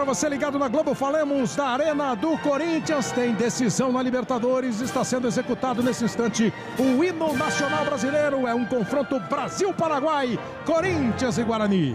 você ligado na Globo, falamos da Arena do Corinthians. Tem decisão na Libertadores, está sendo executado nesse instante o hino nacional brasileiro. É um confronto Brasil-Paraguai, Corinthians e Guarani.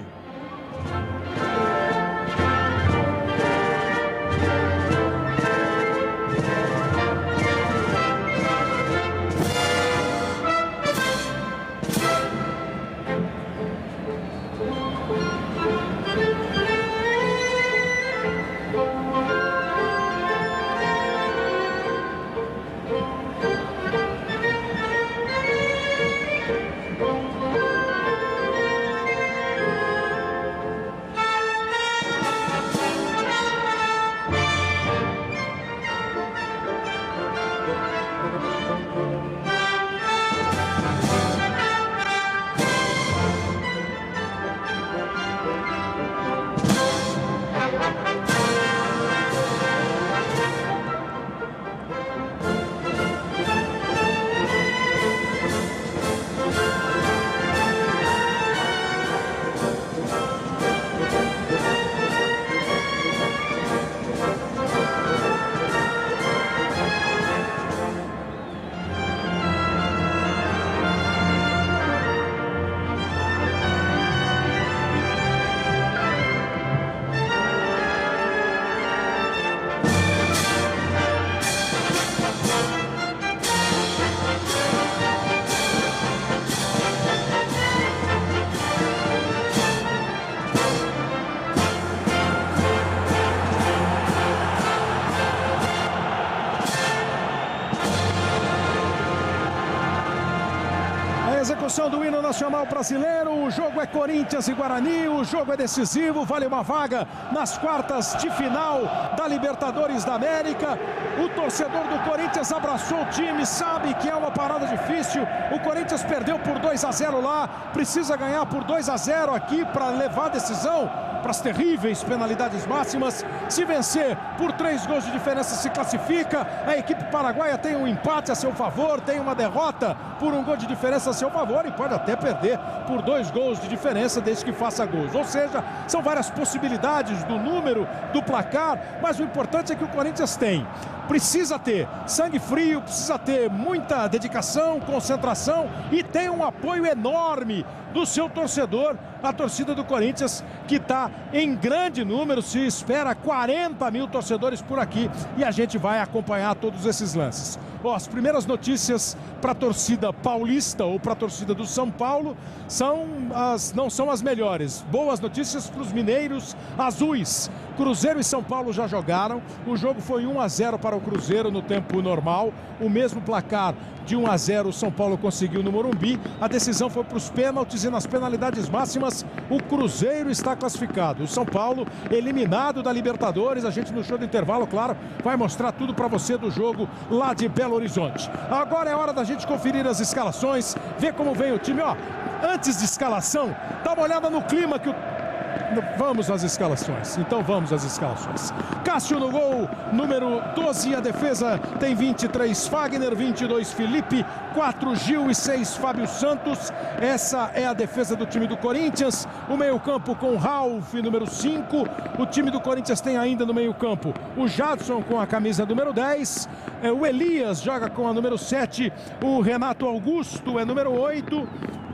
Execução do hino nacional brasileiro. O jogo é Corinthians e Guarani. O jogo é decisivo, vale uma vaga nas quartas de final da Libertadores da América. O torcedor do Corinthians abraçou o time, sabe que é uma parada difícil. O Corinthians perdeu por 2-0 lá, precisa ganhar por 2-0 aqui para levar a decisão para as terríveis penalidades máximas. Se vencer por 3 gols de diferença, se classifica. A equipe paraguaia tem um empate a seu favor, tem uma derrota por 1 gol de diferença a seu favor e pode até perder por 2 gols de diferença desde que faça gols. Ou seja, são várias possibilidades do número do placar, mas o importante é que o Corinthians precisa ter sangue frio, precisa ter muita dedicação, concentração e tem um apoio enorme do seu torcedor, a torcida do Corinthians, que está em grande número. Se espera 40 mil torcedores por aqui e a gente vai acompanhar todos esses lances. As primeiras notícias para a torcida paulista ou para a torcida do São Paulo não são as melhores. Boas notícias para os mineiros azuis. Cruzeiro e São Paulo já jogaram. O jogo foi 1-0 para o Cruzeiro no tempo normal. O mesmo placar de 1-0 o São Paulo conseguiu no Morumbi. A decisão foi para os pênaltis e nas penalidades máximas o Cruzeiro está classificado. O São Paulo eliminado da Libertadores. A gente no show do intervalo, claro, vai mostrar tudo para você do jogo lá de Belo Horizonte. Agora é hora da gente conferir as escalações, ver como vem o time. Antes de escalação, dá uma olhada no clima que Vamos às escalações. Então vamos às escalações. Cássio no gol, número 12. A defesa tem 23 Fagner, 22 Felipe, 4 Gil e 6 Fábio Santos. Essa é a defesa do time do Corinthians. O meio-campo com Ralf, número 5. O time do Corinthians tem ainda no meio-campo o Jadson com a camisa número 10. O Elias joga com a número 7. O Renato Augusto é número 8.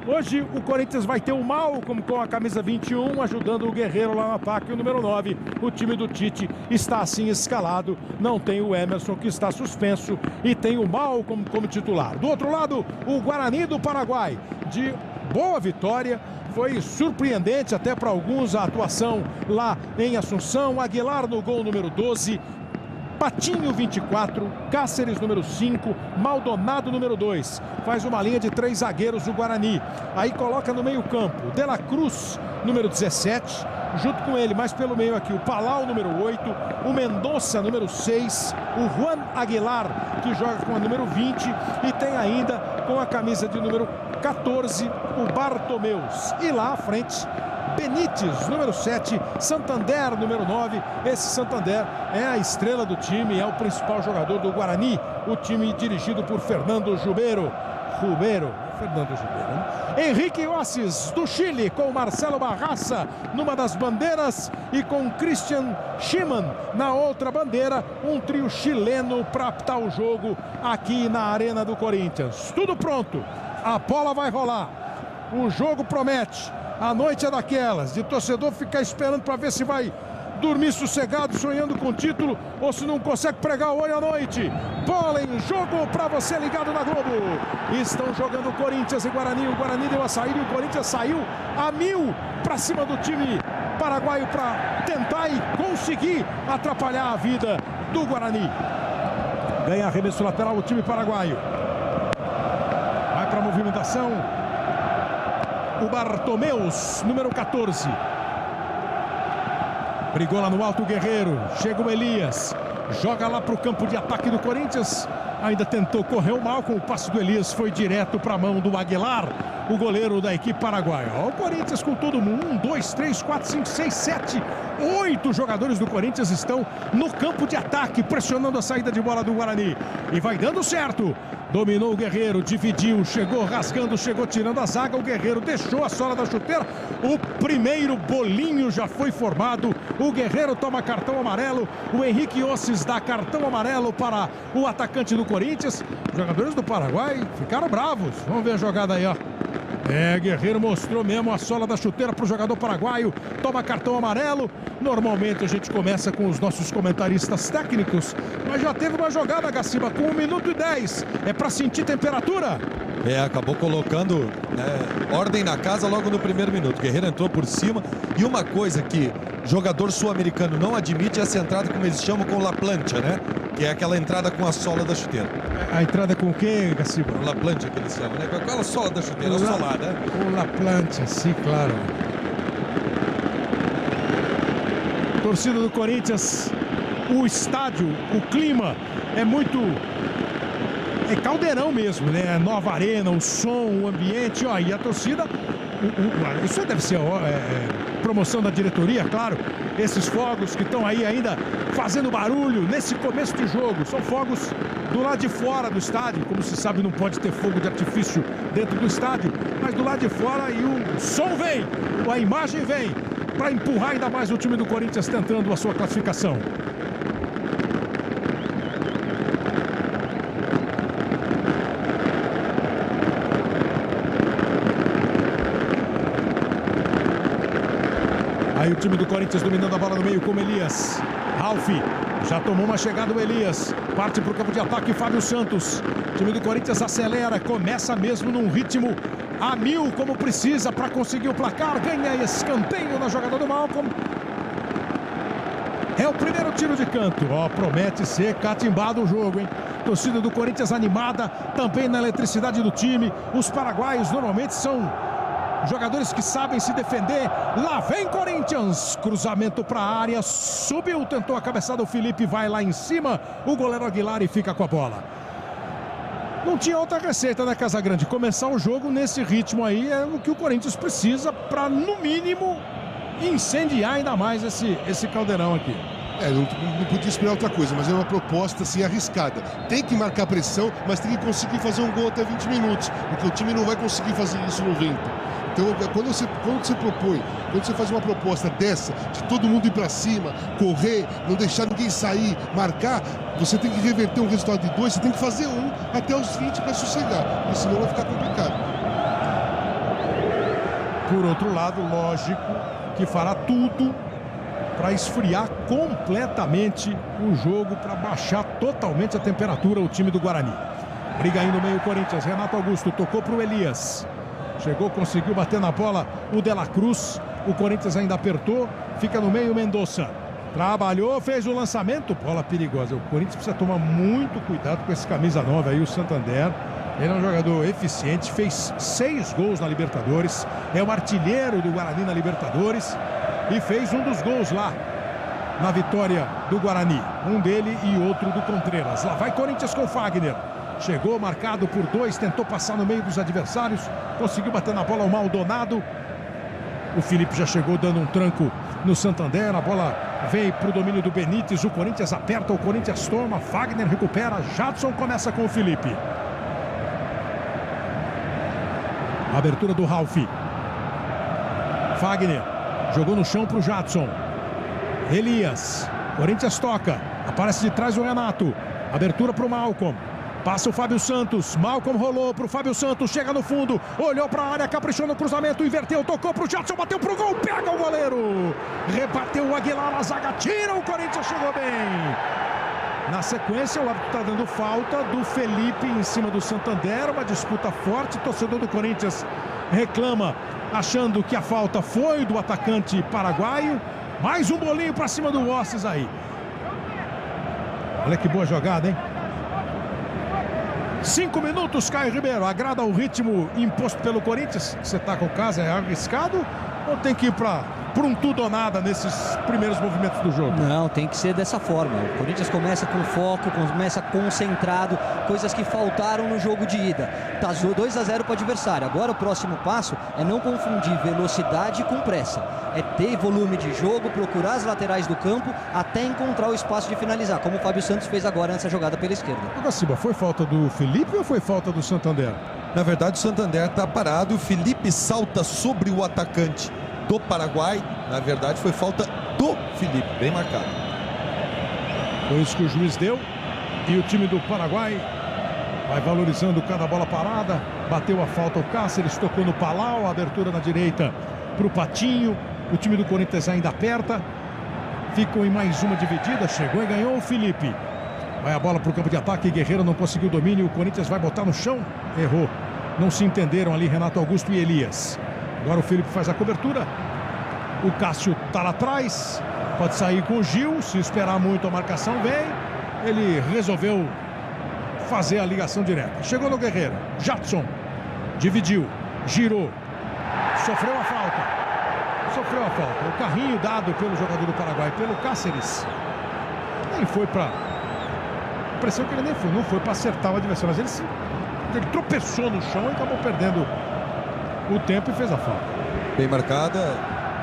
Hoje o Corinthians vai ter o Malcom com a camisa 21, ajudando o Guerreiro lá no ataque, o número 9. O time do Tite está assim escalado, não tem o Emerson que está suspenso e tem o Malcom como titular. Do outro lado, o Guarani do Paraguai, de boa vitória. Foi surpreendente até para alguns a atuação lá em Assunção. Aguilar no gol número 12. Patinho 24, Cáceres número 5, Maldonado número 2. Faz uma linha de 3 zagueiros o Guarani. Aí coloca no meio campo De La Cruz número 17. Junto com ele, mais pelo meio aqui, o Palau número 8, o Mendonça número 6, o Juan Aguilar, que joga com a número 20, e tem ainda com a camisa de número 14, o Bartomeus. E lá à frente, Benítez, número 7, Santander, número 9. Esse Santander é a estrela do time, é o principal jogador do Guarani, o time dirigido por Fernando Rubeiro. Fernando Gideira, né? Henrique Ossis, do Chile, com Marcelo Barraça numa das bandeiras e com Christian Schimann na outra bandeira. Um trio chileno para apitar o jogo aqui na Arena do Corinthians. Tudo pronto, a bola vai rolar, o jogo promete. A noite é daquelas, de torcedor ficar esperando para ver se vai dormir sossegado, sonhando com o título, ou se não consegue pregar o olho à noite. Bola em jogo para você ligado na Globo. Estão jogando Corinthians e Guarani. O Guarani deu a saída e o Corinthians saiu a 1000 para cima do time paraguaio para tentar e conseguir atrapalhar a vida do Guarani. Ganha arremesso lateral o time paraguaio. Vai para a movimentação o Bartomeus, número 14. Brigou lá no alto o Guerreiro. Chega o Elias. Joga lá para o campo de ataque do Corinthians. Ainda tentou, correu mal com o passe do Elias. Foi direto para a mão do Aguilar, o goleiro da equipe paraguaia. Ó, o Corinthians com todo mundo. 1, 2, 3, 4, 5, 6, 7, 8 jogadores do Corinthians estão no campo de ataque, pressionando a saída de bola do Guarani. E vai dando certo. Dominou o Guerreiro, dividiu, chegou rasgando, chegou tirando a zaga. O Guerreiro deixou a sola da chuteira. O primeiro bolinho já foi formado. O Guerreiro toma cartão amarelo. O Henrique Ossis dá cartão amarelo para o atacante do Corinthians. Os jogadores do Paraguai ficaram bravos. Vamos ver a jogada aí, ó. Guerreiro mostrou mesmo a sola da chuteira para o jogador paraguaio. Toma cartão amarelo. Normalmente a gente começa com os nossos comentaristas técnicos, mas já teve uma jogada, Gaciba, com 1 minuto e 10. É para sentir temperatura. Acabou colocando ordem na casa logo no primeiro minuto. Guerreiro entrou por cima. E uma coisa que jogador sul-americano não admite é essa entrada, como eles chamam, com La Plancha, né? Que é aquela entrada com a sola da chuteira. A entrada com o quê, Gaciba? La Plancha, que eles chamam, né? Com aquela sola da chuteira, solada, né? Com La Plancha, sim, claro. Torcida do Corinthians, o estádio, o clima é muito... É caldeirão mesmo, né? Nova arena, o som, o ambiente, ó, e a torcida... Isso deve ser promoção da diretoria, claro. Esses fogos que estão aí ainda fazendo barulho nesse começo de jogo. São fogos do lado de fora do estádio. Como se sabe, não pode ter fogo de artifício dentro do estádio. Mas do lado de fora, e o som vem, a imagem vem, para empurrar ainda mais o time do Corinthians tentando a sua classificação. Aí o time do Corinthians dominando a bola no meio com o Elias. Ralf já tomou uma chegada o Elias. Parte para o campo de ataque Fábio Santos. O time do Corinthians acelera, começa mesmo num ritmo a 1000 como precisa para conseguir o placar. Ganha escanteio na jogada do Malcolm. É o primeiro tiro de canto. Promete ser catimbado o jogo, hein? Torcida do Corinthians animada, também na eletricidade do time. Os paraguaios normalmente são jogadores que sabem se defender. Lá vem Corinthians. Cruzamento para a área. Subiu, tentou a cabeçada. O Felipe vai lá em cima. O goleiro Aguilar e fica com a bola. Não tinha outra receita, né, Casagrande? Começar o jogo nesse ritmo aí é o que o Corinthians precisa para, no mínimo, incendiar ainda mais esse caldeirão aqui. Não podia esperar outra coisa, mas é uma proposta assim arriscada. Tem que marcar pressão, mas tem que conseguir fazer um gol até 20 minutos, porque o time não vai conseguir fazer isso no 20. Então, quando você propõe, quando você faz uma proposta dessa, de todo mundo ir para cima, correr, não deixar ninguém sair, marcar, você tem que reverter um resultado de 2, você tem que fazer 1 até os 20 para sossegar, porque senão vai ficar complicado. Por outro lado, lógico que fará tudo para esfriar completamente o jogo, para baixar totalmente a temperatura o time do Guarani. Briga aí no meio o Corinthians. Renato Augusto tocou para o Elias. Chegou, conseguiu bater na bola o De La Cruz. O Corinthians ainda apertou. Fica no meio o Mendonça. Trabalhou, fez o lançamento. Bola perigosa. O Corinthians precisa tomar muito cuidado com esse camisa 9 aí, o Santander. Ele é um jogador eficiente. Fez 6 gols na Libertadores. É o artilheiro do Guarani na Libertadores. E fez um dos gols lá na vitória do Guarani. Um dele e outro do Contreras. Lá vai Corinthians com o Fagner. Chegou marcado por 2, tentou passar no meio dos adversários, conseguiu bater na bola o Maldonado. O Felipe já chegou dando um tranco no Santander, a bola veio para o domínio do Benítez, o Corinthians aperta, o Corinthians toma, Fagner recupera, Jadson começa com o Felipe. Abertura do Ralf. Fagner. Jogou no chão para o Jadson. Elias. Corinthians toca. Aparece de trás o Renato. Abertura para o Malcom. Passa o Fábio Santos. Malcom rolou para o Fábio Santos. Chega no fundo. Olhou para a área. Caprichou no cruzamento. Inverteu. Tocou para o Jadson. Bateu para o gol. Pega o goleiro. Rebateu o Aguilar. A zaga tira. O Corinthians chegou bem. Na sequência, o árbitro está dando falta do Felipe em cima do Santander. Uma disputa forte. O torcedor do Corinthians reclama, achando que a falta foi do atacante paraguaio. Mais um bolinho para cima do Osses aí. Olha que boa jogada, hein? 5 minutos, Caio Ribeiro. Agrada o ritmo imposto pelo Corinthians? Você está com o caso, é arriscado? Ou tem que ir para um tudo ou nada nesses primeiros movimentos do jogo? Não, tem que ser dessa forma. O Corinthians começa com foco, começa concentrado, coisas que faltaram no jogo de ida. Tá 2-0 para o adversário. Agora o próximo passo é não confundir velocidade com pressa. É ter volume de jogo, procurar as laterais do campo até encontrar o espaço de finalizar, como o Fábio Santos fez agora nessa jogada pela esquerda. Gaciba, foi falta do Felipe ou foi falta do Santander? Na verdade, o Santander está parado. O Felipe salta sobre o atacante do Paraguai. Na verdade, foi falta do Felipe, bem marcado. Foi isso que o juiz deu. E o time do Paraguai vai valorizando cada bola parada. Bateu a falta o Cáceres, tocou no Palau. Abertura na direita para o Patinho. O time do Corinthians ainda aperta. Ficou em mais uma dividida. Chegou e ganhou o Felipe. Vai a bola para o campo de ataque. Guerreiro não conseguiu o domínio. O Corinthians vai botar no chão. Errou. Não se entenderam ali Renato Augusto e Elias. Agora o Felipe faz a cobertura. O Cássio está lá atrás. Pode sair com o Gil. Se esperar muito a marcação vem. Ele resolveu fazer a ligação direta. Chegou no Guerreiro. Jadson. Dividiu. Girou. Sofreu a falta. Sofreu a falta. O carrinho dado pelo jogador do Paraguai, pelo Cáceres. Nem foi para... A impressão que ele nem foi. Não foi para acertar o adversário. Mas ele tropeçou no chão e acabou perdendo o tempo e fez a falta. Bem marcada.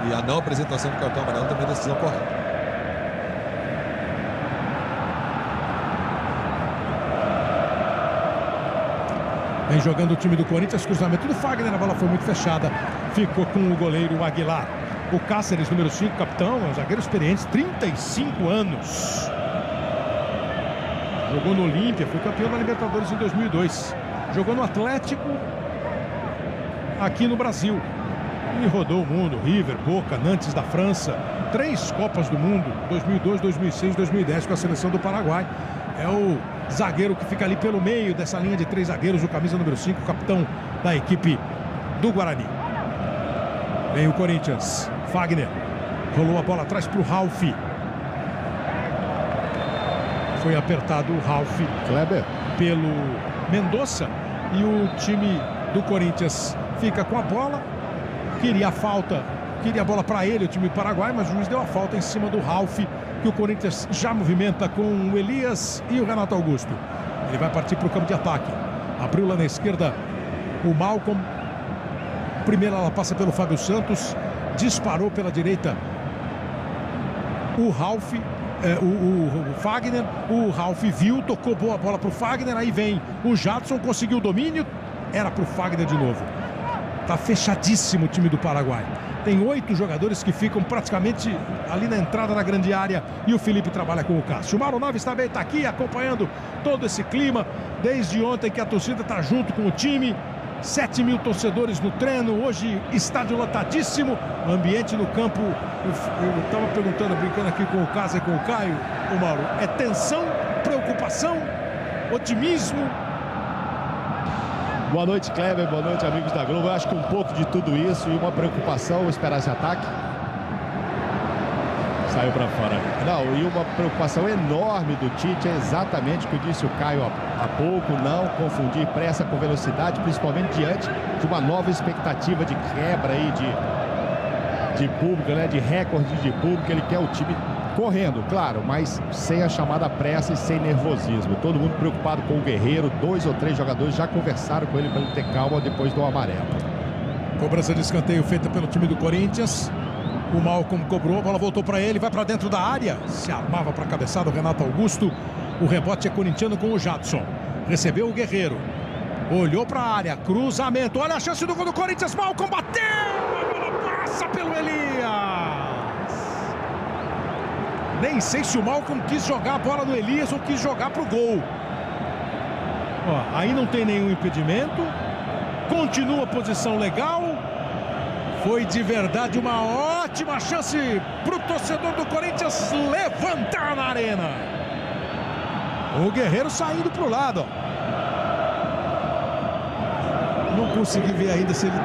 E a não apresentação do cartão amarelo também é a decisão correta. Vem jogando o time do Corinthians, cruzamento do Fagner, a bola foi muito fechada, ficou com o goleiro Aguilar. O Cáceres, número 5, capitão, é um zagueiro experiente, 35 anos. Jogou no Olímpia, foi campeão da Libertadores em 2002. Jogou no Atlético, aqui no Brasil. E rodou o mundo, River, Boca, Nantes da França. 3 Copas do Mundo, 2002, 2006, 2010 com a seleção do Paraguai. É o zagueiro que fica ali pelo meio dessa linha de 3 zagueiros, o camisa número 5, capitão da equipe do Guarani. Vem o Corinthians, Fagner, rolou a bola atrás para o Ralf. Foi apertado o Ralf Kleber pelo Mendonça e o time do Corinthians fica com a bola. Queria a falta, queria a bola para ele, o time paraguai, mas o juiz deu a falta em cima do Ralf, que o Corinthians já movimenta com o Elias e o Renato Augusto. Ele vai partir para o campo de ataque. Abriu lá na esquerda o Malcom. Primeiro ela passa pelo Fábio Santos. Disparou pela direita o Ralf, o Fagner. O Ralf viu, tocou boa bola para o Fagner. Aí vem o Jadson, conseguiu o domínio. Era para o Fagner de novo. Tá fechadíssimo o time do Paraguai. Tem 8 jogadores que ficam praticamente ali na entrada da grande área. E o Felipe trabalha com o Cássio. O Mauro Naves também está aqui acompanhando todo esse clima. Desde ontem que a torcida está junto com o time. 7 mil torcedores no treino. Hoje estádio lotadíssimo. Ambiente no campo. Eu estava perguntando, brincando aqui com o Casa e com o Caio. O Mauro, é tensão, preocupação, otimismo? Boa noite, Kleber. Boa noite, amigos da Globo. Eu acho que um pouco de tudo isso e uma preocupação, esperar esse ataque. Saiu para fora. Não, e uma preocupação enorme do Tite é exatamente o que disse o Caio há pouco, não confundir pressa com velocidade, principalmente diante de uma nova expectativa de quebra aí de público, né? De recorde de público. Ele quer o time correndo, claro, mas sem a chamada pressa e sem nervosismo. Todo mundo preocupado com o Guerreiro. 2 ou 3 jogadores já conversaram com ele para ele ter calma depois do amarelo. Cobrança de escanteio feita pelo time do Corinthians. O Malcom cobrou, a bola voltou para ele, vai para dentro da área. Se armava para a cabeçada o Renato Augusto. O rebote é corintiano com o Jadson. Recebeu o Guerreiro. Olhou para a área, cruzamento, olha a chance do gol do Corinthians, Malcom bateu, a bola passa pelo Elias. Nem sei se o Malcom quis jogar a bola no Elias ou quis jogar pro gol. Ó, aí não tem nenhum impedimento, continua a posição legal. Foi de verdade uma ótima chance pro torcedor do Corinthians levantar na arena. O Guerreiro saindo pro lado, ó. Não consegui ver ainda se ele...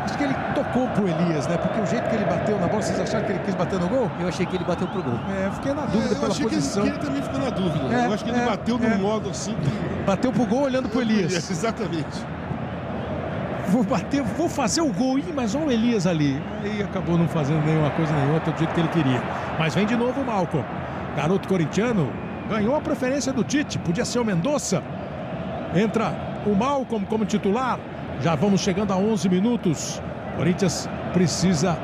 Acho que ele tocou pro Elias, né? Porque o jeito que ele bateu na bola, vocês acharam que ele quis bater no gol? Eu achei que ele bateu pro gol. É, fiquei na dúvida pela posição. Que ele também ficou na dúvida. Eu acho que ele bateu num modo assim que... Bateu pro gol olhando pro Elias. Exatamente. Vou bater, vou fazer o gol. Ih, mas olha o Elias ali. Aí acabou não fazendo nenhuma coisa nem outra do jeito que ele queria. Mas vem de novo o Malcom. Garoto corintiano ganhou a preferência do Tite. Podia ser o Mendonça. Entra o Malcom como titular. Já vamos chegando a 11 minutos. Corinthians precisa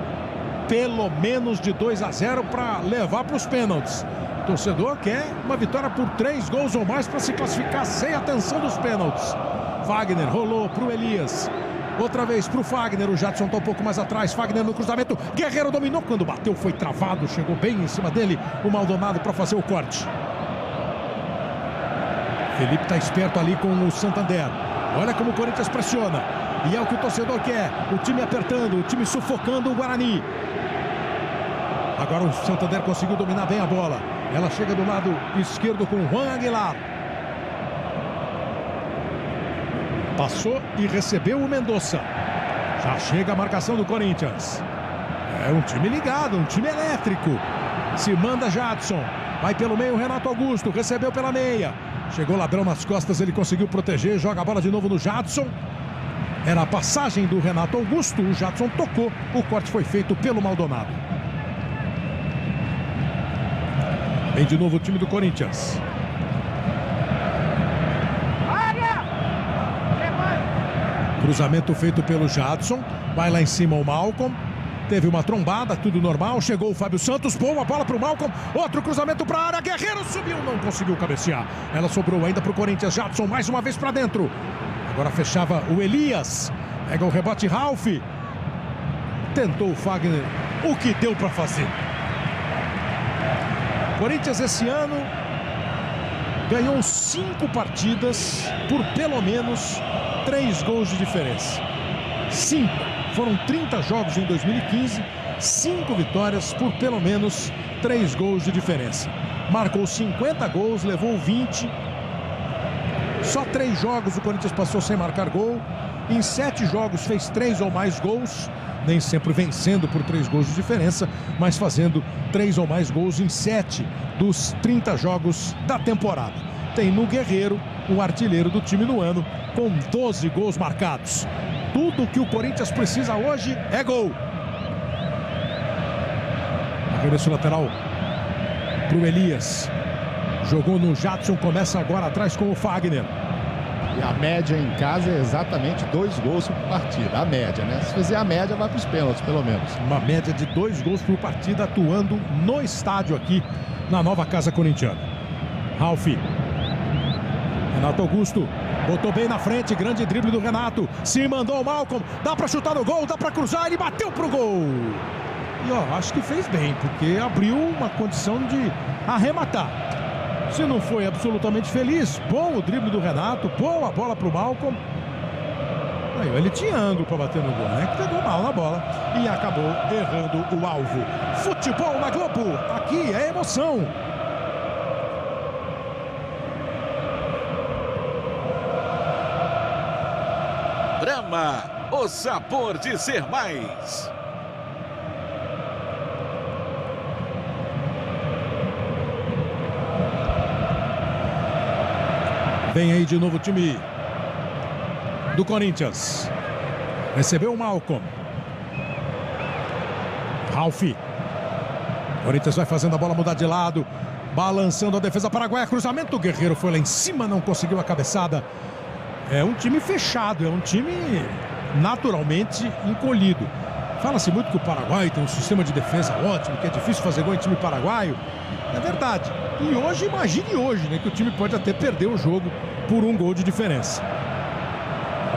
pelo menos de 2-0 para levar para os pênaltis. O torcedor quer uma vitória por 3 gols ou mais para se classificar sem a tensão dos pênaltis. Fagner rolou para o Elias. Outra vez para o Fagner. O Jadson está um pouco mais atrás. Fagner no cruzamento. Guerreiro dominou. Quando bateu foi travado. Chegou bem em cima dele o Maldonado para fazer o corte. Felipe está esperto ali com o Santander. Olha como o Corinthians pressiona. E é o que o torcedor quer. O time apertando, o time sufocando o Guarani. Agora o Santander conseguiu dominar bem a bola. Ela chega do lado esquerdo com o Juan Aguilar. Passou e recebeu o Mendonça. Já chega a marcação do Corinthians. É um time ligado, um time elétrico. Se manda Jadson. Vai pelo meio o Renato Augusto. Recebeu pela meia. Chegou o ladrão nas costas, ele conseguiu proteger, joga a bola de novo no Jadson. Era a passagem do Renato Augusto, o Jadson tocou, o corte foi feito pelo Maldonado. Vem de novo o time do Corinthians. Cruzamento feito pelo Jadson, vai lá em cima o Malcom. Teve uma trombada, tudo normal. Chegou o Fábio Santos, boa bola para o Malcom. Outro cruzamento para a área. Guerreiro subiu, não conseguiu cabecear. Ela sobrou ainda para o Corinthians. Jadson mais uma vez para dentro. Agora fechava o Elias. Pega o rebote Ralf. Tentou o Fagner. O que deu para fazer? Corinthians esse ano ganhou 5 partidas por pelo menos 3 gols de diferença. 5. Foram 30 jogos em 2015, 5 vitórias por pelo menos 3 gols de diferença. Marcou 50 gols, levou 20. Só 3 jogos o Corinthians passou sem marcar gol. Em 7 jogos fez 3 ou mais gols. Nem sempre vencendo por 3 gols de diferença, mas fazendo 3 ou mais gols em 7 dos 30 jogos da temporada. Tem no Guerreiro, o artilheiro do time no ano, com 12 gols marcados. Tudo que o Corinthians precisa hoje é gol. Arremesso lateral para o Elias. Jogou no Jadson, começa agora atrás com o Fagner. E a média em casa é exatamente 2 gols por partida. A média, né? Se fizer a média, vai para os pênaltis, pelo menos. Uma média de 2 gols por partida, atuando no estádio aqui na nova casa corintiana. Ralf. Renato Augusto. Botou bem na frente, grande drible do Renato. Se mandou o Malcom. Dá para chutar no gol, dá para cruzar. Ele bateu pro gol. E ó, acho que fez bem, porque abriu uma condição de arrematar. Se não foi absolutamente feliz, bom o drible do Renato, boa a bola pro Malcom. Aí ele tinha ângulo para bater no gol, né? Que pegou mal na bola e acabou errando o alvo. Futebol na Globo, aqui é emoção. Brahma, o sabor de ser mais. Vem aí de novo o time do Corinthians. Recebeu o Malcom. Ralf. Corinthians vai fazendo a bola mudar de lado. Balançando a defesa paraguaia. Cruzamento. O Guerreiro foi lá em cima, não conseguiu a cabeçada. É um time fechado, é um time naturalmente encolhido. Fala-se muito que o Paraguai tem um sistema de defesa ótimo, que é difícil fazer gol em time paraguaio. É verdade. E hoje, imagine hoje, né, que o time pode até perder o jogo por 1 gol de diferença.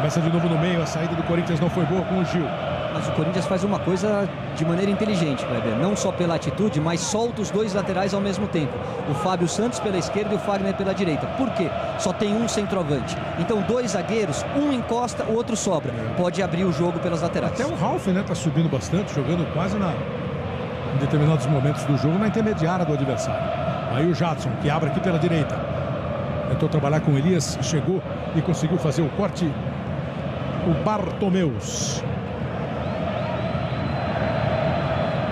Começa de novo no meio, a saída do Corinthians não foi boa com o Gil. Mas o Corinthians faz uma coisa de maneira inteligente, Kleber. Não só pela atitude, mas solta os dois laterais ao mesmo tempo. O Fábio Santos pela esquerda e o Fagner pela direita. Por quê? Só tem um centroavante. Então, dois zagueiros, um encosta, o outro sobra. Pode abrir o jogo pelas laterais. Até o Ralf, né, tá subindo bastante, jogando quase em determinados momentos do jogo, na intermediária do adversário. Aí o Jadson, que abre aqui pela direita. Tentou trabalhar com o Elias, chegou e conseguiu fazer o corte. O Bartomeus.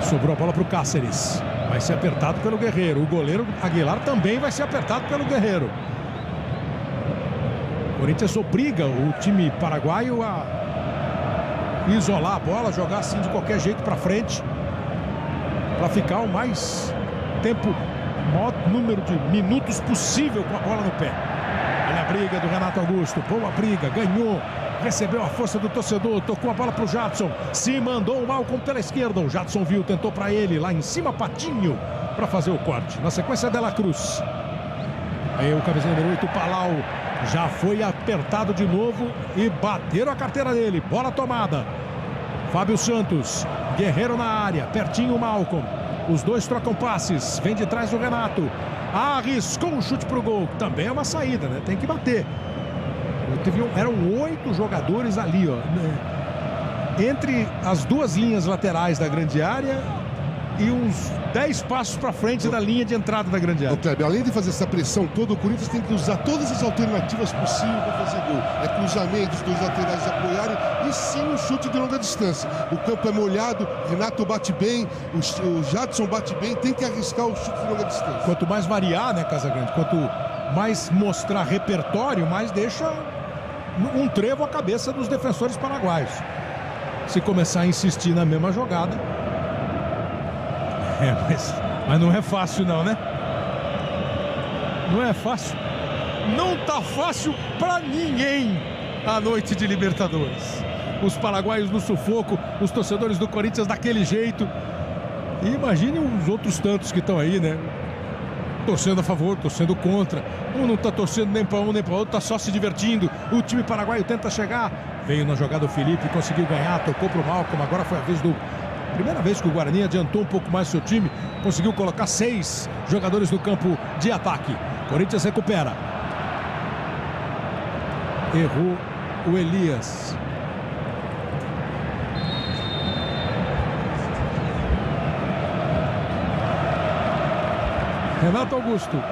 Sobrou a bola para o Cáceres. Vai ser apertado pelo Guerreiro. O goleiro Aguilar também vai ser apertado pelo Guerreiro. O Corinthians obriga o time paraguaio a isolar a bola, jogar assim de qualquer jeito para frente, para ficar o mais tempo, maior número de minutos possível com a bola no pé. Olha a briga do Renato Augusto. Boa briga, ganhou. Recebeu a força do torcedor, tocou a bola para o Jadson, se mandou o Malcom pela esquerda. O Jadson viu, tentou para ele, lá em cima, Patinho, para fazer o corte. Na sequência, Dela Cruz. Aí o cabeça número 8, Palau, já foi apertado de novo e bateram a carteira dele. Bola tomada. Fábio Santos, Guerreiro na área, pertinho o Malcom. Os dois trocam passes, vem de trás do Renato. Arriscou um chute para o gol. Também é uma saída, né? Tem que bater. Eram 8 jogadores ali, ó, entre as duas linhas laterais da grande área e uns 10 passos para frente da linha de entrada da grande área. Kleber, além de fazer essa pressão toda, o Corinthians tem que usar todas as alternativas possíveis para fazer gol. É cruzamento, os dois laterais apoiarem e sim um chute de longa distância. O campo é molhado, Renato bate bem, o Jadson bate bem, tem que arriscar o chute de longa distância. Quanto mais variar, né, Casagrande, quanto mais mostrar repertório, mais deixa um trevo à cabeça dos defensores paraguaios. Se começar a insistir na mesma jogada. Mas não é fácil não, né? Não é fácil. Não tá fácil pra ninguém a noite de Libertadores. Os paraguaios no sufoco, os torcedores do Corinthians daquele jeito. E imagine os outros tantos que estão aí, né? Torcendo a favor, torcendo contra. Um não tá torcendo nem para um nem para outro, tá só se divertindo. O time paraguaio tenta chegar. Veio na jogada o Felipe, conseguiu ganhar, tocou pro Malcom. Agora foi a vez do... Primeira vez que o Guarani adiantou um pouco mais seu time. Conseguiu colocar 6 jogadores no campo de ataque. Corinthians recupera. Errou o Elias. Renato Augusto.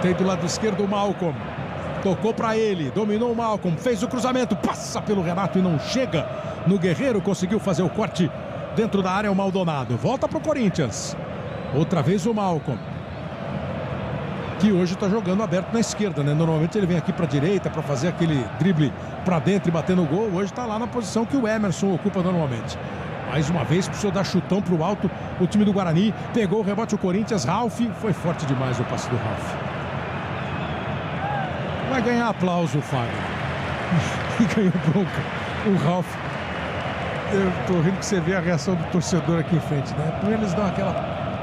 Tem do lado esquerdo o Malcom. Tocou para ele, dominou o Malcom, fez o cruzamento, passa pelo Renato e não chega no Guerreiro. Conseguiu fazer o corte dentro da área, o Maldonado. Volta para o Corinthians. Outra vez o Malcom, que hoje está jogando aberto na esquerda, né? Normalmente ele vem aqui para a direita para fazer aquele drible para dentro e bater no gol. Hoje está lá na posição que o Emerson ocupa normalmente. Mais uma vez precisou dar chutão para o alto o time do Guarani. Pegou o rebote o Corinthians. Ralf, foi forte demais o passe do Ralf. Vai ganhar aplauso o Fagner. E ganhou bronca o Ralf. Eu tô rindo que você vê a reação do torcedor aqui em frente, né? Primeiro eles dão aquela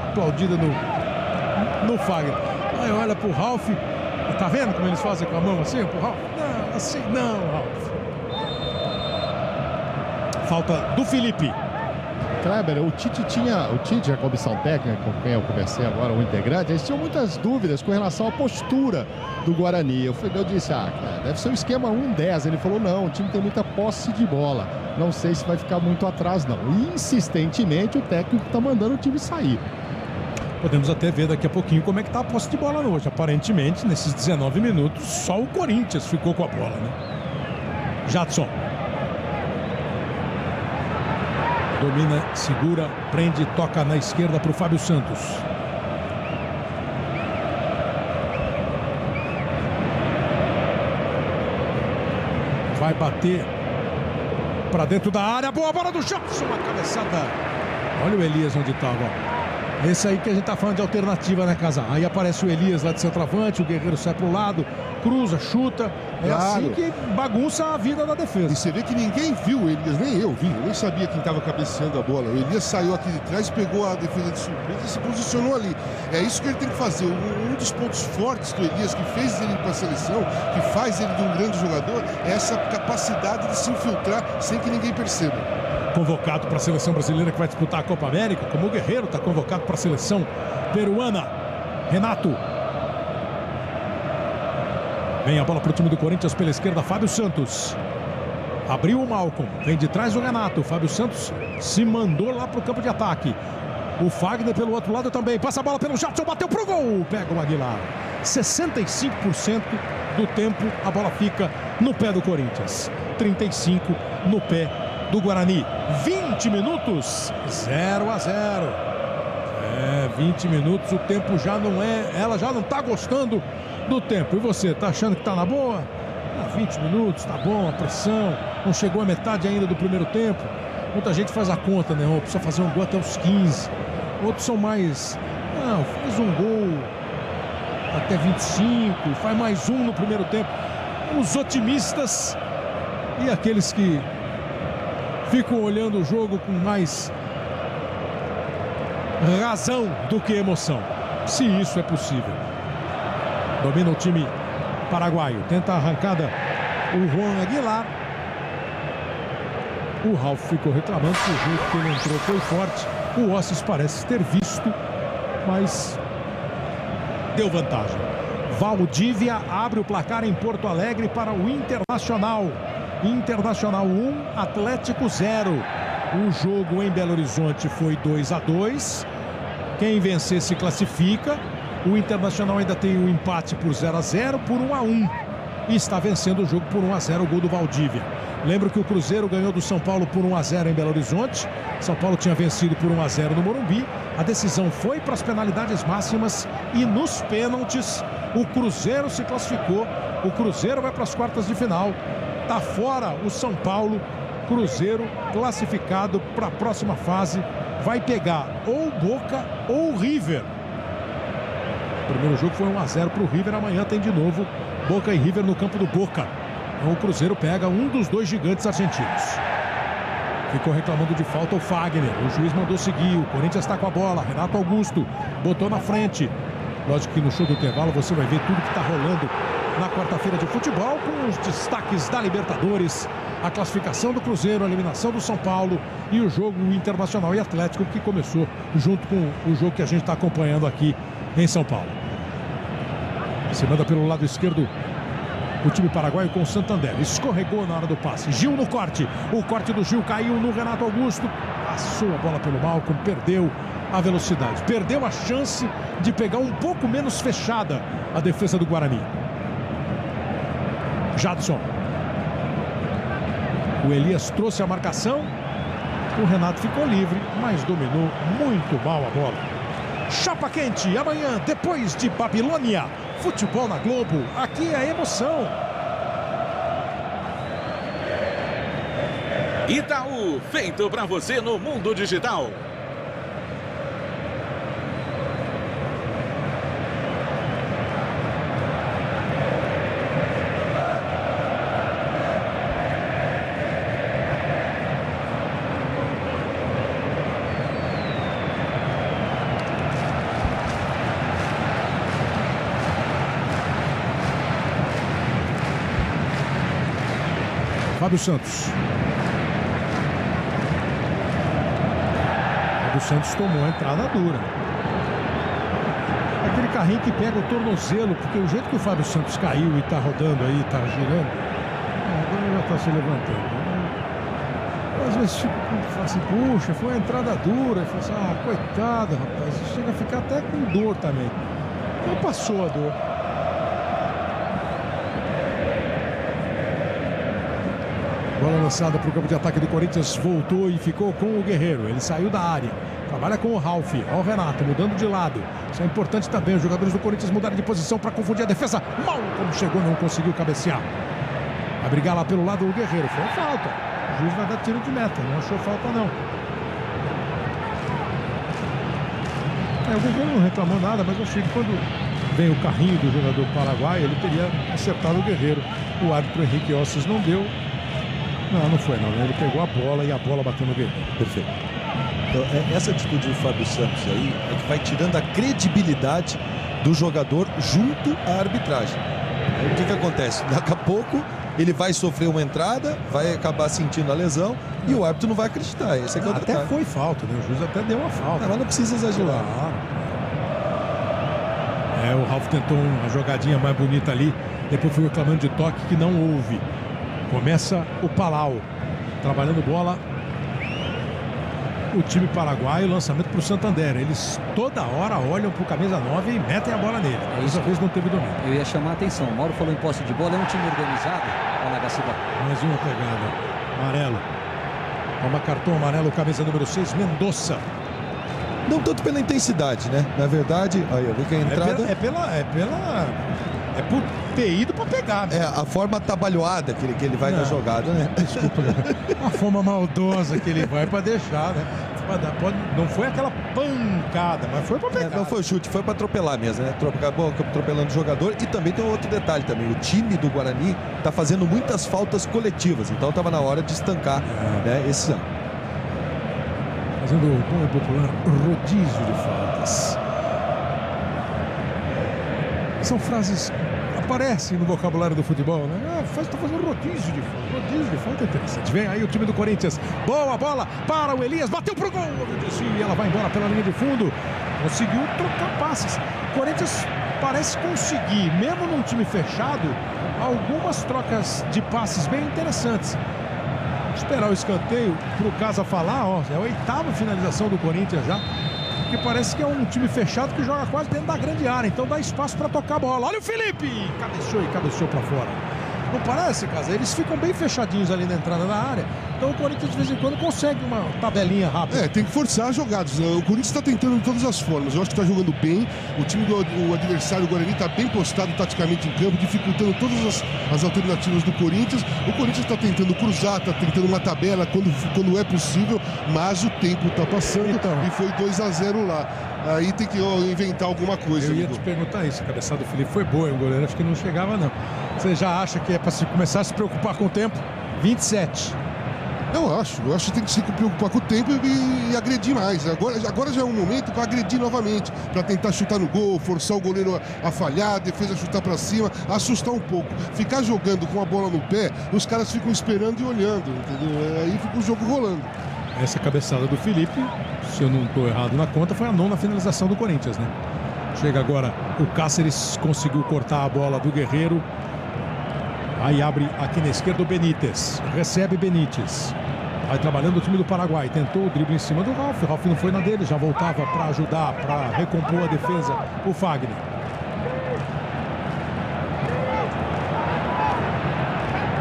aplaudida no Fagner. Aí olha pro Ralf. Tá vendo como eles fazem com a mão assim pro Ralf? Não, assim não, Ralf. Falta do Felipe. Kleber, o Tite, a comissão técnica com quem eu conversei agora, o integrante, eles tinham muitas dúvidas com relação à postura do Guarani. Eu disse, cara, deve ser um esquema 1-10. Ele falou, não, o time tem muita posse de bola. Não sei se vai ficar muito atrás, não. E, insistentemente, o técnico está mandando o time sair. Podemos até ver daqui a pouquinho como é que tá a posse de bola hoje. Aparentemente, nesses 19 minutos, só o Corinthians ficou com a bola, né? Jadson. Domina, segura, prende, toca na esquerda para o Fábio Santos. Vai bater para dentro da área. Boa bola do Jadson, uma cabeçada. Olha o Elias onde estava. Esse aí que a gente tá falando de alternativa, né, Casar? Aí aparece o Elias lá de centroavante, o Guerreiro sai pro lado, cruza, chuta. É claro. Assim que bagunça a vida da defesa. E você vê que ninguém viu o Elias, nem eu vi. Eu nem sabia quem estava cabeceando a bola. O Elias saiu aqui de trás, pegou a defesa de surpresa e se posicionou ali. É isso que ele tem que fazer. Um um dos pontos fortes do Elias, que fez ele para a seleção, que faz ele de um grande jogador, é essa capacidade de se infiltrar sem que ninguém perceba. Convocado para a seleção brasileira que vai disputar a Copa América, como o Guerreiro está convocado para a seleção peruana. Renato. Vem a bola para o time do Corinthians pela esquerda, Fábio Santos. Abriu o Malcom, vem de trás o Renato. O Fábio Santos se mandou lá para o campo de ataque. O Fagner pelo outro lado também. Passa a bola pelo Jadson, bateu pro gol. Pega o Aguilar. 65% do tempo a bola fica no pé do Corinthians. 35% no pé do Guarani. 20 minutos, 0-0. 20 minutos, o tempo já não é... Ela já não está gostando do tempo. E você, está achando que está na boa? 20 minutos, tá bom, a pressão. Não chegou a metade ainda do primeiro tempo. Muita gente faz a conta, né? Precisa fazer um gol até os 15. Outros são mais... Não, faz um gol até 25. Faz mais um no primeiro tempo. Os otimistas e aqueles que ficam olhando o jogo com mais razão do que emoção. Se isso é possível. Domina o time paraguaio. Tenta a arrancada o Juan Aguilar. O Ralf ficou reclamando que o jeito que ele entrou foi forte. O Ossis parece ter visto, mas deu vantagem. Valdívia abre o placar em Porto Alegre para o Internacional. Internacional 1, Atlético 0. O jogo em Belo Horizonte foi 2-2. Quem vencer se classifica. O Internacional ainda tem um empate por 0-0, por 1-1. E está vencendo o jogo por 1-0, o gol do Valdívia. Lembro que o Cruzeiro ganhou do São Paulo por 1-0 em Belo Horizonte. São Paulo tinha vencido por 1-0 no Morumbi. A decisão foi para as penalidades máximas e nos pênaltis o Cruzeiro se classificou. O Cruzeiro vai para as quartas de final. Está fora o São Paulo. Cruzeiro classificado para a próxima fase. Vai pegar ou Boca ou River. O primeiro jogo foi 1-0 para o River. Amanhã tem de novo Boca e River no campo do Boca. Então o Cruzeiro pega um dos dois gigantes argentinos. Ficou reclamando de falta o Fagner. O juiz mandou seguir. O Corinthians está com a bola. Renato Augusto botou na frente. Lógico que no show do intervalo você vai ver tudo que está rolando na quarta-feira de futebol, com os destaques da Libertadores, a classificação do Cruzeiro, a eliminação do São Paulo e o jogo Internacional e Atlético, que começou junto com o jogo que a gente está acompanhando aqui em São Paulo. Se manda pelo lado esquerdo o time paraguaio com o Santander. Escorregou na hora do passe. Gil no corte. O corte do Gil caiu no Renato Augusto. Passou a bola pelo Malcom, perdeu a velocidade. Perdeu a chance de pegar um pouco menos fechada a defesa do Guarani. Jadson. O Elias trouxe a marcação. O Renato ficou livre, mas dominou muito mal a bola. Chapa quente, amanhã, depois de Babilônia. Futebol na Globo, aqui é emoção. Itaú, feito pra você no mundo digital. Fábio Santos. Fábio Santos tomou a entrada dura. Aquele carrinho que pega o tornozelo, porque o jeito que o Fábio Santos caiu e está rodando aí, está girando, agora ele já está se levantando. Às vezes fala assim, puxa, foi uma entrada dura. Fala assim, coitado, rapaz, chega a ficar até com dor também. Não passou a dor. Bola lançada para o campo de ataque do Corinthians, voltou e ficou com o Guerreiro. Ele saiu da área, trabalha com o Ralf. Olha o Renato mudando de lado. Isso é importante também, os jogadores do Corinthians mudarem de posição para confundir a defesa. Mal como chegou, não conseguiu cabecear. Vai brigar lá pelo lado o Guerreiro. Foi falta. O juiz vai dar tiro de meta, não achou falta não. O Guerreiro não reclamou nada, mas eu achei que quando vem o carrinho do jogador paraguaio, ele teria acertado o Guerreiro. O árbitro Henrique Ossis não deu. Não foi não, ele pegou a bola e a bola bateu no Guerreiro. Perfeito. Então, essa atitude do Fábio Santos aí é que vai tirando a credibilidade do jogador junto à arbitragem. O que acontece? Daqui a pouco ele vai sofrer uma entrada, vai acabar sentindo a lesão e o árbitro não vai acreditar. Esse é que é o Até detalhe. foi falta, né? O juiz até deu uma falta. Mas não precisa exagerar. O Ralf tentou uma jogadinha mais bonita ali, depois foi reclamando de toque que não houve. Começa o Palau, trabalhando bola. O time paraguaio, lançamento para o Santander. Eles toda hora olham para o camisa 9 e metem a bola nele. Dessa vez não teve domínio. Eu ia chamar a atenção. O Mauro falou em posse de bola, é um time organizado. Olha, Gaciba. Mais uma pegada. Amarelo. Toma cartão amarelo, camisa número 6, Mendoza. Não tanto pela intensidade, né? Na verdade, aí eu vi que a entrada... É por ter ido pra pegar, né? É a forma atabalhoada que ele vai na jogada, né? Desculpa, a forma maldosa que ele vai pra deixar, né? Não foi aquela pancada, mas foi pra pegar. Não foi o chute, foi pra atropelar mesmo, né? Acabou atropelando o jogador. E também tem um outro detalhe também. O time do Guarani tá fazendo muitas faltas coletivas. Então tava na hora de estancar, né, esse ano. Fazendo o bom e popular rodízio de faltas. São frases que aparecem no vocabulário do futebol, né? Tá fazendo rodízio de falta. Rodízio de falta é interessante. Vem aí o time do Corinthians. Boa bola para o Elias. Bateu pro gol. E ela vai embora pela linha de fundo. Conseguiu trocar passes. O Corinthians parece conseguir, mesmo num time fechado, algumas trocas de passes bem interessantes. Esperar o escanteio pro Casa falar, ó. É a 8ª finalização do Corinthians já. Que parece que é um time fechado que joga quase dentro da grande área, então dá espaço para tocar a bola. Olha o Felipe! Cabeceou para fora. Não parece, Casa? Eles ficam bem fechadinhos ali na entrada da área, então o Corinthians de vez em quando consegue uma tabelinha rápida. Tem que forçar as jogadas. O Corinthians está tentando de todas as formas. Eu acho que está jogando bem. O time do adversário, o Guarani, está bem postado taticamente em campo, dificultando todas as alternativas do Corinthians. O Corinthians está tentando cruzar, está tentando uma tabela quando é possível, mas o tempo está passando e foi 2-0 lá. Aí tem que inventar alguma coisa. Eu ia te perguntar isso. A cabeçada do Felipe foi boa, o goleiro acho que não chegava, não. Você já acha que é para começar a se preocupar com o tempo? 27. Eu acho que tem que se preocupar com o tempo e agredir mais. Agora já é um momento para agredir novamente, para tentar chutar no gol, forçar o goleiro a falhar, a defesa chutar para cima, assustar um pouco. Ficar jogando com a bola no pé, os caras ficam esperando e olhando, entendeu? Aí fica o jogo rolando. Essa cabeçada do Felipe, se eu não estou errado na conta, foi a 9ª finalização do Corinthians, né? Chega agora, o Cáceres conseguiu cortar a bola do Guerreiro. Aí abre aqui na esquerda o Benítez. Recebe Benítez. Vai trabalhando o time do Paraguai. Tentou o drible em cima do Ralf. O Ralf não foi na dele. Já voltava para ajudar, para recompor a defesa, o Fagner.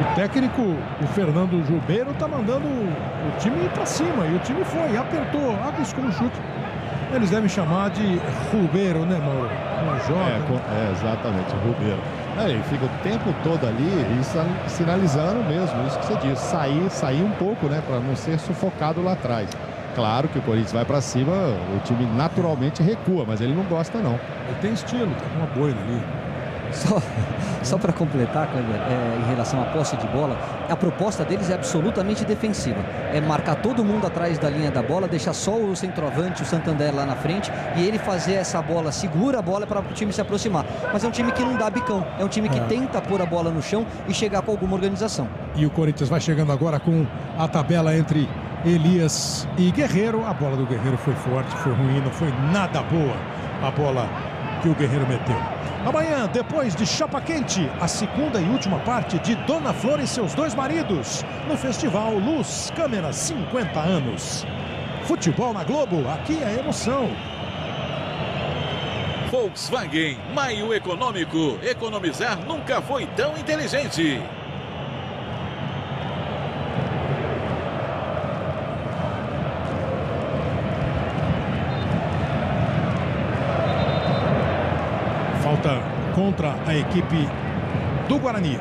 O técnico, o Fernando Jubeiro, está mandando o time ir para cima. E o time foi, apertou, arriscou um chute. Eles devem chamar de Rubeiro, né, Mauro? Exatamente, Rubeiro. Ele fica o tempo todo ali e sinalizando mesmo, isso que você disse, sair um pouco, né, para não ser sufocado lá atrás. Claro que o Corinthians vai para cima, o time naturalmente recua, mas ele não gosta não. Ele tem estilo, tá com uma boina ali. Só para completar, Kleber, em relação à posse de bola, a proposta deles é absolutamente defensiva. É marcar todo mundo atrás da linha da bola, deixar só o centroavante, o Santander lá na frente, e ele fazer essa bola, segura a bola para o time se aproximar. Mas é um time que não dá bicão, é um time que tenta pôr a bola no chão e chegar com alguma organização. E o Corinthians vai chegando agora com a tabela entre Elias e Guerreiro. A bola do Guerreiro foi forte, foi ruim, não foi nada boa a bola que o Guerreiro meteu. Amanhã, depois de Chapa Quente, a segunda e última parte de Dona Flor e seus 2 maridos, no Festival Luz Câmera 50 anos. Futebol na Globo, aqui é emoção. Volkswagen, Maio Econômico. Economizar nunca foi tão inteligente. Falta contra a equipe do Guarani.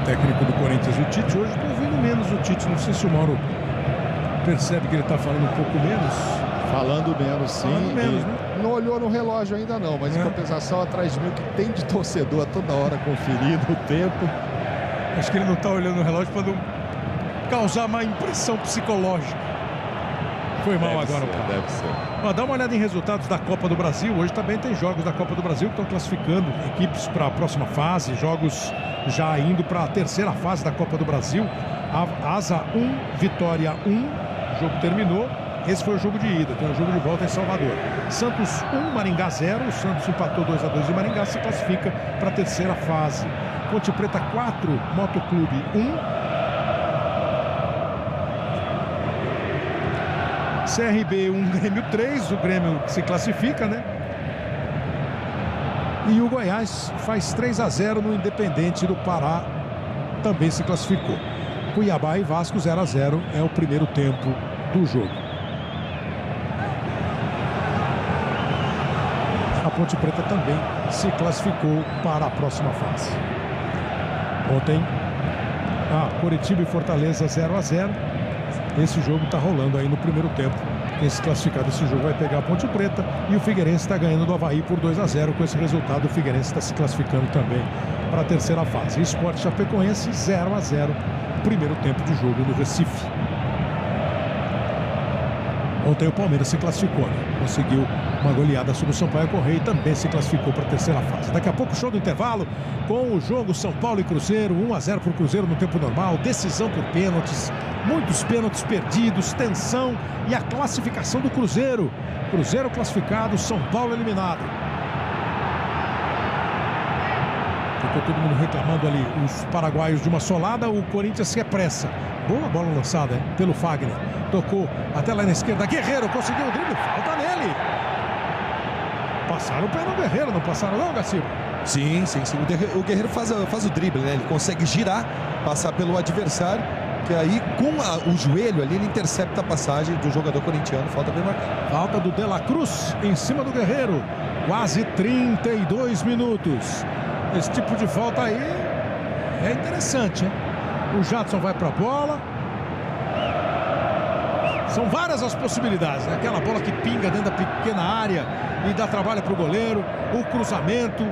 O técnico do Corinthians, o Tite, hoje estou ouvindo menos o Tite. Não sei se o Mauro percebe que ele está falando um pouco menos. Falando menos, sim. Falando menos, né? Não olhou no relógio ainda não, mas em compensação atrás de mim, que tem de torcedor a toda hora conferindo o tempo. Acho que ele não está olhando no relógio para não causar má impressão psicológica. Foi mal Deve agora ser, o cara. deve ser. Ó, dá uma olhada em resultados da Copa do Brasil. Hoje também tem jogos da Copa do Brasil que estão classificando equipes para a próxima fase. Jogos já indo para a terceira fase da Copa do Brasil. Asa 1, Vitória 1. O jogo terminou. Esse foi o jogo de ida. Tem o jogo de volta em Salvador. Santos 1, Maringá 0. O Santos empatou 2-2 em Maringá. Se classifica para a terceira fase. Ponte Preta 4, Motoclube 1. CRB 1, Grêmio 3, o Grêmio se classifica, né? E o Goiás faz 3-0 no Independente do Pará, também se classificou. Cuiabá e Vasco 0-0 é o primeiro tempo do jogo. A Ponte Preta também se classificou para a próxima fase. Ontem, Coritiba e Fortaleza 0-0. Esse jogo está rolando aí no primeiro tempo. Quem se classificar desse jogo vai pegar a Ponte Preta. E o Figueirense está ganhando do Avaí por 2-0. Com esse resultado, o Figueirense está se classificando também para a terceira fase. Sport Chapecoense 0-0. Primeiro tempo de jogo no Recife. Ontem o Palmeiras se classificou, né? Conseguiu uma goleada sobre o Sampaio Corrêa e também se classificou para a terceira fase. Daqui a pouco, show do intervalo com o jogo São Paulo e Cruzeiro. 1-0 para o Cruzeiro no tempo normal. Decisão por pênaltis. Muitos pênaltis perdidos, tensão e a classificação do Cruzeiro. Cruzeiro classificado, São Paulo eliminado. Ficou todo mundo reclamando ali, os paraguaios de uma solada. O Corinthians se apressa. Boa bola lançada, hein? Pelo Fagner. Tocou até lá na esquerda. Guerreiro conseguiu o drible. Falta nele. Passaram o pé no Guerreiro, não passaram não, Gaciba? Sim. O Guerreiro faz o drible, né? Ele consegue girar, passar pelo adversário, que aí com o joelho ali ele intercepta a passagem do jogador corintiano. Falta bem marcada. Falta do De La Cruz em cima do Guerreiro. Quase 32 minutos. Esse tipo de falta aí é interessante, hein? O Jadson vai para a bola. São várias as possibilidades, né? Aquela bola que pinga dentro da pequena área e dá trabalho para o goleiro. O cruzamento.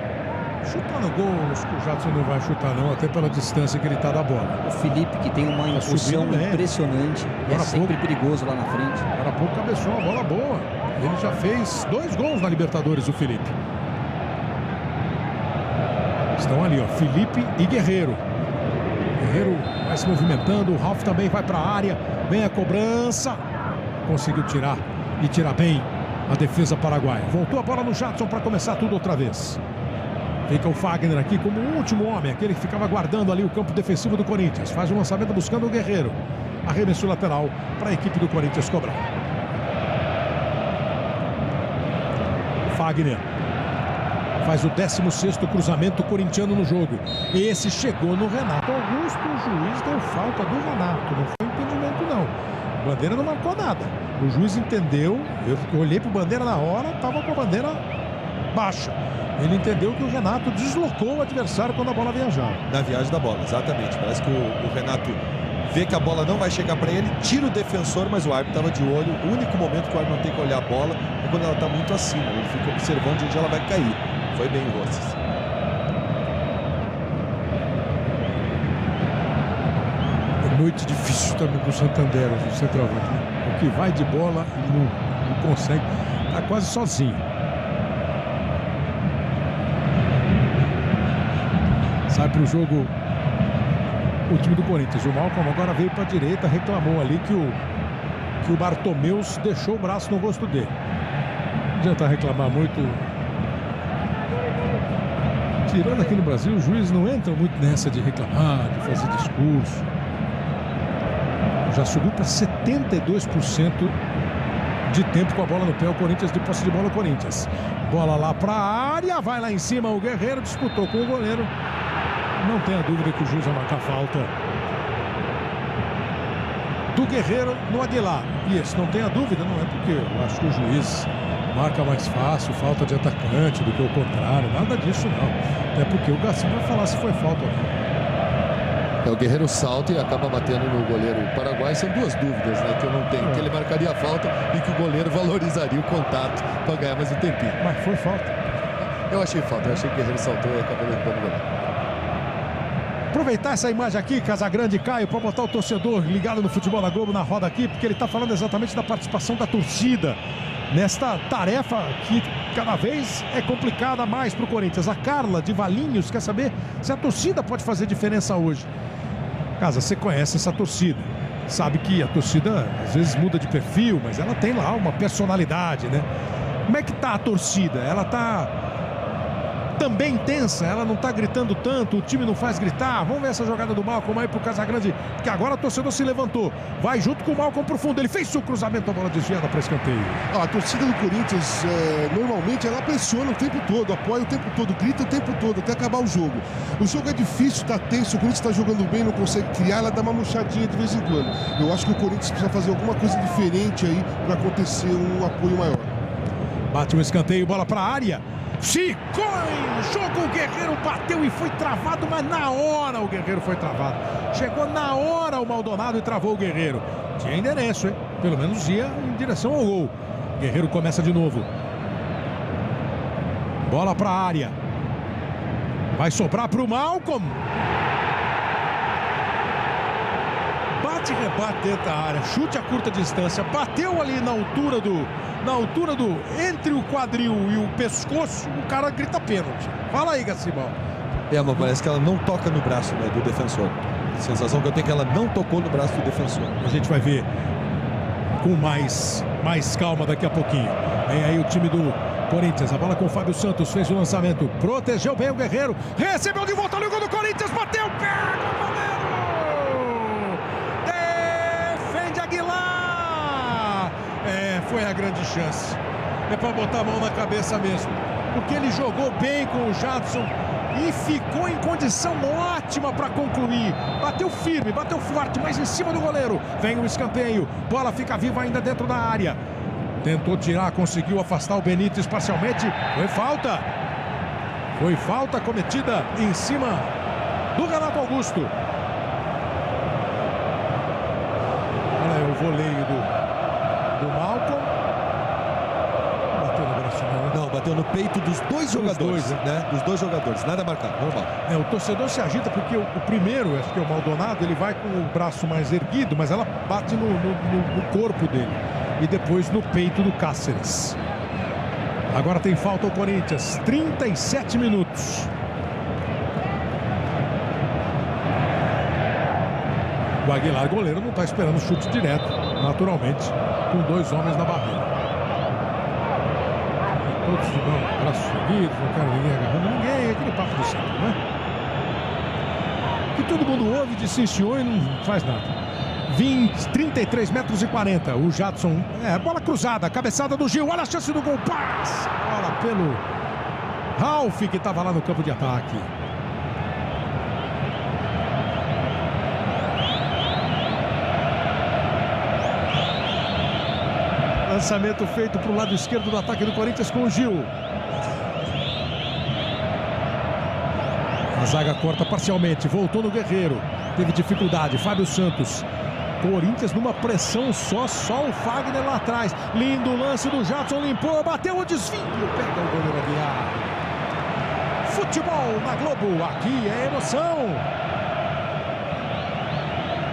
Chutar no gol, acho que o Jadson não vai chutar não, até pela distância que ele está da bola. O Felipe, que tem uma incursão impressionante, é sempre perigoso lá na frente. Agora há pouco cabeçou uma bola boa. Ele já fez 2 gols na Libertadores, o Felipe. Estão ali, ó, Felipe e Guerreiro. Guerreiro vai se movimentando, o Ralf também vai para a área. Vem a cobrança. Conseguiu tirar e tirar bem a defesa paraguaia. Voltou a bola no Jadson para começar tudo outra vez. Fica o Fagner aqui como o último homem, aquele que ficava guardando ali o campo defensivo do Corinthians. Faz o lançamento buscando o Guerreiro. Arremesso lateral para a equipe do Corinthians cobrar. Fagner faz o 16º cruzamento corintiano no jogo. Esse chegou no Renato Augusto. O juiz deu falta do Renato. Não foi impedimento, não. O Bandeira não marcou nada. O juiz entendeu. Eu olhei para o Bandeira na hora, estava com a bandeira baixa. Ele entendeu que o Renato deslocou o adversário quando a bola viajava. Na viagem da bola, exatamente. Parece que o Renato vê que a bola não vai chegar para ele, tira o defensor, mas o árbitro estava de olho. O único momento que o árbitro não tem que olhar a bola é quando ela está muito acima. Ele fica observando onde ela vai cair. Foi bem o Rosses. É muito difícil também para o Santander, o centroavante, né? O que vai de bola e não consegue. Está quase sozinho. Sai para o jogo o time do Corinthians. O Malcolm agora veio para a direita, reclamou ali que o Bartomeus deixou o braço no rosto dele. Não adianta reclamar muito. Tirando aqui no Brasil, os juízes não entram muito nessa de reclamar, de fazer discurso. Já subiu para 72% de tempo com a bola no pé o Corinthians, de posse de bola o Corinthians. Bola lá para a área, vai lá em cima o Guerreiro, disputou com o goleiro. Não tenha dúvida que o juiz vai marcar falta do Guerreiro no Aguilar. E esse não tenha dúvida, não é porque eu acho que o juiz marca mais fácil falta de atacante do que o contrário, nada disso não. Até porque o Garcia vai falar se foi falta ou não. O Guerreiro salta e acaba batendo no goleiro paraguaio. São duas dúvidas, né, que eu não tenho. Que ele marcaria a falta e que o goleiro valorizaria o contato para ganhar mais um tempinho. Mas foi falta. Eu achei falta, eu achei que o Guerreiro saltou e acabou derrubando o goleiro. Aproveitar essa imagem aqui, Casagrande e Caio, para botar o torcedor ligado no Futebol da Globo na roda aqui, porque ele está falando exatamente da participação da torcida nesta tarefa que cada vez é complicada mais para o Corinthians. A Carla de Valinhos quer saber se a torcida pode fazer diferença hoje. Casa, você conhece essa torcida, sabe que a torcida às vezes muda de perfil, mas ela tem lá uma personalidade, né? Como é que tá a torcida? Ela tá também intensa, ela não tá gritando tanto, o time não faz gritar. Vamos ver essa jogada do Malcom aí pro Casagrande, que agora o torcedor se levantou, vai junto com o Malcom pro fundo, ele fez o cruzamento, a bola desviada para escanteio. A torcida do Corinthians, normalmente ela pressiona o tempo todo, apoia o tempo todo, grita o tempo todo, até acabar o jogo. O jogo é difícil, tá tenso, o Corinthians tá jogando bem, não consegue criar, ela dá uma murchadinha de vez em quando. Eu acho que o Corinthians precisa fazer alguma coisa diferente aí para acontecer um apoio maior. Bate um escanteio, bola para a área. Ficou em jogo, o Guerreiro bateu e foi travado, mas na hora o Guerreiro foi travado. Chegou na hora o Maldonado e travou o Guerreiro. Tinha endereço, hein? Pelo menos ia em direção ao gol. Guerreiro começa de novo. Bola para a área. Vai sobrar para o Malcom. Bate e rebate dentro da área. Chute a curta distância. Bateu ali na altura do entre o quadril e o pescoço, o cara grita pênalti. Fala aí, Gacibal. Mas parece que ela não toca no braço, né, do defensor. A sensação que eu tenho é que ela não tocou no braço do defensor. A gente vai ver com mais calma daqui a pouquinho. Vem aí o time do Corinthians. A bola com o Fábio Santos, fez o lançamento. Protegeu bem o Guerreiro. Recebeu de volta ali o gol do Corinthians. Bateu, pega o goleiro. Defende Aguilar. Foi a grande chance. É para botar a mão na cabeça mesmo. Porque ele jogou bem com o Jadson e ficou em condição ótima para concluir. Bateu firme, bateu forte, mas em cima do goleiro. Vem o escanteio. Bola fica viva ainda dentro da área. Tentou tirar, conseguiu afastar o Benítez parcialmente. Foi falta. Foi falta cometida em cima do Renato Augusto. Olha aí o voleio do Malcom. Bateu no braço, não, bateu no peito dos dois jogadores, né? Dos dois jogadores, nada marcado, normal. O torcedor se agita porque o primeiro, acho que é o Maldonado, ele vai com o braço mais erguido, mas ela bate no corpo dele. E depois no peito do Cáceres. Agora tem falta o Corinthians, 37 minutos. O Aguilar, goleiro, não está esperando o chute direto, naturalmente, com dois homens na barreira. Todos com braços seguidos, não quero ninguém agarrando ninguém, aquele papo do sempre, né? Que todo mundo ouve de sim senhor e não faz nada. 33 metros e 40, o Jadson, bola cruzada, cabeçada do Gil, olha a chance do gol, passa, bola pelo Ralf, que estava lá no campo de ataque. Lançamento feito para o lado esquerdo do ataque do Corinthians com o Gil. A zaga corta parcialmente, voltou no Guerreiro, teve dificuldade, Fábio Santos. Corinthians numa pressão só o Fagner lá atrás. Lindo lance do Jadson, limpou, bateu o desvio, pega o goleiro Aguiar. Futebol na Globo, aqui é emoção.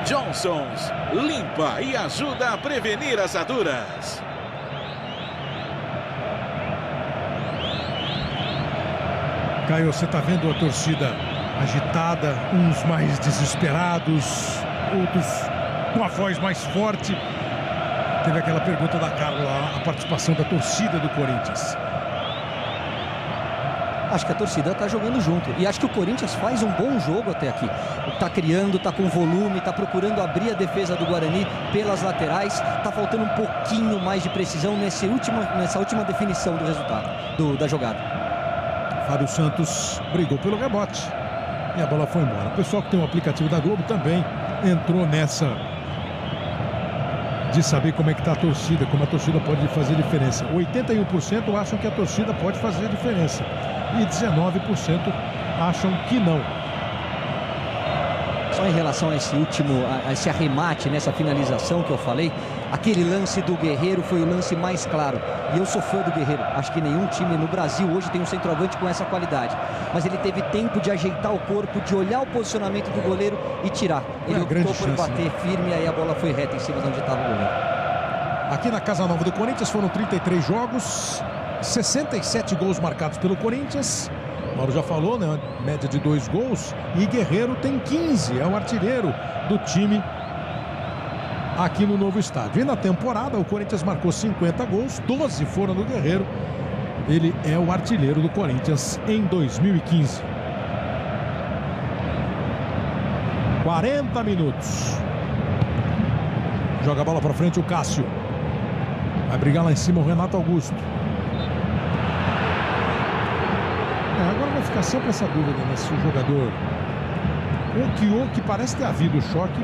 Johnsons limpa e ajuda a prevenir assaduras. Caio, você está vendo a torcida agitada, uns mais desesperados, outros com a voz mais forte. Teve aquela pergunta da Carla, a participação da torcida do Corinthians. Acho que a torcida está jogando junto. E acho que o Corinthians faz um bom jogo até aqui. Está criando, está com volume, está procurando abrir a defesa do Guarani pelas laterais. Está faltando um pouquinho mais de precisão nessa última definição do resultado, da jogada. Fábio Santos brigou pelo rebote e a bola foi embora. O pessoal que tem o aplicativo da Globo também entrou nessa de saber como é que está a torcida, como a torcida pode fazer diferença. 81% acham que a torcida pode fazer diferença e 19% acham que não. Só em relação a esse último, a esse arremate, nessa finalização que eu falei, Aquele lance do Guerreiro foi o lance mais claro. E eu sou fã do Guerreiro. Acho que nenhum time no Brasil hoje tem um centroavante com essa qualidade. Mas ele teve tempo de ajeitar o corpo, de olhar o posicionamento do goleiro e tirar. Ele optou por bater firme, aí a bola foi reta em cima de onde estava o goleiro. Aqui na Casa Nova do Corinthians foram 33 jogos, 67 gols marcados pelo Corinthians. Mauro já falou, né? Média de 2 gols. E Guerreiro tem 15, é o artilheiro do time aqui no novo estádio. E na temporada o Corinthians marcou 50 gols, 12 foram do Guerreiro. Ele é o artilheiro do Corinthians em 2015. 40 minutos. Joga a bola para frente o Cássio. Vai brigar lá em cima o Renato Augusto. Agora vai ficar sempre essa dúvida, né? Se o jogador... O que parece ter havido o choque,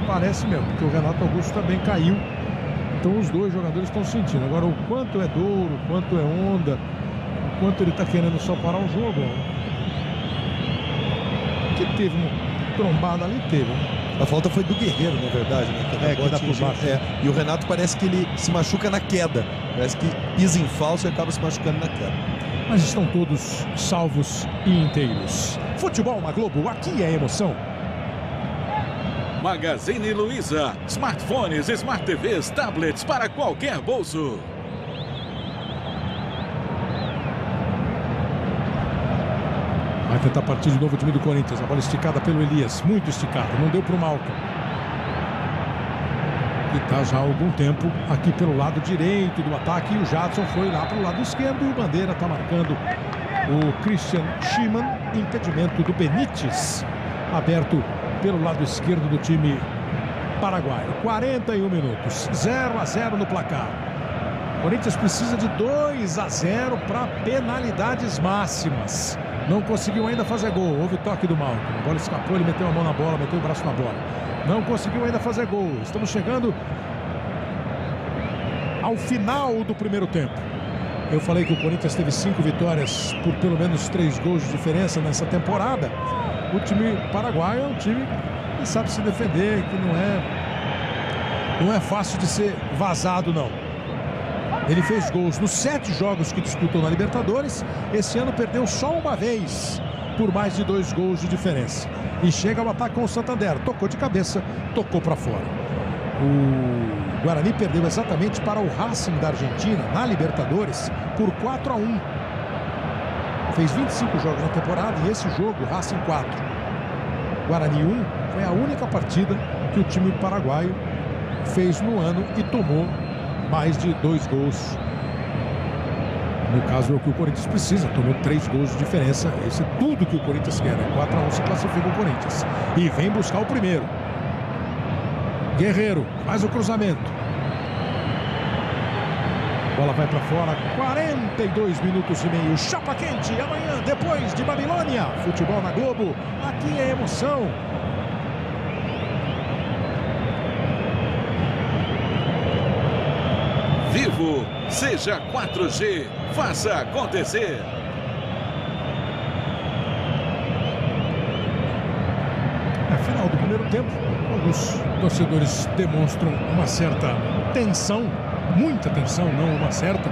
parece mesmo, porque o Renato Augusto também caiu. Então os dois jogadores estão sentindo. Agora, o quanto é dor, o quanto é onda, o quanto ele está querendo só parar o jogo. Que teve uma trombada ali, teve. A falta foi do Guerreiro, na verdade, né? Que dá por baixo. E o Renato parece que ele se machuca na queda. Parece que pisa em falso e acaba se machucando na queda. Mas estão todos salvos e inteiros. Futebol na Globo, aqui é emoção. Magazine Luiza. Smartphones, Smart TVs, tablets para qualquer bolso. Vai tentar partir de novo o time do Corinthians. A bola esticada pelo Elias. Muito esticada. Não deu para o Malcom. Que está já há algum tempo aqui pelo lado direito do ataque. E o Jadson foi lá para o lado esquerdo. E o Bandeira está marcando o Christian Schimann. Impedimento do Benítez. Aberto pelo lado esquerdo do time paraguaio. 41 minutos. 0-0 no placar. O Corinthians precisa de 2-0 para penalidades máximas. Não conseguiu ainda fazer gol. Houve toque do Malcom. A bola escapou, ele meteu a mão na bola, meteu o braço na bola. Não conseguiu ainda fazer gol. Estamos chegando ao final do primeiro tempo. Eu falei que o Corinthians teve 5 vitórias por pelo menos 3 gols de diferença nessa temporada. O time paraguaio é um time que sabe se defender, que não é fácil de ser vazado, não. Ele fez gols nos 7 jogos que disputou na Libertadores. Esse ano perdeu só uma vez por mais de 2 gols de diferença. E chega ao ataque com o Santander. Tocou de cabeça, tocou para fora. O Guarani perdeu exatamente para o Racing da Argentina na Libertadores por 4-1. Fez 25 jogos na temporada e esse jogo, Racing 4, Guarani 1, foi a única partida que o time paraguaio fez no ano e tomou mais de 2 gols. No caso é o que o Corinthians precisa, tomou 3 gols de diferença. Esse é tudo que o Corinthians quer, né? 4-1 se classifica o Corinthians e vem buscar o primeiro. Guerreiro faz o cruzamento. Bola vai para fora, 42 minutos e meio. Chapa quente, amanhã, depois de Babilônia. Futebol na Globo, aqui é emoção. Vivo, seja 4G, faça acontecer. Final do primeiro tempo, alguns torcedores demonstram uma certa tensão, muita tensão, não uma certa,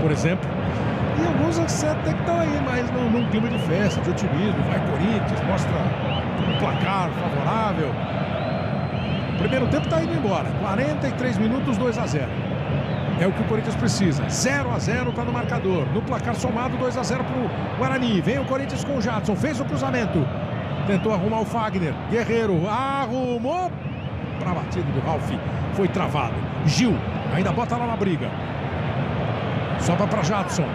por exemplo. E alguns até que estão aí, mas num clima de festa, de otimismo. Vai Corinthians, mostra um placar favorável. O primeiro tempo está indo embora. 43 minutos, 2-0. É o que o Corinthians precisa. 0-0 está no marcador. No placar somado, 2-0 para o Guarani. Vem o Corinthians com o Jadson. Fez o cruzamento. Tentou arrumar o Fagner. Guerreiro arrumou para a batida do Ralf. Foi travado. Gil ainda bota lá na briga. Sobra para Jadson.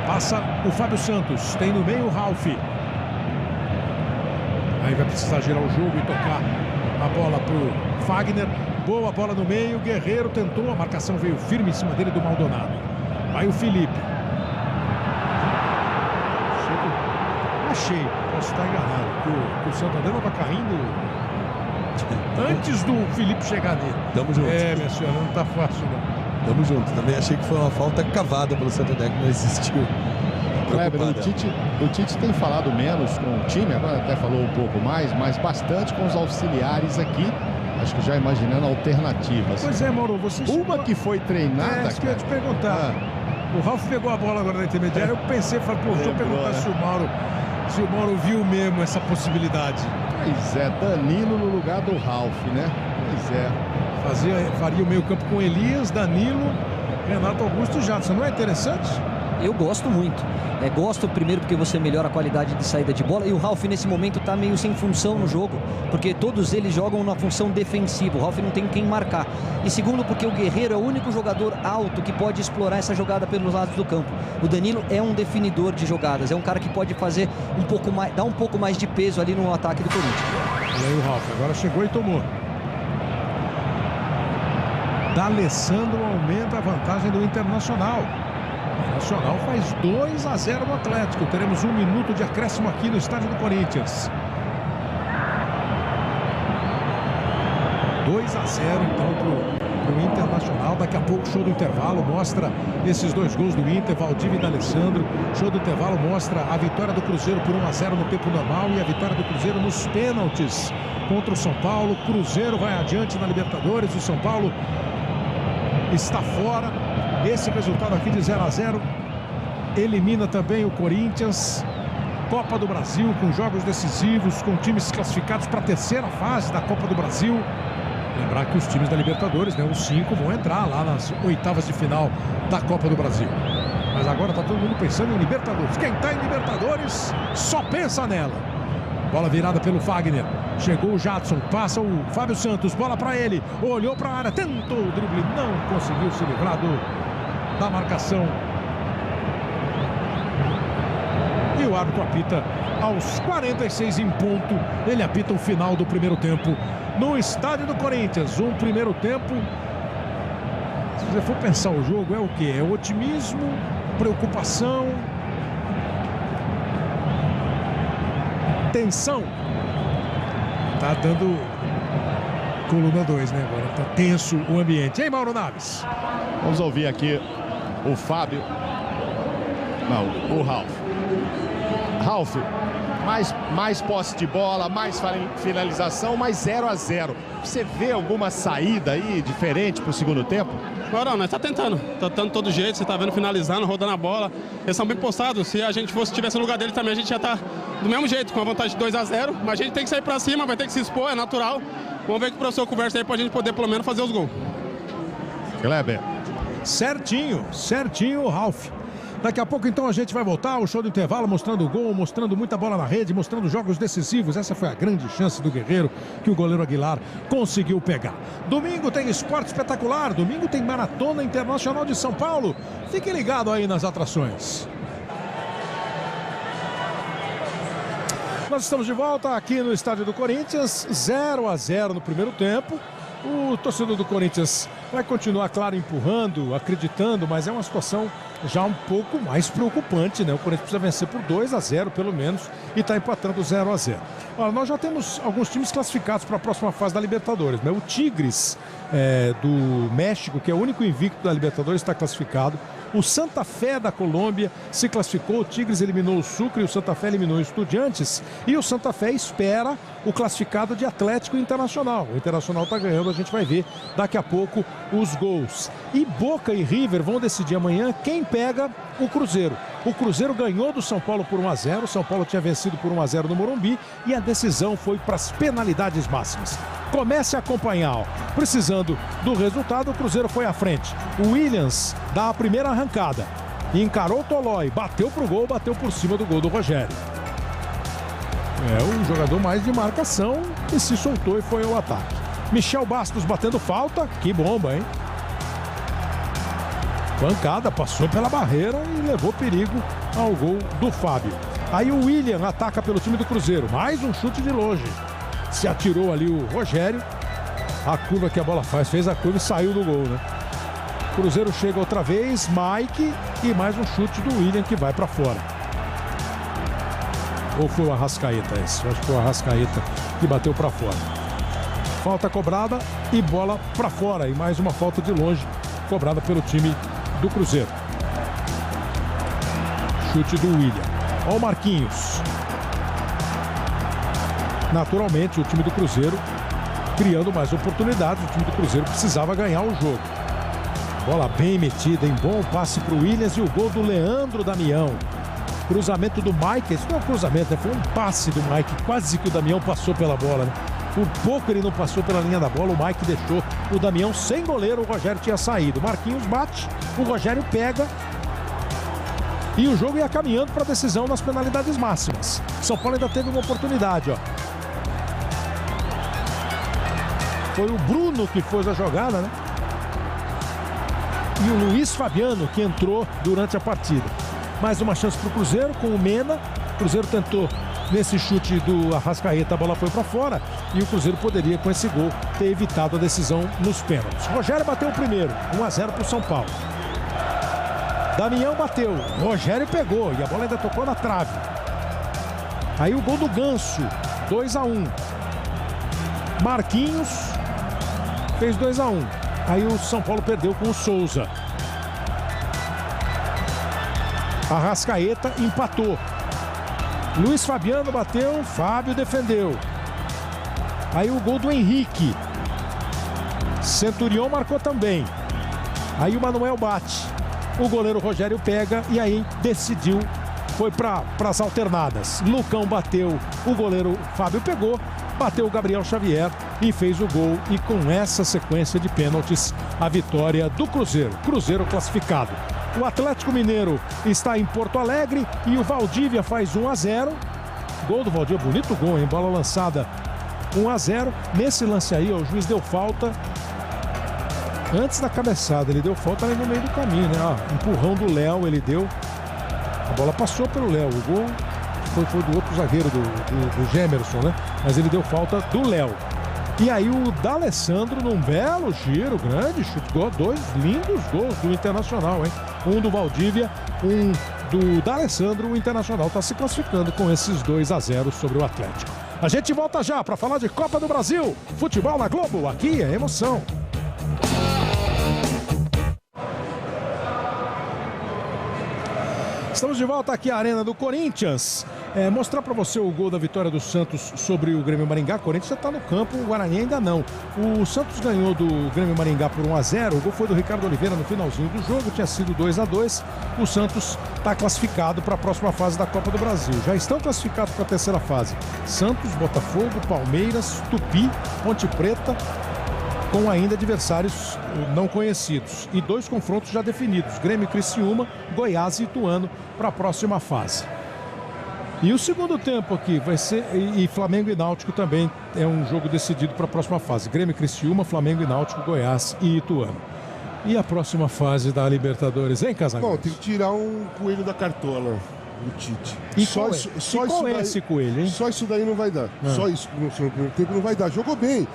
Passa o Fábio Santos. Tem no meio o Ralf. Aí vai precisar girar o jogo e tocar a bola para o Fagner. Boa bola no meio. Guerreiro tentou. A marcação veio firme em cima dele do Maldonado. Aí o Felipe. Achei. Posso estar enganado. Que o Santander estava caindo antes do Felipe chegar nele. Tamo junto. É, minha senhora, não tá fácil não. Tamo junto. Também achei que foi uma falta cavada pelo Santander, que não existiu. O Tite tem falado menos com o time, agora até falou um pouco mais, mas bastante com os auxiliares aqui. Acho que já imaginando alternativas. Pois é, Mauro, você... Uma que foi treinada, isso que eu ia te perguntar. O Ralf pegou a bola agora na intermediária, eu pensei, falei, pô, deixa eu perguntar, né? se o Mauro viu mesmo essa possibilidade. Pois é, Danilo no lugar do Ralf, né? Pois é. Faria o meio campo com Elias, Danilo, Renato Augusto e Jadson. Não é interessante? Eu gosto muito. Gosto primeiro porque você melhora a qualidade de saída de bola, e o Ralf nesse momento está meio sem função no jogo, porque todos eles jogam na função defensiva. O Ralf não tem quem marcar. E segundo, porque o Guerreiro é o único jogador alto que pode explorar essa jogada pelos lados do campo. O Danilo é um definidor de jogadas, é um cara que pode fazer um pouco mais, dar um pouco mais de peso ali no ataque do Corinthians. E aí o Ralf agora chegou e tomou. D'Alessandro aumenta a vantagem do Internacional. O Nacional faz 2-0 no Atlético. Teremos 1 minuto de acréscimo aqui no estádio do Corinthians. 2-0 então pro Internacional. Daqui a pouco, show do intervalo mostra esses 2 gols do Inter, Valdívia e D'Alessandro. Show do intervalo mostra a vitória do Cruzeiro por 1-0 no tempo normal e a vitória do Cruzeiro nos pênaltis contra o São Paulo. Cruzeiro vai adiante na Libertadores. O São Paulo está fora. Esse resultado aqui de 0-0 elimina também o Corinthians. Copa do Brasil com jogos decisivos, com times classificados para a terceira fase da Copa do Brasil. Lembrar que os times da Libertadores, né, os 5 vão entrar lá nas oitavas de final da Copa do Brasil. Mas agora está todo mundo pensando em Libertadores. Quem está em Libertadores só pensa nela. Bola virada pelo Fagner. Chegou o Jadson, passa o Fábio Santos, bola para ele. Olhou para a área, tentou o drible, não conseguiu se livrar da marcação. E o árbitro apita aos 46 em ponto. Ele apita o final do primeiro tempo no estádio do Corinthians. Um primeiro tempo, se você for pensar o jogo, é o quê? É otimismo, preocupação, tensão. Tá dando coluna 2, né? Agora tá tenso o ambiente. Hein, Mauro Naves? Vamos ouvir aqui o Fábio. Não, o Ralf. Ralf, mais posse de bola, mais finalização, mais 0-0. Você vê alguma saída aí diferente pro segundo tempo? Agora, nós tá tentando todo jeito, você tá vendo finalizando, rodando a bola. Eles são bem postados. Se a gente tivesse no lugar dele também, a gente já tá do mesmo jeito, com a vantagem de 2-0. Mas a gente tem que sair pra cima, vai ter que se expor, é natural. Vamos ver que o professor conversa aí pra gente poder pelo menos fazer os gols. Kleber. Certinho, o Ralf. Daqui a pouco, então, a gente vai voltar ao show do intervalo, mostrando o gol, mostrando muita bola na rede, mostrando jogos decisivos. Essa foi a grande chance do Guerreiro, que o goleiro Aguilar conseguiu pegar. Domingo tem esporte espetacular, domingo tem Maratona Internacional de São Paulo. Fique ligado aí nas atrações. Nós estamos de volta aqui no estádio do Corinthians, 0-0 no primeiro tempo. O torcedor do Corinthians vai continuar, claro, empurrando, acreditando, mas é uma situação já um pouco mais preocupante, né? O Corinthians precisa vencer por 2-0 pelo menos e está empatando 0-0. Olha, nós já temos alguns times classificados para a próxima fase da Libertadores, né? O Tigres do México, que é o único invicto da Libertadores, está classificado. O Santa Fé da Colômbia se classificou, o Tigres eliminou o Sucre e o Santa Fé eliminou o Estudiantes. E o Santa Fé espera o classificado de Atlético Internacional. O Internacional está ganhando, a gente vai ver daqui a pouco os gols. E Boca e River vão decidir amanhã quem pega o Cruzeiro. O Cruzeiro ganhou do São Paulo por 1-0, o São Paulo tinha vencido por 1-0 no Morumbi e a decisão foi para as penalidades máximas. Comece a acompanhar, ó. Precisando do resultado, o Cruzeiro foi à frente. O Williams dá a primeira arrancada, encarou o Tolói, bateu pro gol, bateu por cima do gol do Rogério. É um jogador mais de marcação e se soltou e foi ao ataque. Michel Bastos batendo falta, que bomba, hein? Pancada, passou pela barreira e levou perigo ao gol do Fábio. Aí o William ataca pelo time do Cruzeiro, mais um chute de longe. Se atirou ali o Rogério, a curva que a bola fez a curva e saiu do gol, né? Cruzeiro chega outra vez, Mike e mais um chute do William que vai para fora. Ou foi o Arrascaeta esse? Acho que foi o Arrascaeta que bateu para fora. Falta cobrada e bola para fora. E mais uma falta de longe cobrada pelo time do Cruzeiro. Chute do William. Olha o Marquinhos. Naturalmente, o time do Cruzeiro criando mais oportunidades. O time do Cruzeiro precisava ganhar o jogo. Bola bem metida, em bom passe para o Williams e o gol do Leandro Damião. Cruzamento do Mike, isso não é um cruzamento, né? Foi um passe do Mike, quase que o Damião passou pela bola, né? Por pouco ele não passou pela linha da bola, o Mike deixou o Damião sem goleiro, o Rogério tinha saído. Marquinhos bate, o Rogério pega e o jogo ia caminhando para a decisão nas penalidades máximas. São Paulo ainda teve uma oportunidade, ó. Foi o Bruno que fez a jogada, né? E o Luiz Fabiano que entrou durante a partida. Mais uma chance para o Cruzeiro com o Mena. O Cruzeiro tentou nesse chute do Arrascaeta, a bola foi para fora e o Cruzeiro poderia com esse gol ter evitado a decisão nos pênaltis. Rogério bateu o primeiro, 1-0 para o São Paulo. Damião bateu, Rogério pegou e a bola ainda tocou na trave. Aí o gol do Ganso, 2-1. Marquinhos fez 2-1. Aí o São Paulo perdeu com o Souza. Arrascaeta empatou. Luiz Fabiano bateu, Fábio defendeu. Aí o gol do Henrique. Centurion marcou também. Aí o Manuel bate. O goleiro Rogério pega e aí decidiu. Foi para as alternadas. Lucão bateu, o goleiro Fábio pegou. Bateu o Gabriel Xavier e fez o gol. E com essa sequência de pênaltis, a vitória do Cruzeiro. Cruzeiro classificado. O Atlético Mineiro está em Porto Alegre e o Valdívia faz 1-0. Gol do Valdívia, bonito gol, hein? Bola lançada 1-0. Nesse lance aí, ó, o juiz deu falta antes da cabeçada. Ele deu falta ali no meio do caminho, né? Ó, empurrão do Léo, ele deu. A bola passou pelo Léo. O gol foi do outro zagueiro, do Gemerson, né? Mas ele deu falta do Léo. E aí o D'Alessandro num belo giro, grande chute, gol, 2 lindos gols do Internacional, hein? Um do Valdívia, um do D'Alessandro. O Internacional está se classificando com esses 2-0 sobre o Atlético. A gente volta já para falar de Copa do Brasil. Futebol na Globo, aqui é emoção. Estamos de volta aqui à Arena do Corinthians. Mostrar para você o gol da vitória do Santos sobre o Grêmio Maringá. O Corinthians já está no campo, o Guarani ainda não. O Santos ganhou do Grêmio Maringá por 1-0. O gol foi do Ricardo Oliveira no finalzinho do jogo, tinha sido 2-2. O Santos está classificado para a próxima fase da Copa do Brasil. Já estão classificados para a terceira fase: Santos, Botafogo, Palmeiras, Tupi, Ponte Preta, com ainda adversários não conhecidos. E 2 confrontos já definidos: Grêmio e Criciúma, Goiás e Ituano para a próxima fase. E o segundo tempo aqui vai ser, e Flamengo e Náutico também é um jogo decidido para a próxima fase. Grêmio, Criciúma, Flamengo e Náutico, Goiás e Ituano. E a próxima fase da Libertadores, hein, Casagrande? Bom, tem que tirar um coelho da cartola do Tite. E só qual é esse coelho, hein? Só isso daí não vai dar. Só isso no primeiro tempo não vai dar. Jogou bem.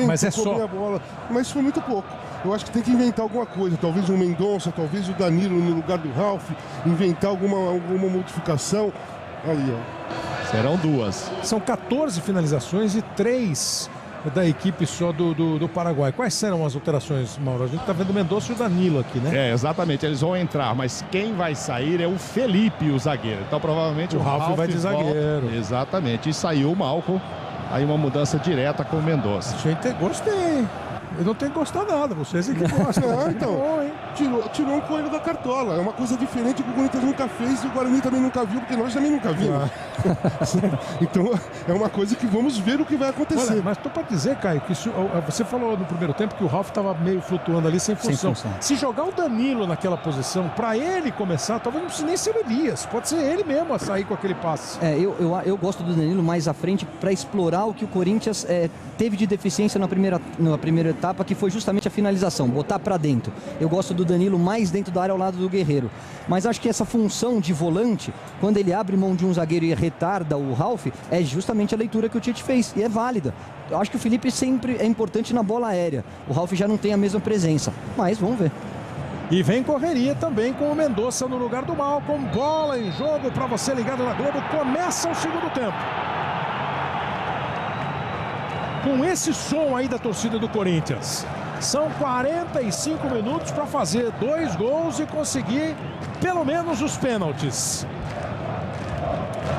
Mas é só bem a bola, mas foi muito pouco. Eu acho que tem que inventar alguma coisa. Talvez um Mendonça, talvez o Danilo no lugar do Ralf. Inventar alguma modificação. Ali, ó. Serão 2. São 14 finalizações e 3 da equipe só do Paraguai. Quais serão as alterações, Mauro? A gente está vendo o Mendonça e o Danilo aqui, né? Exatamente. Eles vão entrar, mas quem vai sair é o Felipe, o zagueiro. Então, provavelmente, o Ralf vai de zagueiro. Volta. Exatamente. E saiu o Malcom. Aí uma mudança direta com o Mendonça. Gostei. Eu não tenho que gostar nada, vocês é que gostam. Então, bom, hein? Tirou um coelho da cartola. É uma coisa diferente que o Corinthians nunca fez e o Guarani também nunca viu, porque nós também nunca vimos. Então, é uma coisa que vamos ver o que vai acontecer. Olha, mas tô para dizer, Caio, que você falou no primeiro tempo que o Ralf estava meio flutuando ali sem função. Se jogar o Danilo naquela posição, para ele começar, talvez não precise nem ser o Elias. Pode ser ele mesmo a sair com aquele passe. Eu gosto do Danilo mais à frente para explorar o que o Corinthians teve de deficiência na primeira etapa, que foi justamente a finalização, botar para dentro. Eu gosto do Danilo mais dentro da área ao lado do Guerreiro. Mas acho que essa função de volante, quando ele abre mão de um zagueiro e retarda o Ralf, é justamente a leitura que o Tite fez, e é válida. Eu acho que o Felipe sempre é importante na bola aérea. O Ralf já não tem a mesma presença, mas vamos ver. E vem correria também com o Mendonça no lugar do Malcom. Bola em jogo para você ligado na Globo. Começa o segundo tempo. Com esse som aí da torcida do Corinthians. São 45 minutos para fazer 2 gols e conseguir pelo menos os pênaltis.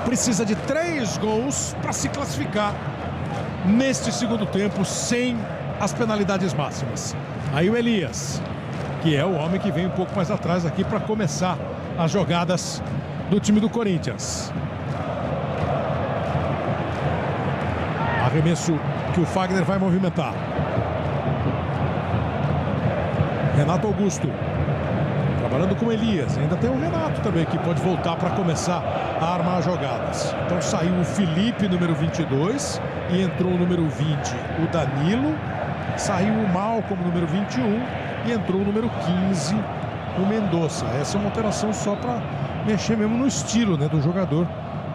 Precisa de 3 gols para se classificar neste segundo tempo, sem as penalidades máximas. Aí o Elias, que é o homem que vem um pouco mais atrás aqui para começar as jogadas do time do Corinthians. Arremesso que o Fagner vai movimentar. Renato Augusto trabalhando com Elias. Ainda tem o Renato também, que pode voltar para começar a armar jogadas. Então saiu o Felipe, número 22, e entrou o número 20, o Danilo. Saiu o Malcom, número 21, e entrou o número 15, o Mendonça. Essa é uma alteração só para mexer mesmo no estilo, né, do jogador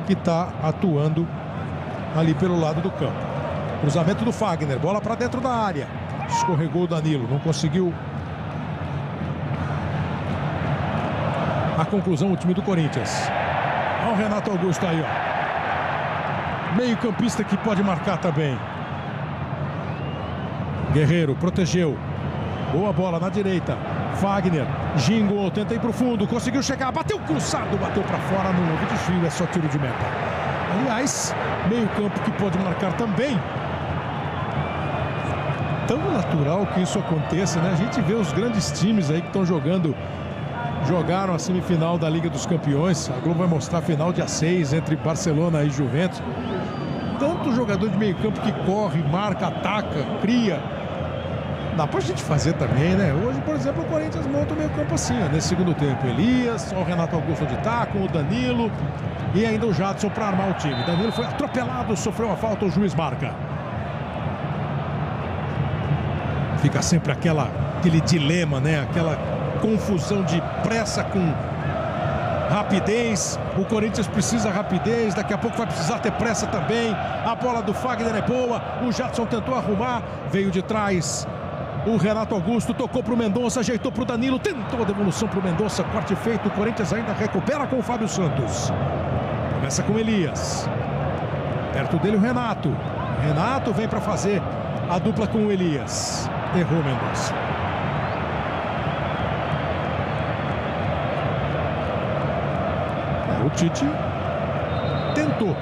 que está atuando ali pelo lado do campo. Cruzamento do Fagner, bola para dentro da área. Escorregou o Danilo, não conseguiu a conclusão o time do Corinthians. Olha o Renato Augusto aí, ó. Meio campista que pode marcar também. Guerreiro protegeu. Boa bola na direita. Fagner, Gingo, tenta ir pro fundo, conseguiu chegar, bateu cruzado, bateu para fora, no houve desvio, é só tiro de meta. Aliás, meio campo que pode marcar também. Tão natural que isso aconteça, né? A gente vê os grandes times aí que estão jogaram a semifinal da Liga dos Campeões. A Globo vai mostrar a final dia 6 entre Barcelona e Juventus. Tanto jogador de meio campo que corre, marca, ataca, cria. Dá pra gente fazer também, né? Hoje, por exemplo, o Corinthians monta o meio campo assim, ó, nesse segundo tempo. Elias, o Renato Augusto de tá, com o Danilo e ainda o Jadson para armar o time. Danilo foi atropelado, sofreu a falta, o juiz marca. Fica sempre aquele dilema, né? Aquela confusão de pressa com rapidez. O Corinthians precisa rapidez, daqui a pouco vai precisar ter pressa também. A bola do Fagner é boa, o Jadson tentou arrumar, veio de trás. O Renato Augusto tocou para o Mendonça, ajeitou para o Danilo, tentou a devolução para o Mendonça, corte feito. O Corinthians ainda recupera com o Fábio Santos. Começa com Elias. Perto dele o Renato. Renato vem para fazer a dupla com o Elias. Errou o Mendonça. O Tite tentou.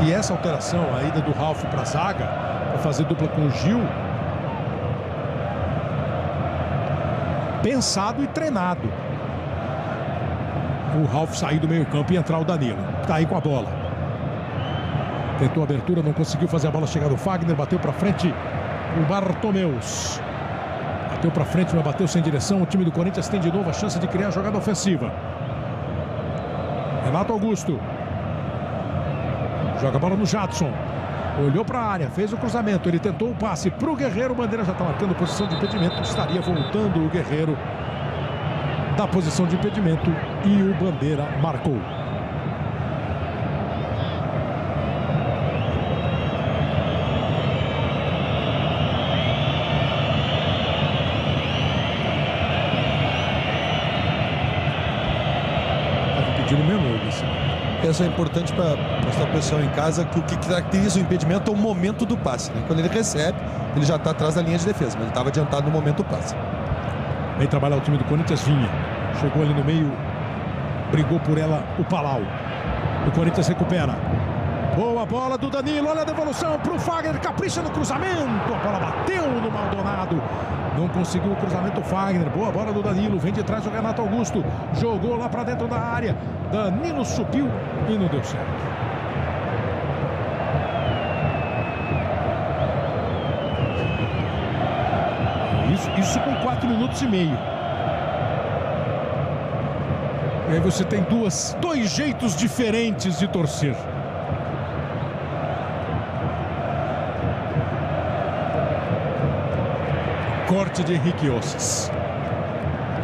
E essa alteração, a ida do Ralf para a zaga, para fazer dupla com o Gil, pensado e treinado. O Ralf sair do meio campo e entrar o Danilo. Tá aí com a bola. Tentou a abertura, não conseguiu fazer a bola chegar do Fagner, bateu para frente o Bartomeus. Bateu para frente, mas bateu sem direção. O time do Corinthians tem de novo a chance de criar a jogada ofensiva. Renato Augusto. Joga a bola no Jadson. Olhou para a área, fez o cruzamento. Ele tentou o passe para o Guerreiro. O Bandeira já está marcando posição de impedimento. Estaria voltando o Guerreiro da posição de impedimento. E o Bandeira marcou. Pedindo menor, assim. Isso é importante para mostrar para o pessoal em casa que o que caracteriza o impedimento é o momento do passe, né? Quando ele recebe, ele já está atrás da linha de defesa, mas ele estava adiantado no momento do passe. Vem trabalhar o time do Corinthians, Vinha. Chegou ali no meio, brigou por ela o Palau. O Corinthians recupera. Boa bola do Danilo, olha a devolução para o Fagner, capricha no cruzamento. A bola bateu no Maldonado. Não conseguiu o cruzamento do Fagner. Boa bola do Danilo, vem de trás o Renato Augusto. Jogou lá para dentro da área. Danilo subiu e não deu certo. Isso com 4 minutos e meio. E aí você tem dois jeitos diferentes de torcer. Corte de Henrique Osses.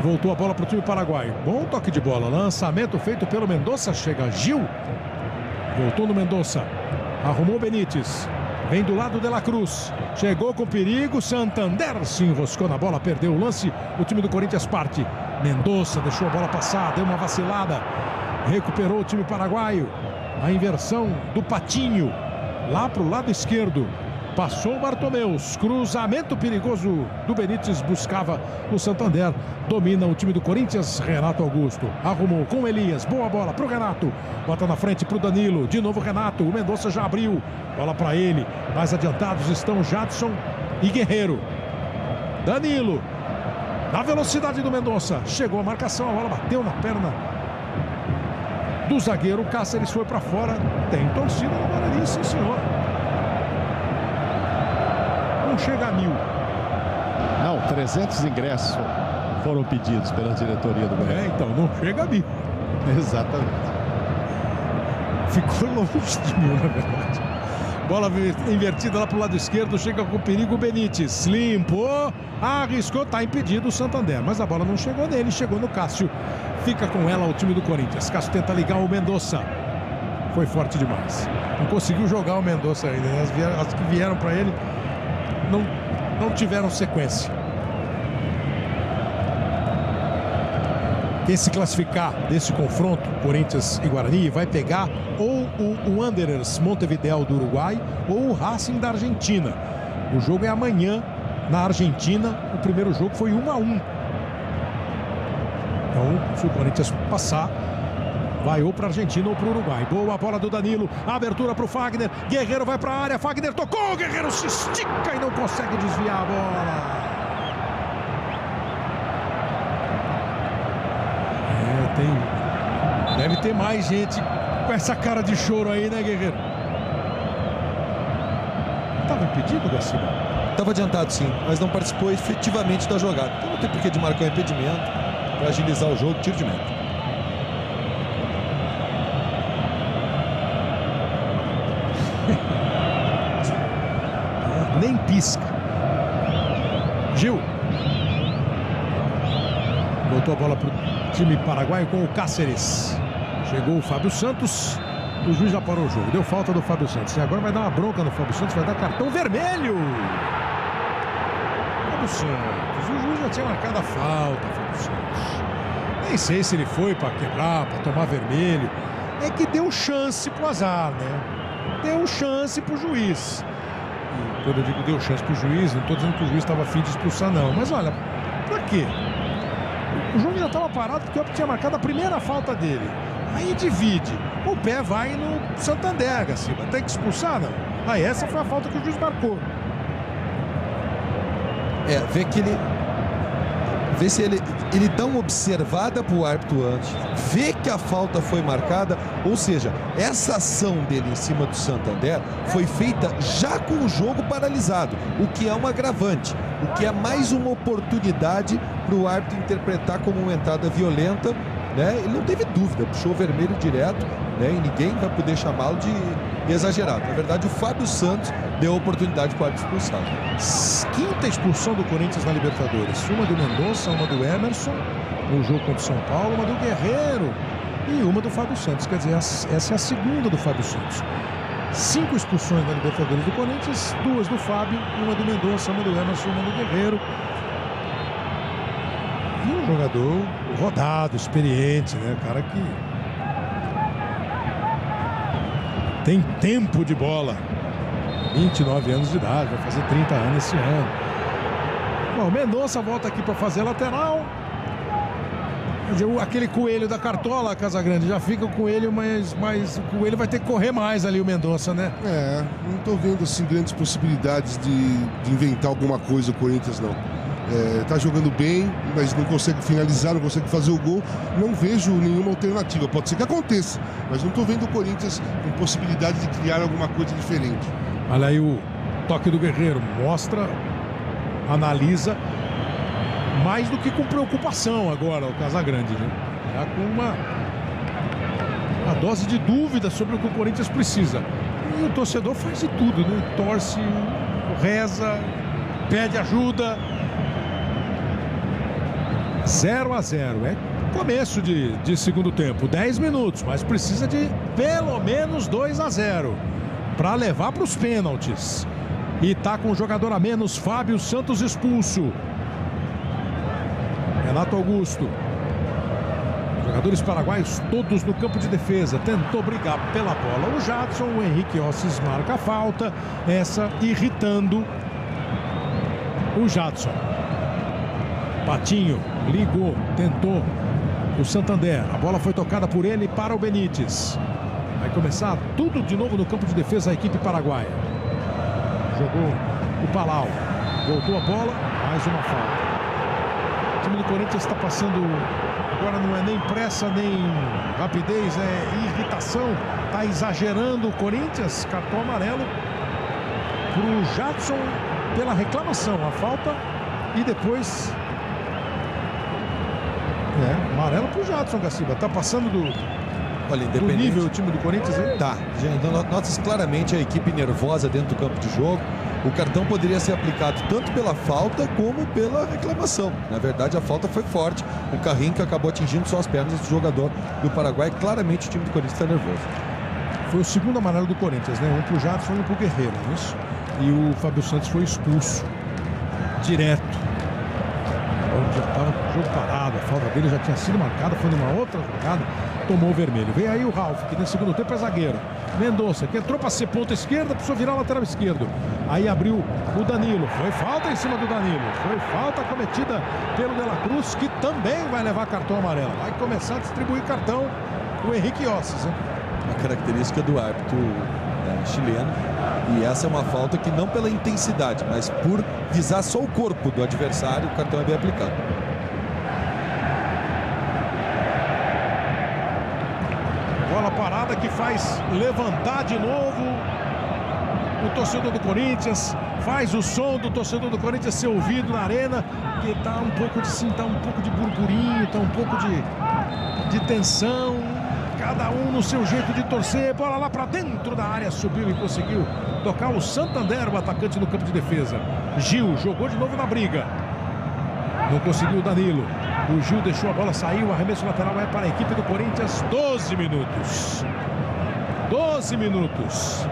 Voltou a bola para o time paraguaio. Bom toque de bola. Lançamento feito pelo Mendonça. Chega Gil. Voltou no Mendonça. Arrumou Benítez. Vem do lado de La Cruz. Chegou com perigo. Santander se enroscou na bola. Perdeu o lance. O time do Corinthians parte. Mendonça deixou a bola passar. Deu uma vacilada. Recuperou o time paraguaio. A inversão do Patinho. Lá para o lado esquerdo. Passou o Bartomeus, cruzamento perigoso do Benítez, buscava o Santander, domina o time do Corinthians, Renato Augusto, arrumou com Elias, boa bola pro Renato, bota na frente pro Danilo, de novo Renato, o Mendonça já abriu, bola para ele, mais adiantados estão Jadson e Guerreiro, Danilo, na velocidade do Mendonça, chegou a marcação, a bola bateu na perna do zagueiro, o Cáceres foi para fora, tem torcida no Guarani, sim senhor. Não chega a 1000. Não, 300 ingressos foram pedidos pela diretoria do Guarani. Então, não chega a 1000. Exatamente. Ficou longe de 1000, na verdade. Bola invertida lá pro lado esquerdo, chega com perigo o Benítez. Limpou, arriscou, tá impedido o Santander. Mas a bola não chegou nele, chegou no Cássio. Fica com ela o time do Corinthians. Cássio tenta ligar o Mendonça. Foi forte demais. Não conseguiu jogar o Mendonça ainda, né? As que vieram para ele não tiveram sequência. Quem se classificar desse confronto, Corinthians e Guarani, vai pegar ou o Wanderers Montevideo do Uruguai ou o Racing da Argentina. O jogo é amanhã na Argentina. O primeiro jogo foi 1-1. Então, se o Corinthians passar, vai ou para a Argentina ou para o Uruguai. Boa bola do Danilo, abertura para o Fagner, Guerreiro vai para a área, Fagner tocou, Guerreiro se estica e não consegue desviar a bola. Deve ter mais gente com essa cara de choro aí, né, Guerreiro? Estava impedido, Garcia? Estava adiantado, sim, mas não participou efetivamente da jogada. Então não tem porquê de marcar um impedimento para agilizar o jogo, tiro de meta. Nem pisca. Gil. Botou a bola pro time paraguaio com o Cáceres. Chegou o Fábio Santos. O juiz já parou o jogo. Deu falta do Fábio Santos. E agora vai dar uma bronca no Fábio Santos. Vai dar cartão vermelho. Fábio Santos. O juiz já tinha marcado a falta, Fábio Santos. Nem sei se ele foi para quebrar, para tomar vermelho. É que deu chance pro azar, né? Deu chance pro juiz. E quando eu digo deu chance pro juiz, não estou dizendo que o juiz estava a fim de expulsar, não. Mas olha, pra quê? O jogo já estava parado porque eu tinha marcado a primeira falta dele. Aí divide. O pé vai no Santander, Garcia. Tem que expulsar, não? Aí essa foi a falta que o juiz marcou. Vê se ele dá uma observada pro árbitro antes, vê que a falta foi marcada, ou seja, essa ação dele em cima do Santander foi feita já com o jogo paralisado, o que é um agravante, o que é mais uma oportunidade para o árbitro interpretar como uma entrada violenta, né? Ele não teve dúvida, puxou o vermelho direto, né? E ninguém vai poder chamá-lo de exagerado. Na verdade, o Fábio Santos deu a oportunidade para o árbitro expulsar. Quinta expulsão do Corinthians na Libertadores. Uma do Mendonça, uma do Emerson no jogo contra o São Paulo, uma do Guerreiro e uma do Fábio Santos. Quer dizer, essa é a segunda do Fábio Santos. 5 expulsões na Libertadores do Corinthians, 2 do Fábio, uma do Mendonça, uma do Emerson, uma do Guerreiro. E um jogador rodado, experiente, né? Cara que tem tempo de bola. 29 anos de idade, vai fazer 30 anos esse ano. Bom, o Mendonça volta aqui para fazer lateral. Quer dizer, aquele coelho da cartola, Casagrande, já fica o coelho, mas o coelho vai ter que correr mais ali, o Mendonça, né? Não estou vendo assim grandes possibilidades de inventar alguma coisa o Corinthians, não. Tá jogando bem, mas não consegue finalizar, não consegue fazer o gol. Não vejo nenhuma alternativa. Pode ser que aconteça, mas não estou vendo o Corinthians com possibilidade de criar alguma coisa diferente. Olha aí o toque do Guerreiro, mostra, analisa, mais do que com preocupação agora o Casagrande, né? Já com uma dose de dúvida sobre o que o Corinthians precisa. E o torcedor faz de tudo, né? Torce, reza, pede ajuda. 0-0, é começo de segundo tempo, 10 minutos, mas precisa de pelo menos 2-0 para levar para os pênaltis. E tá com um jogador a menos, Fábio Santos expulso. Renato Augusto. Jogadores paraguaios todos no campo de defesa. Tentou brigar pela bola o Jadson. O Henrique Ossis marca a falta. Essa irritando o Jadson. Patinho ligou, tentou o Santander. A bola foi tocada por ele para o Benítez. Vai começar tudo de novo no campo de defesa a equipe paraguaia. Jogou o Palau. Voltou a bola. Mais uma falta. O time do Corinthians está passando... Agora não é nem pressa, nem rapidez, é irritação. Está exagerando o Corinthians. Cartão amarelo para o Jadson pela reclamação. A falta e depois... amarelo para o Jadson, Gaciba. Está passando Olha, do nível o time do Corinthians aí? Tá. Nota-se claramente a equipe nervosa dentro do campo de jogo. O cartão poderia ser aplicado tanto pela falta como pela reclamação. Na verdade, a falta foi forte. O carrinho que acabou atingindo só as pernas do jogador do Paraguai. Claramente o time do Corinthians está nervoso. Foi o segundo amarelo do Corinthians, né? Um pro Jadson e um pro Guerreiro, não é isso? E o Fábio Santos foi expulso. Direto. Já estava com o jogo parado. A falta dele já tinha sido marcada. Foi numa outra jogada. Tomou o vermelho. Vem aí o Ralf, que no segundo tempo é zagueiro. Mendonça, que entrou para ser ponta esquerda, precisou virar lateral esquerdo. Aí abriu o Danilo. Foi falta em cima do Danilo. Foi falta cometida pelo De La Cruz, que também vai levar cartão amarelo. Vai começar a distribuir cartão o Henrique Ossis, hein? Uma característica do árbitro chileno. E essa é uma falta que não pela intensidade, mas por visar só o corpo do adversário, o cartão é bem aplicado. Bola parada que faz levantar de novo o torcedor do Corinthians. Faz o som do torcedor do Corinthians ser ouvido na arena, que tá um pouco de burburinho, tá um pouco de tensão. Cada um no seu jeito de torcer. Bola lá para dentro da área, subiu e conseguiu tocar o Santander, o atacante do campo de defesa. Gil jogou de novo na briga. Não conseguiu o Danilo. O Gil deixou a bola sair. O arremesso lateral é para a equipe do Corinthians. 12 minutos. 12 minutos.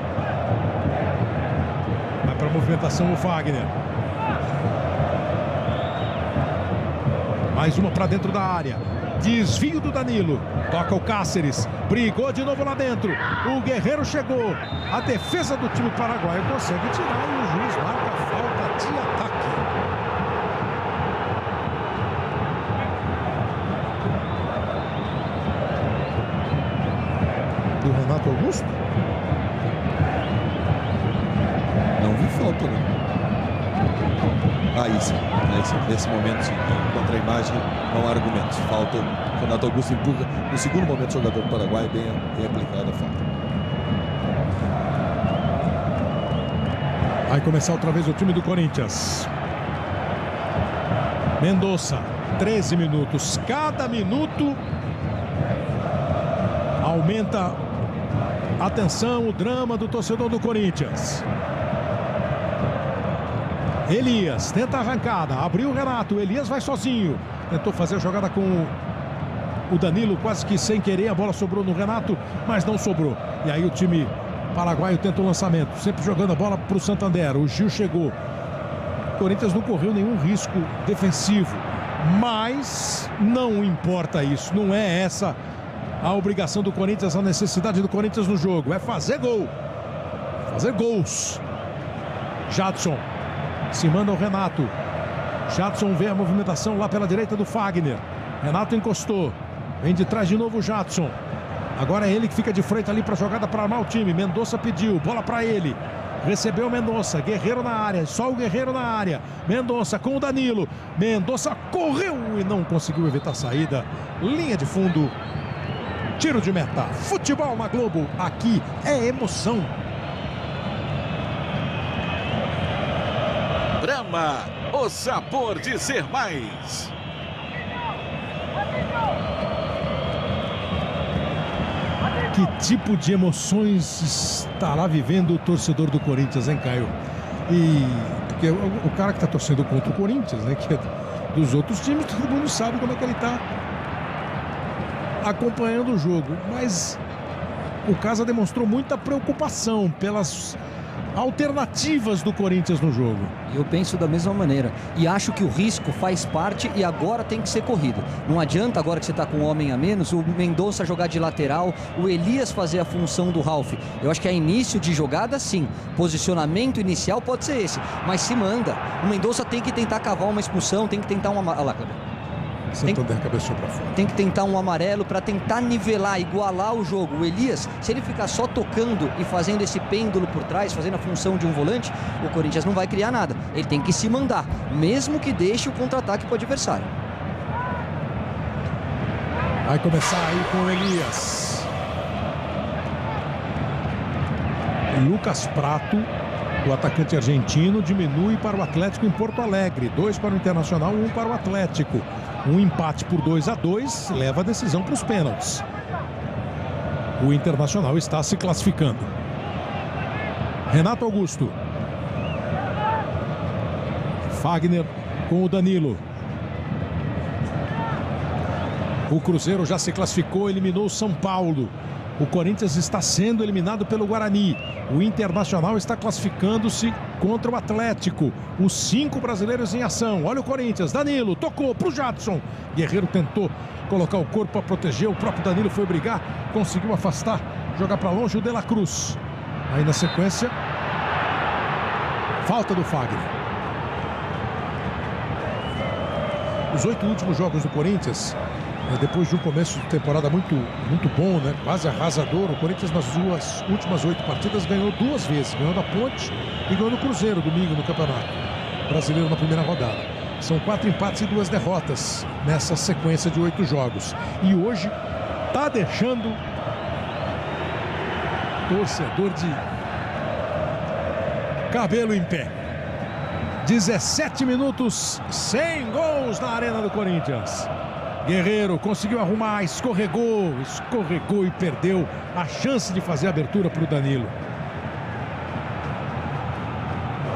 Vai para a movimentação o Fagner. Mais uma para dentro da área. Desvio do Danilo. Toca o Cáceres. Brigou de novo lá dentro. O Guerreiro chegou. A defesa do time paraguaio consegue tirar e o juiz marca a falta de ataque. Do Renato Augusto? Não vi falta, né? Isso. Nesse momento, sim. Contra a imagem, não há argumentos. Falta. Renato Augusto empurra. No segundo momento, o jogador do Paraguai bem aplicada a falta. Vai começar outra vez o time do Corinthians. Mendonça, 13 minutos. Cada minuto aumenta a tensão, o drama do torcedor do Corinthians. Elias tenta a arrancada, abriu o Renato, Elias vai sozinho. Tentou fazer a jogada com o Danilo, quase que sem querer. A bola sobrou no Renato, mas não sobrou. E aí o time paraguaio tenta o lançamento, sempre jogando a bola para o Santander. O Gil chegou. O Corinthians não correu nenhum risco defensivo, mas não importa isso. Não é essa a obrigação do Corinthians, a necessidade do Corinthians no jogo. É fazer gol, fazer gols. Jadson se manda o Renato. Jadson vê a movimentação lá pela direita do Fagner. Renato encostou. Vem de trás de novo o Jadson. Agora é ele que fica de frente ali para a jogada para armar o time. Mendonça pediu, bola para ele. Recebeu o Mendonça, Guerreiro na área, só o Guerreiro na área. Mendonça com o Danilo. Mendonça correu e não conseguiu evitar a saída. Linha de fundo. Tiro de meta. Futebol na Globo. Aqui é emoção. Brahma, o sabor de ser mais. Que tipo de emoções estará vivendo o torcedor do Corinthians, hein, Caio? Porque o cara que está torcendo contra o Corinthians, né, que é dos outros times, todo mundo sabe como é que ele está acompanhando o jogo. Mas o Casa demonstrou muita preocupação pelas alternativas do Corinthians no jogo. Eu penso da mesma maneira. E acho que o risco faz parte e agora tem que ser corrido. Não adianta agora que você está com um homem a menos, o Mendonça jogar de lateral, o Elias fazer a função do Ralf. Eu acho que é início de jogada, sim. Posicionamento inicial pode ser esse. Mas se manda. O Mendonça tem que tentar cavar uma expulsão, tem que tentar uma... Olha lá, Santander cabeçou pra fora. Tem que tentar um amarelo para tentar nivelar, igualar o jogo. O Elias, se ele ficar só tocando e fazendo esse pêndulo por trás, fazendo a função de um volante, o Corinthians não vai criar nada. Ele tem que se mandar, mesmo que deixe o contra-ataque para o adversário. Vai começar aí com o Elias. Lucas Prato, o atacante argentino, diminui para o Atlético em Porto Alegre. 2 para o Internacional, 1 para o Atlético. Um empate por 2-2 leva a decisão para os pênaltis. O Internacional está se classificando. Renato Augusto. Fagner com o Danilo. O Cruzeiro já se classificou, eliminou o São Paulo. O Corinthians está sendo eliminado pelo Guarani. O Internacional está classificando-se contra o Atlético. Os 5 brasileiros em ação. Olha o Corinthians. Danilo tocou para o Jadson. Guerreiro tentou colocar o corpo para proteger. O próprio Danilo foi brigar. Conseguiu afastar. Jogar para longe o De La Cruz. Aí na sequência, falta do Fagner. Os 8 últimos jogos do Corinthians, depois de um começo de temporada muito bom, né? Quase arrasador, o Corinthians nas últimas 8 partidas ganhou 2 vezes. Ganhou da Ponte e ganhou no Cruzeiro domingo no Campeonato Brasileiro na primeira rodada. São 4 empates e 2 derrotas nessa sequência de 8 jogos. E hoje tá deixando torcedor de cabelo em pé. 17 minutos, 100 gols na Arena do Corinthians. Guerreiro conseguiu arrumar, escorregou e perdeu a chance de fazer a abertura para o Danilo.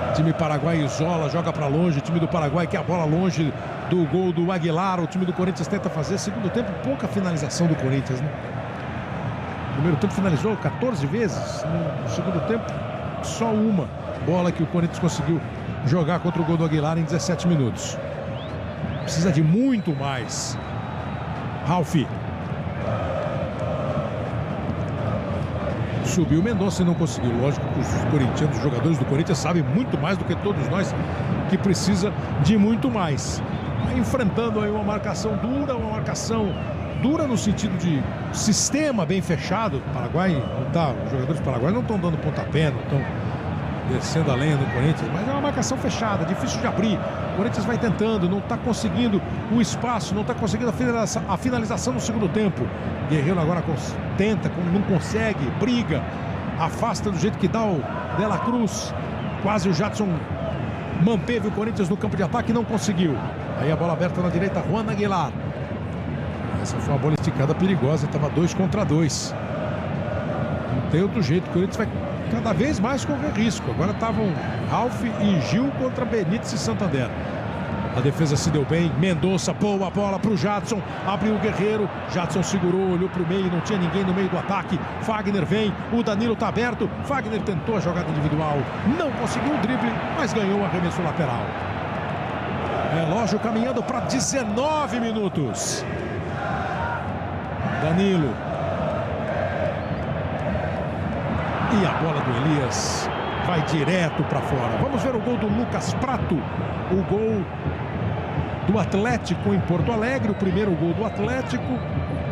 O time paraguai isola, joga para longe. O time do Paraguai quer a bola longe do gol do Aguilar. O time do Corinthians tenta fazer. Segundo tempo, pouca finalização do Corinthians, né? No primeiro tempo finalizou 14 vezes. No segundo tempo, só uma bola que o Corinthians conseguiu jogar contra o gol do Aguilar em 17 minutos. Precisa de muito mais. Ralf. Subiu o Mendonça e não conseguiu. Lógico que os corintianos, os jogadores do Corinthians sabem muito mais do que todos nós, que precisa de muito mais. Enfrentando aí uma marcação dura no sentido de sistema bem fechado. O Paraguai não tá, os jogadores paraguaios não estão dando pontapé, não estão descendo a lenha do Corinthians, mas é uma marcação fechada, difícil de abrir. O Corinthians vai tentando, não está conseguindo o espaço, não está conseguindo a finalização no segundo tempo. Guerreiro agora tenta, não consegue, briga, afasta do jeito que dá o De La Cruz. Quase o Jadson manteve o Corinthians no campo de ataque e não conseguiu. Aí a bola aberta na direita, Juan Aguilar. Essa foi uma bola esticada perigosa, estava 2 contra 2. Não tem outro jeito, o Corinthians vai cada vez mais correr risco. Agora estavam Ralf e Gil contra Benítez e Santander. A defesa se deu bem. Mendonça, boa bola para o Jadson. Abriu o Guerreiro. Jadson segurou, olhou para o meio. Não tinha ninguém no meio do ataque. Fagner vem. O Danilo está aberto. Fagner tentou a jogada individual. Não conseguiu o drible, mas ganhou o arremesso lateral. Relógio caminhando para 19 minutos. Danilo. E a bola do Elias vai direto para fora. Vamos ver o gol do Lucas Prato. O gol do Atlético em Porto Alegre. O primeiro gol do Atlético.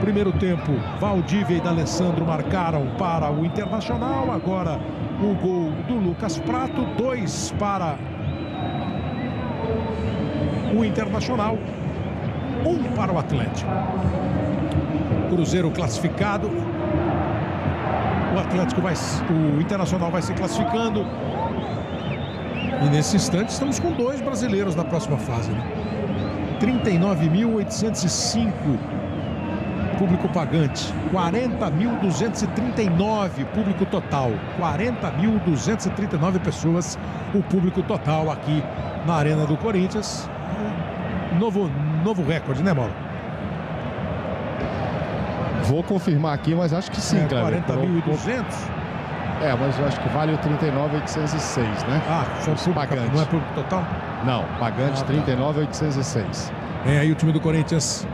Primeiro tempo, Valdívia e D'Alessandro marcaram para o Internacional. Agora o gol do Lucas Prato. 2 para o Internacional. 1 para o Atlético. Cruzeiro classificado. O Internacional vai se classificando. E nesse instante estamos com 2 brasileiros na próxima fase, né? 39.805 público pagante, 40.239 público total, 40.239 pessoas o público total aqui na Arena do Corinthians. Novo recorde, né, Mauro? Vou confirmar aqui, mas acho que sim, 40.200. Mas eu acho que vale o 39.806, né? Só por pagante. Não é por total? Não, pagante 39.806. Vem aí o time do Corinthians.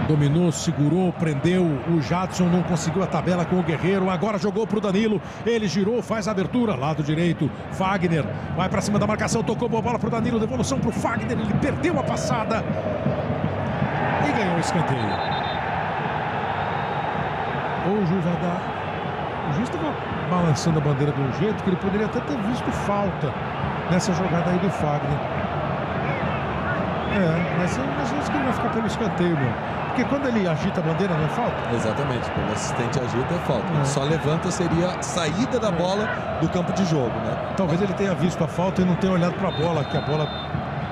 Dominou, segurou, prendeu. O Jadson não conseguiu a tabela com o Guerreiro. Agora jogou pro Danilo. Ele girou, faz a abertura. Lado direito, Fagner. Vai pra cima da marcação, tocou boa bola pro Danilo. Devolução pro Fagner. Ele perdeu a passada. E ganhou o escanteio. O juiz vai dar. O juiz estava balançando a bandeira de um jeito que ele poderia até ter visto falta nessa jogada aí do Fagner. Mas acho que ele vai ficar pelo escanteio, meu. Porque quando ele agita a bandeira, não é falta? Exatamente, quando o assistente agita é falta. Ele só levanta, seria a saída da bola do campo de jogo, né? Talvez ele tenha visto a falta e não tenha olhado para a bola, que a bola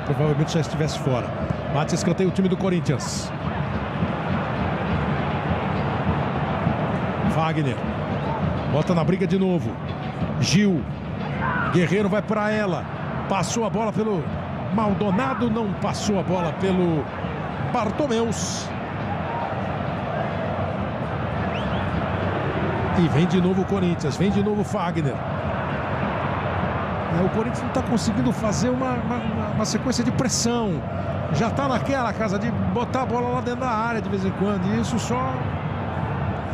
provavelmente já estivesse fora. Bate escanteio o time do Corinthians. Wagner. Bota na briga de novo. Gil. Guerreiro vai para ela. Passou a bola pelo Maldonado, não passou a bola pelo Bartomeus. E vem de novo o Corinthians, vem de novo o Fagner. O Corinthians não está conseguindo fazer uma sequência de pressão. Já está naquela casa de botar a bola lá dentro da área de vez em quando. E isso só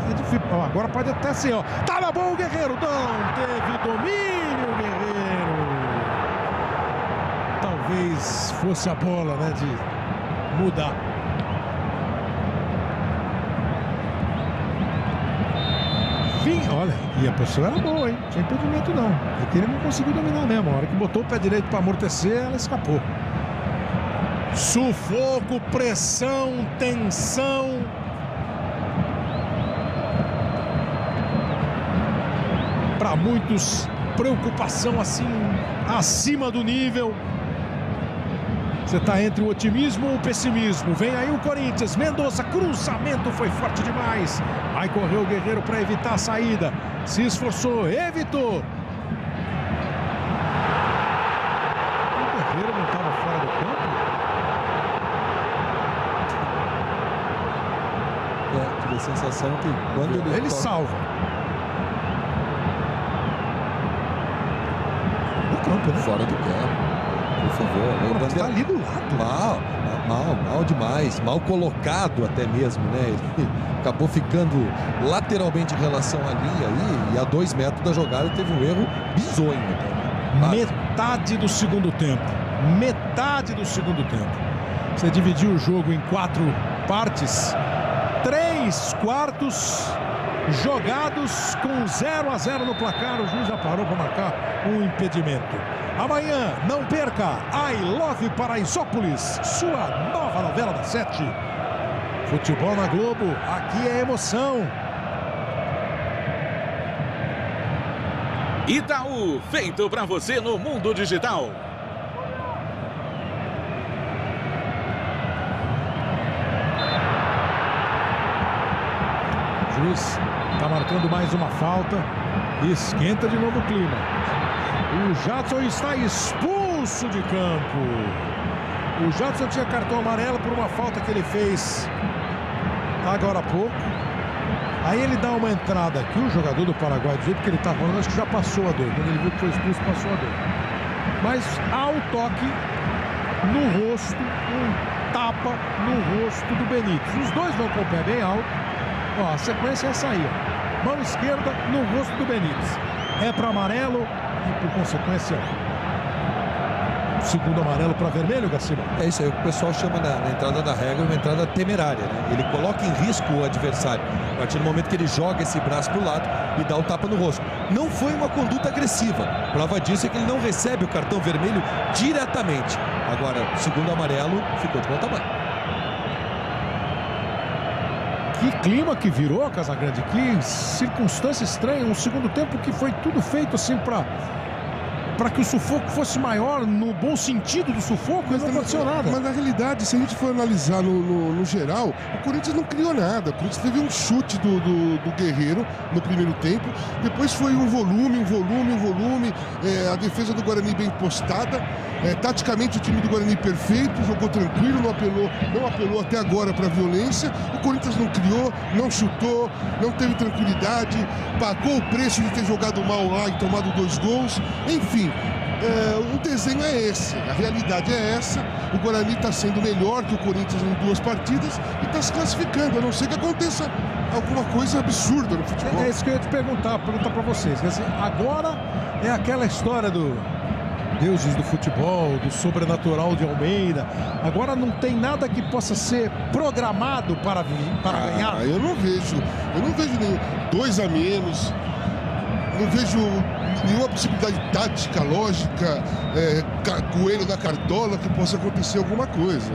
é difícil. Agora pode até ser, ó. Tá na boa o Guerreiro. Não teve domínio o Guerreiro. Talvez fosse a bola, né, de mudar. Olha, e a posição era boa, hein? Não tinha impedimento não. É que ele não conseguiu dominar mesmo. A hora que botou o pé direito para amortecer, ela escapou. Sufoco, pressão, tensão. Para muitos, preocupação assim, acima do nível. Você está entre o otimismo ou o pessimismo. Vem aí o Corinthians. Mendonça, cruzamento, foi forte demais. Aí correu o Guerreiro para evitar a saída. Se esforçou, evitou. O Guerreiro não estava fora do campo? Tive a sensação que quando ele salva. No campo, né? Fora do campo. Por favor, está ali do lado. Mal demais, mal colocado até mesmo, né? Ele acabou ficando lateralmente em relação à linha aí, e a 2 metros da jogada teve um erro bizonho. Né? Metade do segundo tempo. Metade do segundo tempo. Você dividiu o jogo em 4 partes. 3 quartos jogados com 0-0 no placar. O juiz já parou para marcar um impedimento. Amanhã, não perca, I Love Paraisópolis, sua nova novela das 7. Futebol na Globo, aqui é emoção. Itaú, feito para você no mundo digital. O juiz está marcando mais uma falta e esquenta de novo o clima. O Jadson está expulso de campo. O Jadson tinha cartão amarelo por uma falta que ele fez agora há pouco. Aí ele dá uma entrada aqui, o jogador do Paraguai, do jeito que ele está falando, acho que já passou a dor. Quando ele viu que foi expulso, passou a dor. Mas há um toque no rosto, um tapa no rosto do Benítez. Os dois vão com o pé bem alto. Ó, a sequência é essa aí, ó. Mão esquerda no rosto do Benítez. É para amarelo. E por consequência, segundo amarelo para vermelho, Garcia. É isso aí, o pessoal chama na entrada da regra uma entrada temerária, né? Ele coloca em risco o adversário a partir do momento que ele joga esse braço para o lado e dá o tapa no rosto. Não foi uma conduta agressiva. Prova disso é que ele não recebe o cartão vermelho diretamente. Agora, segundo amarelo, ficou de bom tamanho. Que clima que virou, Casagrande, que circunstância estranha, um segundo tempo que foi tudo feito assim para para que o sufoco fosse maior, no bom sentido do sufoco, não aconteceu nada. Mas na realidade, se a gente for analisar no geral, o Corinthians não criou nada. O Corinthians teve um chute do Guerreiro no primeiro tempo, depois foi um volume, a defesa do Guarani bem postada, taticamente o time do Guarani perfeito, jogou tranquilo, não apelou até agora para a violência. O Corinthians não criou, não chutou, não teve tranquilidade, pagou o preço de ter jogado mal lá e tomado 2 gols, enfim. O desenho é esse, a realidade é essa. O Guarani está sendo melhor que o Corinthians em 2 partidas e está se classificando, a não ser que aconteça alguma coisa absurda no futebol. É isso que eu ia te perguntar para vocês. Quer dizer, agora é aquela história do deuses do futebol, do sobrenatural de Almeida. Agora não tem nada que possa ser programado para ganhar. Eu não vejo nenhum 2 a menos, não vejo nenhuma possibilidade tática, lógica, coelho da cartola que possa acontecer alguma coisa.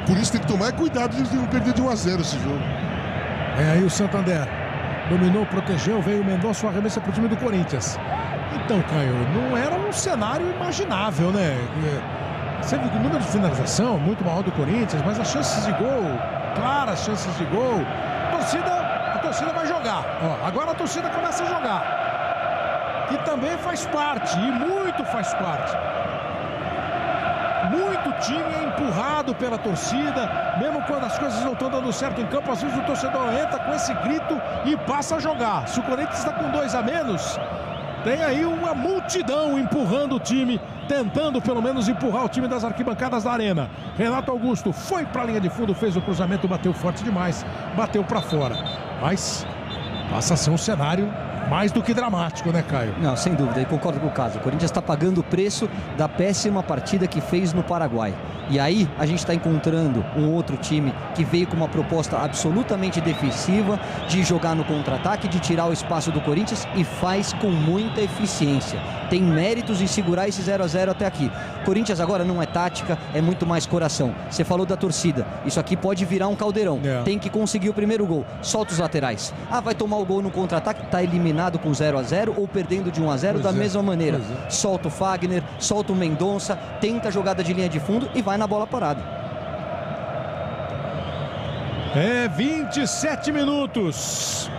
Por isso tem que tomar cuidado de não perder de 1 a 0 esse jogo. Aí o Santander dominou, protegeu, veio o Mendonça, o arremesso para o time do Corinthians. Então, Caio, não era um cenário imaginável, né? Você viu que o número de finalização muito maior do Corinthians, mas as chances de gol, claras chances de gol, a torcida vai jogar. Ó, agora a torcida começa a jogar, que também faz parte, e muito faz parte. Muito time é empurrado pela torcida, mesmo quando as coisas não estão dando certo em campo, às vezes o torcedor entra com esse grito e passa a jogar. Se o Corinthians está com 2 a menos, tem aí uma multidão empurrando o time, tentando pelo menos empurrar o time das arquibancadas da Arena. Renato Augusto foi para a linha de fundo, fez o cruzamento, bateu forte demais, bateu para fora. Mas passa a ser um cenário mais do que dramático, né, Caio? Não, sem dúvida, e concordo com o caso. O Corinthians está pagando o preço da péssima partida que fez no Paraguai. E aí a gente está encontrando um outro time que veio com uma proposta absolutamente defensiva, de jogar no contra-ataque, de tirar o espaço do Corinthians, e faz com muita eficiência. Tem méritos em segurar esse 0 a 0 até aqui. Corinthians agora não é tática, é muito mais coração. Você falou da torcida, isso aqui pode virar um caldeirão. Tem que conseguir o primeiro gol, solta os laterais. Vai tomar o gol no contra-ataque, está eliminado com 0 a 0 ou perdendo de 1 a 0 da mesma maneira. Solta o Fagner, solta o Mendonça, tenta a jogada de linha de fundo e vai na bola parada. 27 minutos.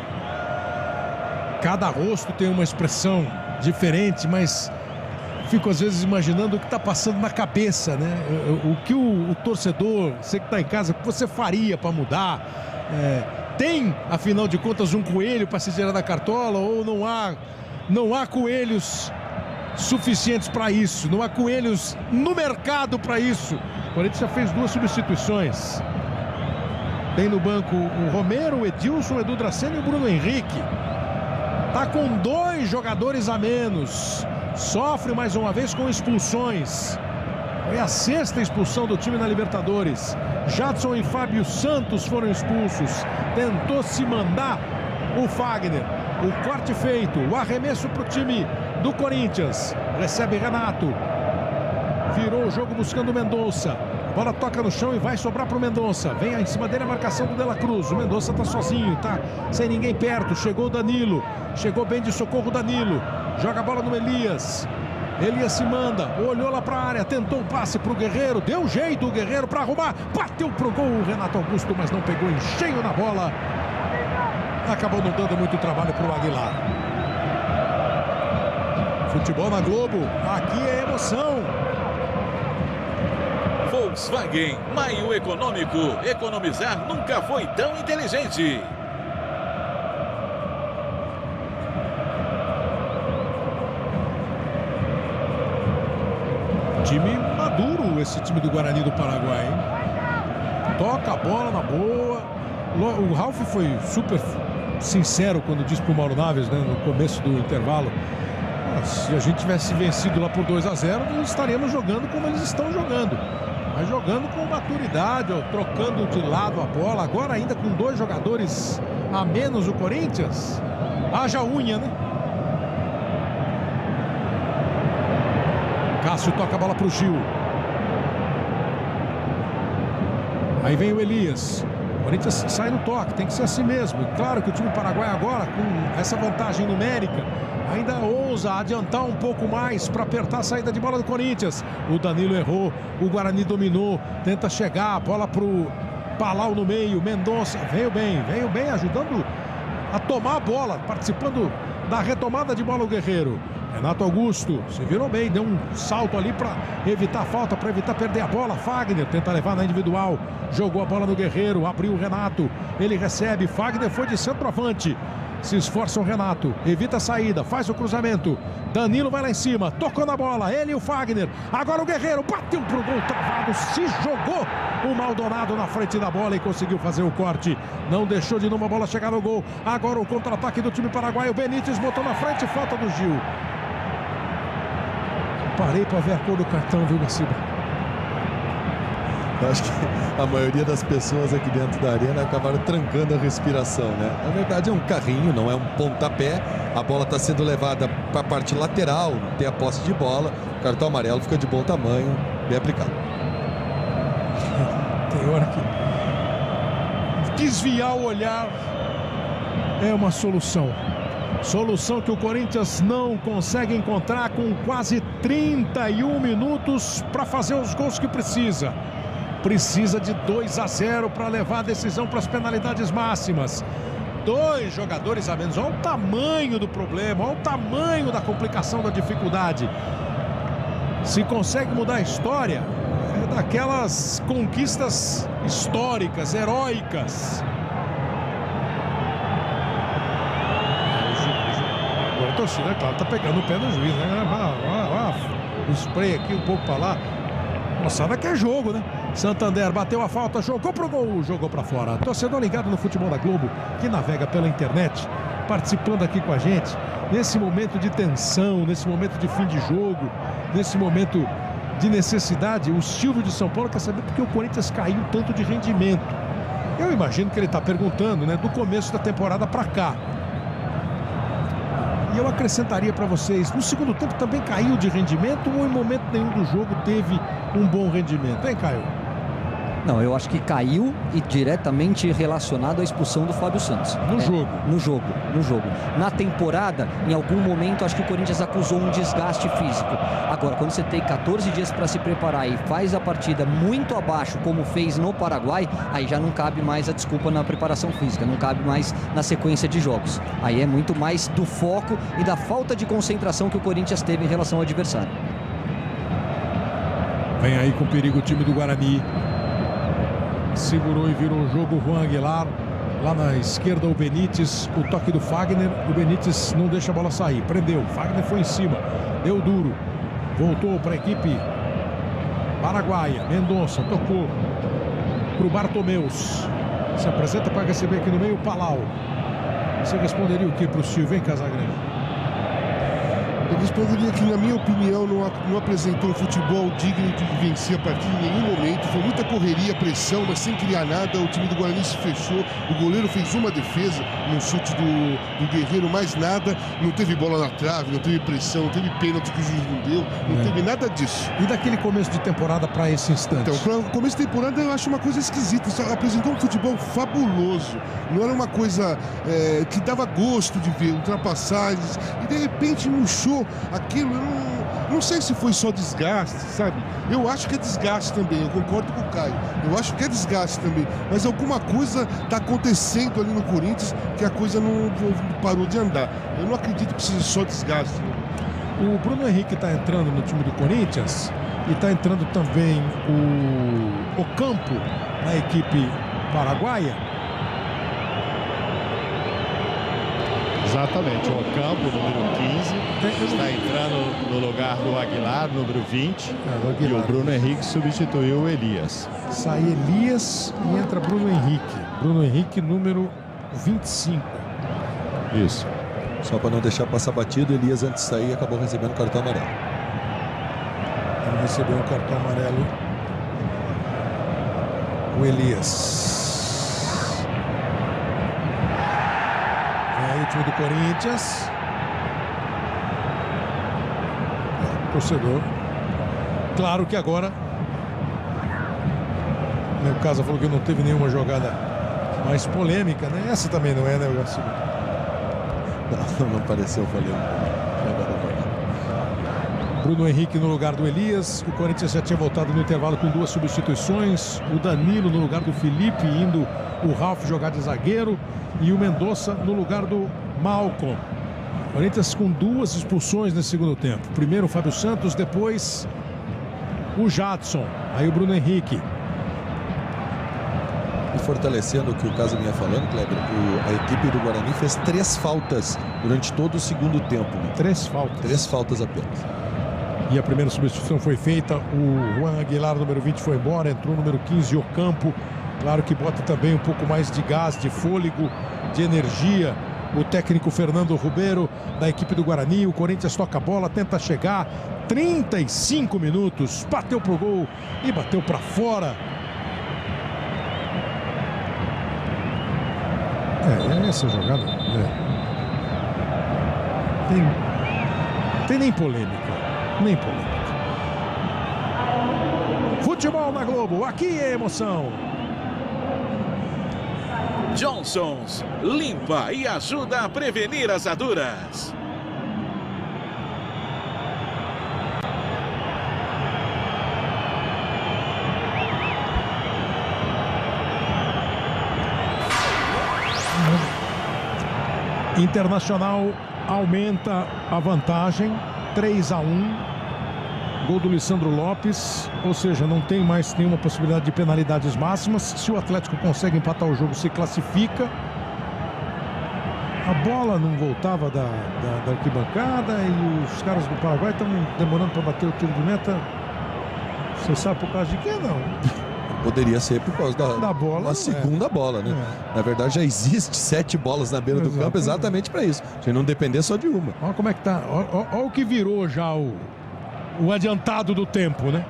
Cada rosto tem uma expressão diferente, mas fico às vezes imaginando o que está passando na cabeça, né? O que o torcedor, você que está em casa, o que você faria para mudar? Tem, afinal de contas, um coelho para se tirar da cartola, ou não há coelhos suficientes para isso? Não há coelhos no mercado para isso? O Corinthians já fez 2 substituições. Tem no banco o Romero, o Edilson, o Edu Dracena e o Bruno Henrique. Tá com 2 jogadores a menos. Sofre mais uma vez com expulsões. Foi a 6ª expulsão do time na Libertadores. Jadson e Fábio Santos foram expulsos. Tentou se mandar o Fagner. O corte feito. O arremesso para o time do Corinthians. Recebe Renato. Virou o jogo buscando o Mendonça. A bola toca no chão e vai sobrar para o Mendonça. Vem em cima dele a marcação do De La Cruz. O Mendonça está sozinho, tá sem ninguém perto. Chegou o Danilo. Chegou bem de socorro o Danilo. Joga a bola no Elias. Elias se manda, olhou lá para a área, tentou um passe para o Guerreiro, deu jeito o Guerreiro para arrumar, bateu pro gol o Renato Augusto, mas não pegou em cheio na bola. Acabou não dando muito trabalho para o Aguilar. Futebol na Globo, aqui é emoção. Volkswagen, Maio Econômico. Economizar nunca foi tão inteligente. Time maduro esse time do Guarani do Paraguai, hein? Toca a bola na boa. O Ralf foi super sincero quando disse pro Mauro Naves, né, no começo do intervalo: se a gente tivesse vencido lá por 2 a 0, nós estaríamos jogando como eles estão jogando, mas jogando com maturidade, ó, trocando de lado a bola. Agora ainda com 2 jogadores a menos o Corinthians, haja unha, né? Cássio toca a bola para o Gil. Aí vem o Elias. Corinthians sai no toque, tem que ser assim mesmo. E claro que o time paraguaio agora, com essa vantagem numérica, ainda ousa adiantar um pouco mais para apertar a saída de bola do Corinthians. O Danilo errou, o Guarani dominou, tenta chegar, bola pro Palau no meio, Mendonça veio bem, ajudando a tomar a bola, participando da retomada de bola o Guerreiro. Renato Augusto se virou bem, deu um salto ali para evitar a falta, para evitar perder a bola. Fagner tenta levar na individual, jogou a bola no Guerreiro, abriu o Renato, ele recebe, Fagner foi de centroavante, se esforça o Renato, evita a saída, faz o cruzamento, Danilo vai lá em cima, tocou na bola, ele e o Fagner, agora o Guerreiro bateu pro gol travado, se jogou o Maldonado na frente da bola e conseguiu fazer o corte, não deixou de numa bola chegar no gol. Agora o contra-ataque do time paraguaio, Benítez botou na frente, falta do Gil. Parei para ver a cor do cartão, viu, Garciba? Eu acho que a maioria das pessoas aqui dentro da arena acabaram trancando a respiração, né? Na verdade é um carrinho, não é um pontapé. A bola está sendo levada para a parte lateral, tem a posse de bola. O cartão amarelo fica de bom tamanho, bem aplicado. Tem hora que desviar o olhar é uma solução. Solução que o Corinthians não consegue encontrar com quase 31 minutos para fazer os gols que precisa. Precisa de 2-0 para levar a decisão para as penalidades máximas. 2 jogadores a menos. Olha o tamanho do problema, olha o tamanho da complicação, da dificuldade. Se consegue mudar a história, é daquelas conquistas históricas, heróicas. A torcida, claro, tá pegando o pé do juiz, né? O spray aqui, um pouco para lá. Moçada quer jogo, né? Santander bateu a falta, jogou pro gol, jogou para fora. Torcedor ligado no Futebol da Globo, que navega pela internet, participando aqui com a gente, nesse momento de tensão, nesse momento de fim de jogo, nesse momento de necessidade. O Silvio de São Paulo quer saber por que o Corinthians caiu tanto de rendimento. Eu imagino que ele está perguntando, né, do começo da temporada para cá. E eu acrescentaria para vocês, no segundo tempo também caiu de rendimento ou em momento nenhum do jogo teve um bom rendimento? Hein, Caio? Não, eu acho que caiu e diretamente relacionado à expulsão do Fábio Santos. No jogo. Na temporada, em algum momento, acho que o Corinthians acusou um desgaste físico. Agora, quando você tem 14 dias para se preparar e faz a partida muito abaixo, como fez no Paraguai, aí já não cabe mais a desculpa na preparação física, não cabe mais na sequência de jogos. Aí é muito mais do foco e da falta de concentração que o Corinthians teve em relação ao adversário. Vem aí com perigo o time do Guarani. Segurou e virou o jogo o Juan Aguilar. Lá na esquerda o Benítez, o toque do Fagner. O Benítez não deixa a bola sair. Prendeu, Fagner foi em cima. Deu duro. Voltou para a equipe paraguaia. Mendonça tocou para o Bartomeus. Se apresenta para receber aqui no meio o Palau. Você responderia o que para o Silvio, hein, Casagrande? Eu responderia que, na minha opinião, não apresentou um futebol digno de vencer a partida em nenhum momento. Foi muita correria, pressão, mas sem criar nada. O time do Guarani se fechou. O goleiro fez uma defesa no chute do Guerreiro, mais nada. Não teve bola na trave, não teve pressão, não teve pênalti que o juiz não deu. Não teve nada disso. E daquele começo de temporada para esse instante? Então, para o começo de temporada eu acho uma coisa esquisita. Só apresentou um futebol fabuloso. Não era uma coisa que dava gosto de ver, ultrapassagens. E de repente murchou aquilo. Eu não sei se foi só desgaste, sabe? Eu acho que é desgaste também, eu concordo com o Caio. Eu acho que é desgaste também, mas alguma coisa está acontecendo ali no Corinthians que a coisa não parou de andar. Eu não acredito que seja só desgaste. O Bruno Henrique está entrando no time do Corinthians e está entrando também o Ocampo na equipe paraguaia. Exatamente, o Ocampo, número 15, está entrando no lugar do Aguilar, número 20, e o Bruno Henrique substituiu o Elias. Sai Elias e entra Bruno Henrique. Bruno Henrique, número 25. Isso. Só para não deixar passar batido, Elias antes de sair acabou recebendo o cartão amarelo. Ele recebeu o cartão amarelo. O Elias. O time do Corinthians. Torcedor. Claro que agora, meu caso falou que não teve nenhuma jogada mais polêmica, né? Essa também não é, né, Garcia? Não pareceu, falei. Bruno Henrique no lugar do Elias. O Corinthians já tinha voltado no intervalo com 2 substituições. O Danilo no lugar do Felipe, indo o Ralf jogar de zagueiro. E o Mendonça no lugar do Malcom. Corinthians com 2 expulsões nesse segundo tempo. Primeiro o Fábio Santos, depois o Jadson. Aí o Bruno Henrique. E fortalecendo o que o Caso vinha falando, Kleber, a equipe do Guarani fez 3 faltas durante todo o segundo tempo. Né? 3 faltas. 3 faltas apenas. E a primeira substituição foi feita. O Juan Aguilar, número 20, foi embora. Entrou o número 15, Ocampo. Claro que bota também um pouco mais de gás, de fôlego, de energia. O técnico Fernando Ribeiro, da equipe do Guarani. O Corinthians toca a bola, tenta chegar. 35 minutos. Bateu pro gol e bateu para fora. Essa jogada tem nem polêmica. Nem polêmica. Futebol na Globo, aqui é emoção. Johnson's limpa e ajuda a prevenir assaduras. Internacional aumenta a vantagem, 3-1. Gol do Lisandro Lopes, ou seja, não tem mais nenhuma possibilidade de penalidades máximas. Se o Atlético consegue empatar o jogo, se classifica. A bola não voltava da arquibancada e os caras do Paraguai estão demorando para bater o tiro de meta. Você sabe por causa de quê? Não. Poderia ser por causa da bola, uma segunda bola, né? Na verdade, já existe 7 bolas na beira do campo exatamente para isso. Se não depender só de uma. Olha como é que tá. Olha o que virou já o adiantado do tempo, né?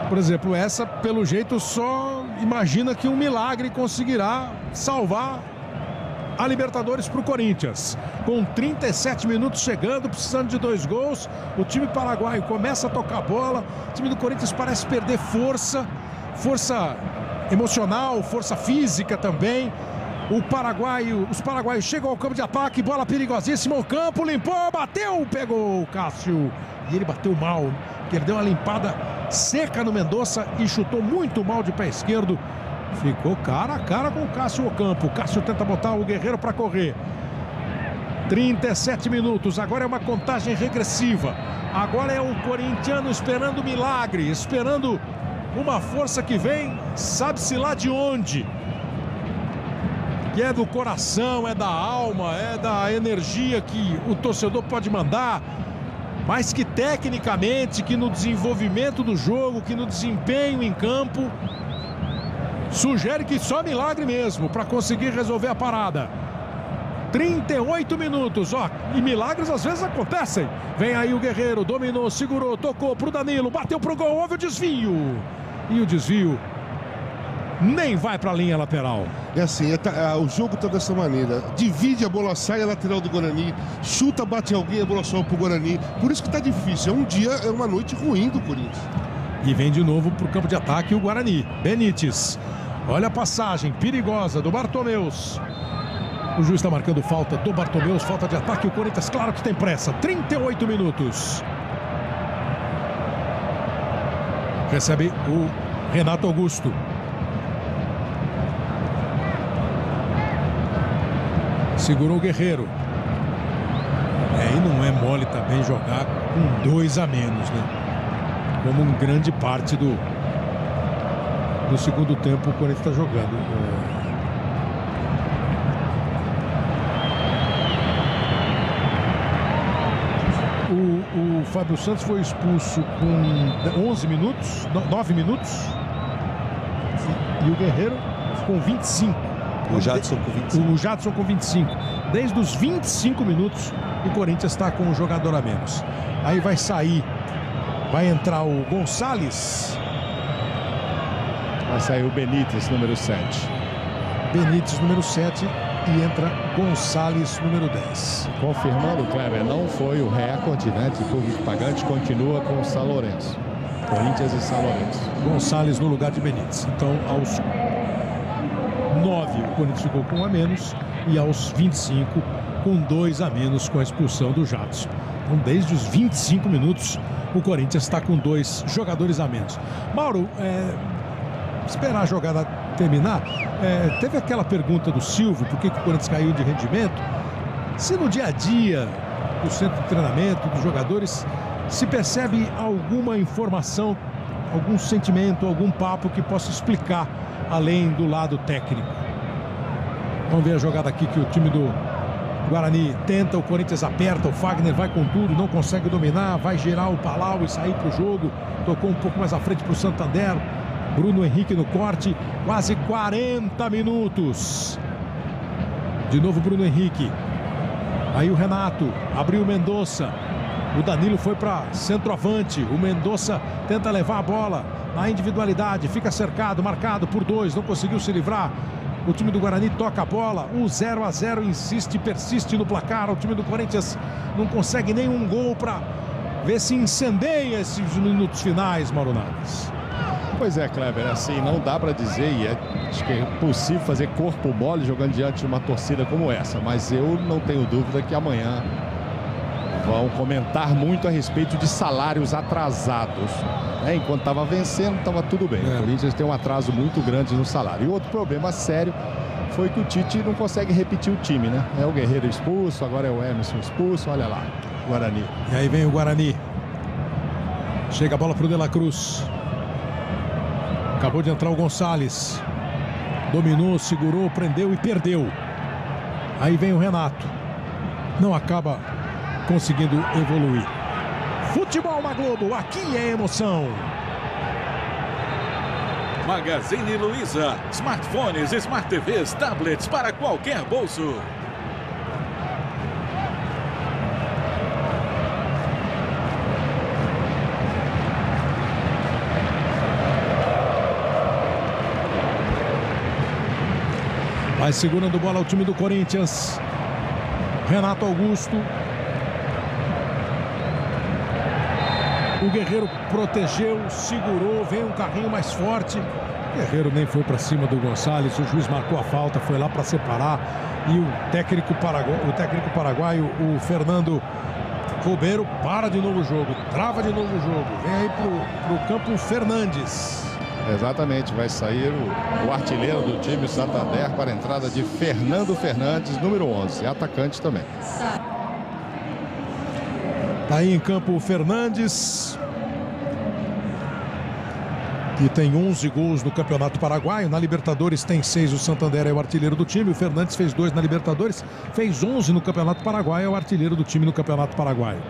Por exemplo, essa, pelo jeito, só imagina que um milagre conseguirá salvar a Libertadores para o Corinthians. Com 37 minutos chegando, precisando de 2 gols, o time paraguaio começa a tocar a bola. O time do Corinthians parece perder força emocional, força física também. Os paraguaios chegam ao campo de ataque, bola perigosíssima, o campo limpou, bateu, pegou o Cássio. E ele bateu mal, porque ele deu uma limpada seca no Mendonça e chutou muito mal de pé esquerdo. Ficou cara a cara com o Cássio Ocampo. O Cássio tenta botar o Guerreiro para correr. 37 minutos, agora é uma contagem regressiva. Agora é o corintiano esperando milagre, esperando uma força que vem, sabe-se lá de onde. Que é do coração, é da alma, é da energia que o torcedor pode mandar. Mas que tecnicamente, que no desenvolvimento do jogo, que no desempenho em campo, sugere que só milagre mesmo para conseguir resolver a parada. 38 minutos, ó, e milagres às vezes acontecem. Vem aí o Guerreiro, dominou, segurou, tocou pro Danilo, bateu pro gol, houve o desvio. E o desvio nem vai para a linha lateral. É assim, o jogo tá dessa maneira. Divide, a bola sai, a lateral do Guarani. Chuta, bate alguém, a bola sobe pro Guarani. Por isso que tá difícil. É uma noite ruim do Corinthians. E vem de novo pro campo de ataque o Guarani. Benítez. Olha a passagem perigosa do Bartomeus. O juiz está marcando falta do Bartomeus. Falta de ataque. O Corinthians, claro que tem pressa. 38 minutos. Recebe o Renato Augusto. Segurou o Guerreiro. E não é mole também jogar com 2 a menos, né? Como em grande parte do segundo tempo o Corinthians está jogando. O Fábio Santos foi expulso com 11 minutos, 9 minutos. E o Guerreiro com 25. O Jadson com 25. O Jadson com 25. Desde os 25 minutos, o Corinthians está com um jogador a menos. Aí vai sair, vai entrar o Gonçalves. Vai sair o Benítez, número 7. Benítez, número 7. E entra Gonçalves, número 10. Confirmando, Kleber, não foi o recorde, né, de público pagante. Continua com o São Lourenço. Corinthians e São Lourenço. Gonçalves no lugar de Benítez. Então, aos 9 o Corinthians ficou com 1 a menos e aos 25 com 2 a menos com a expulsão do Jadson. Então desde os 25 minutos o Corinthians está com 2 jogadores a menos. Mauro, esperar a jogada terminar, teve aquela pergunta do Silvio, por que o Corinthians caiu de rendimento? Se no dia a dia do centro de treinamento, dos jogadores, se percebe alguma informação, algum sentimento, algum papo que possa explicar além do lado técnico. Vamos ver a jogada aqui que o time do Guarani tenta, o Corinthians aperta, o Fagner vai com tudo, não consegue dominar, vai girar o Palau e sair para o jogo, tocou um pouco mais à frente para o Santander, Bruno Henrique no corte, quase 40 minutos. De novo Bruno Henrique, aí o Renato, abriu o Mendonça, o Danilo foi para centroavante, o Mendonça tenta levar a bola na individualidade, fica cercado, marcado por 2, não conseguiu se livrar. O time do Guarani toca a bola, o 0 a 0 insiste, persiste no placar. O time do Corinthians não consegue nenhum gol para ver se incendeia esses minutos finais, Mauro Naves. Pois é, Kleber, assim, não dá para dizer, e acho que é possível fazer corpo mole jogando diante de uma torcida como essa, mas eu não tenho dúvida que amanhã vão comentar muito a respeito de salários atrasados. Enquanto estava vencendo, estava tudo bem. O Corinthians tem um atraso muito grande no salário. E outro problema sério foi que o Tite não consegue repetir o time, né? É o Guerreiro expulso, agora é o Emerson expulso, olha lá, Guarani. E aí vem o Guarani. Chega a bola para o De La Cruz. Acabou de entrar o Gonçalves. Dominou, segurou, prendeu e perdeu. Aí vem o Renato. Não acaba conseguindo evoluir. Futebol na Globo, aqui é emoção. Magazine Luiza, smartphones, smart TVs, tablets para qualquer bolso. Vai segurando bola o time do Corinthians. Renato Augusto. O Guerreiro protegeu, segurou, vem um carrinho mais forte. O Guerreiro nem foi para cima do Gonçalves, o juiz marcou a falta, foi lá para separar. E o técnico paraguaio, o Fernando Ribeiro, para de novo o jogo, trava de novo o jogo. Vem aí pro campo Fernandes. Exatamente, vai sair o artilheiro do time, o Santander, para a entrada de Fernando Fernandes, número 11, atacante também. Tá aí em campo o Fernandes, que tem 11 gols no Campeonato Paraguaio. Na Libertadores tem 6, o Santander é o artilheiro do time. O Fernandes fez 2 na Libertadores, fez 11 no Campeonato Paraguaio, é o artilheiro do time no Campeonato Paraguaio.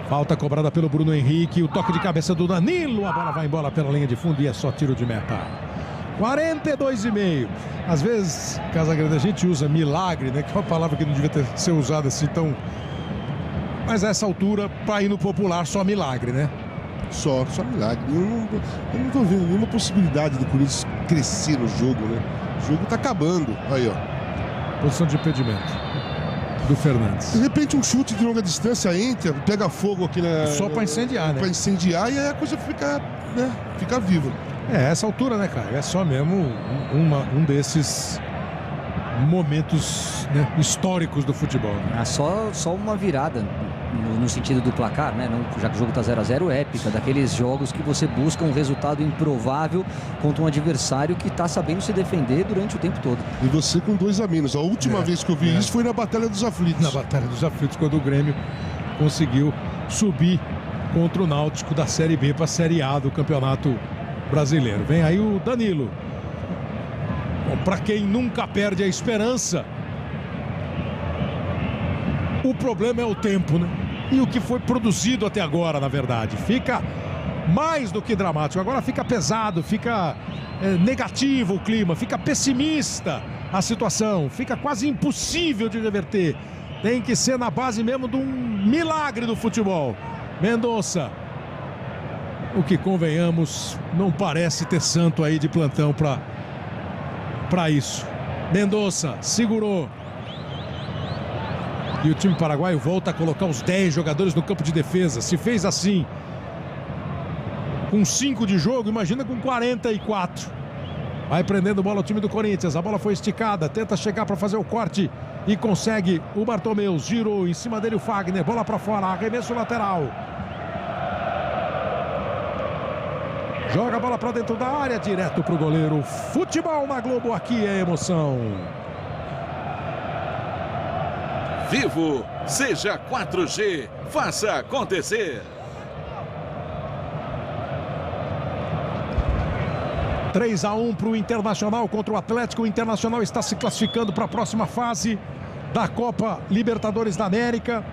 Falta cobrada pelo Bruno Henrique, o toque de cabeça do Danilo, a bola vai embora pela linha de fundo e é só tiro de meta. 42,5. Às vezes, Casagrande, a gente usa milagre, né? Que é uma palavra que não devia ser usada assim tão... Mas a essa altura, para ir no popular, só milagre, né? Só milagre. Eu não tô vendo nenhuma possibilidade do Corinthians crescer no jogo, né? O jogo tá acabando. Aí, ó. Posição de impedimento do Fernandes. De repente um chute de longa distância entra, pega fogo aqui na... Só para incendiar, né? Para incendiar e aí a coisa fica, né? Fica viva. Essa altura, né, cara? É só mesmo um desses momentos, né, históricos do futebol. Né? Só uma virada no sentido do placar, né? Não, já que o jogo tá 0 a 0, épica, daqueles jogos que você busca um resultado improvável contra um adversário que tá sabendo se defender durante o tempo todo. E você com 2 a menos. A última vez que eu vi isso foi na Batalha dos Aflitos. Na Batalha dos Aflitos, quando o Grêmio conseguiu subir contra o Náutico da Série B para a Série A do Campeonato Brasileiro. Vem aí o Danilo. Para quem nunca perde a esperança, o problema é o tempo, né? E o que foi produzido até agora, na verdade. Fica mais do que dramático. Agora fica pesado, fica negativo o clima, fica pessimista a situação, fica quase impossível de reverter. Tem que ser na base mesmo de um milagre do futebol. Mendonça, o que convenhamos, não parece ter santo aí de plantão para isso. Mendonça segurou. E o time paraguaio volta a colocar os 10 jogadores no campo de defesa. Se fez assim com 5 de jogo, imagina com 44. Vai prendendo bola o time do Corinthians. A bola foi esticada. Tenta chegar para fazer o corte. E consegue o Bartomeus. Girou em cima dele o Fagner. Bola para fora. Arremesso lateral. Joga a bola para dentro da área. Direto para o goleiro. Futebol na Globo. Aqui é emoção. Vivo. Seja 4G. Faça acontecer. 3-1 para o Internacional contra o Atlético. O Internacional está se classificando para a próxima fase da Copa Libertadores da América.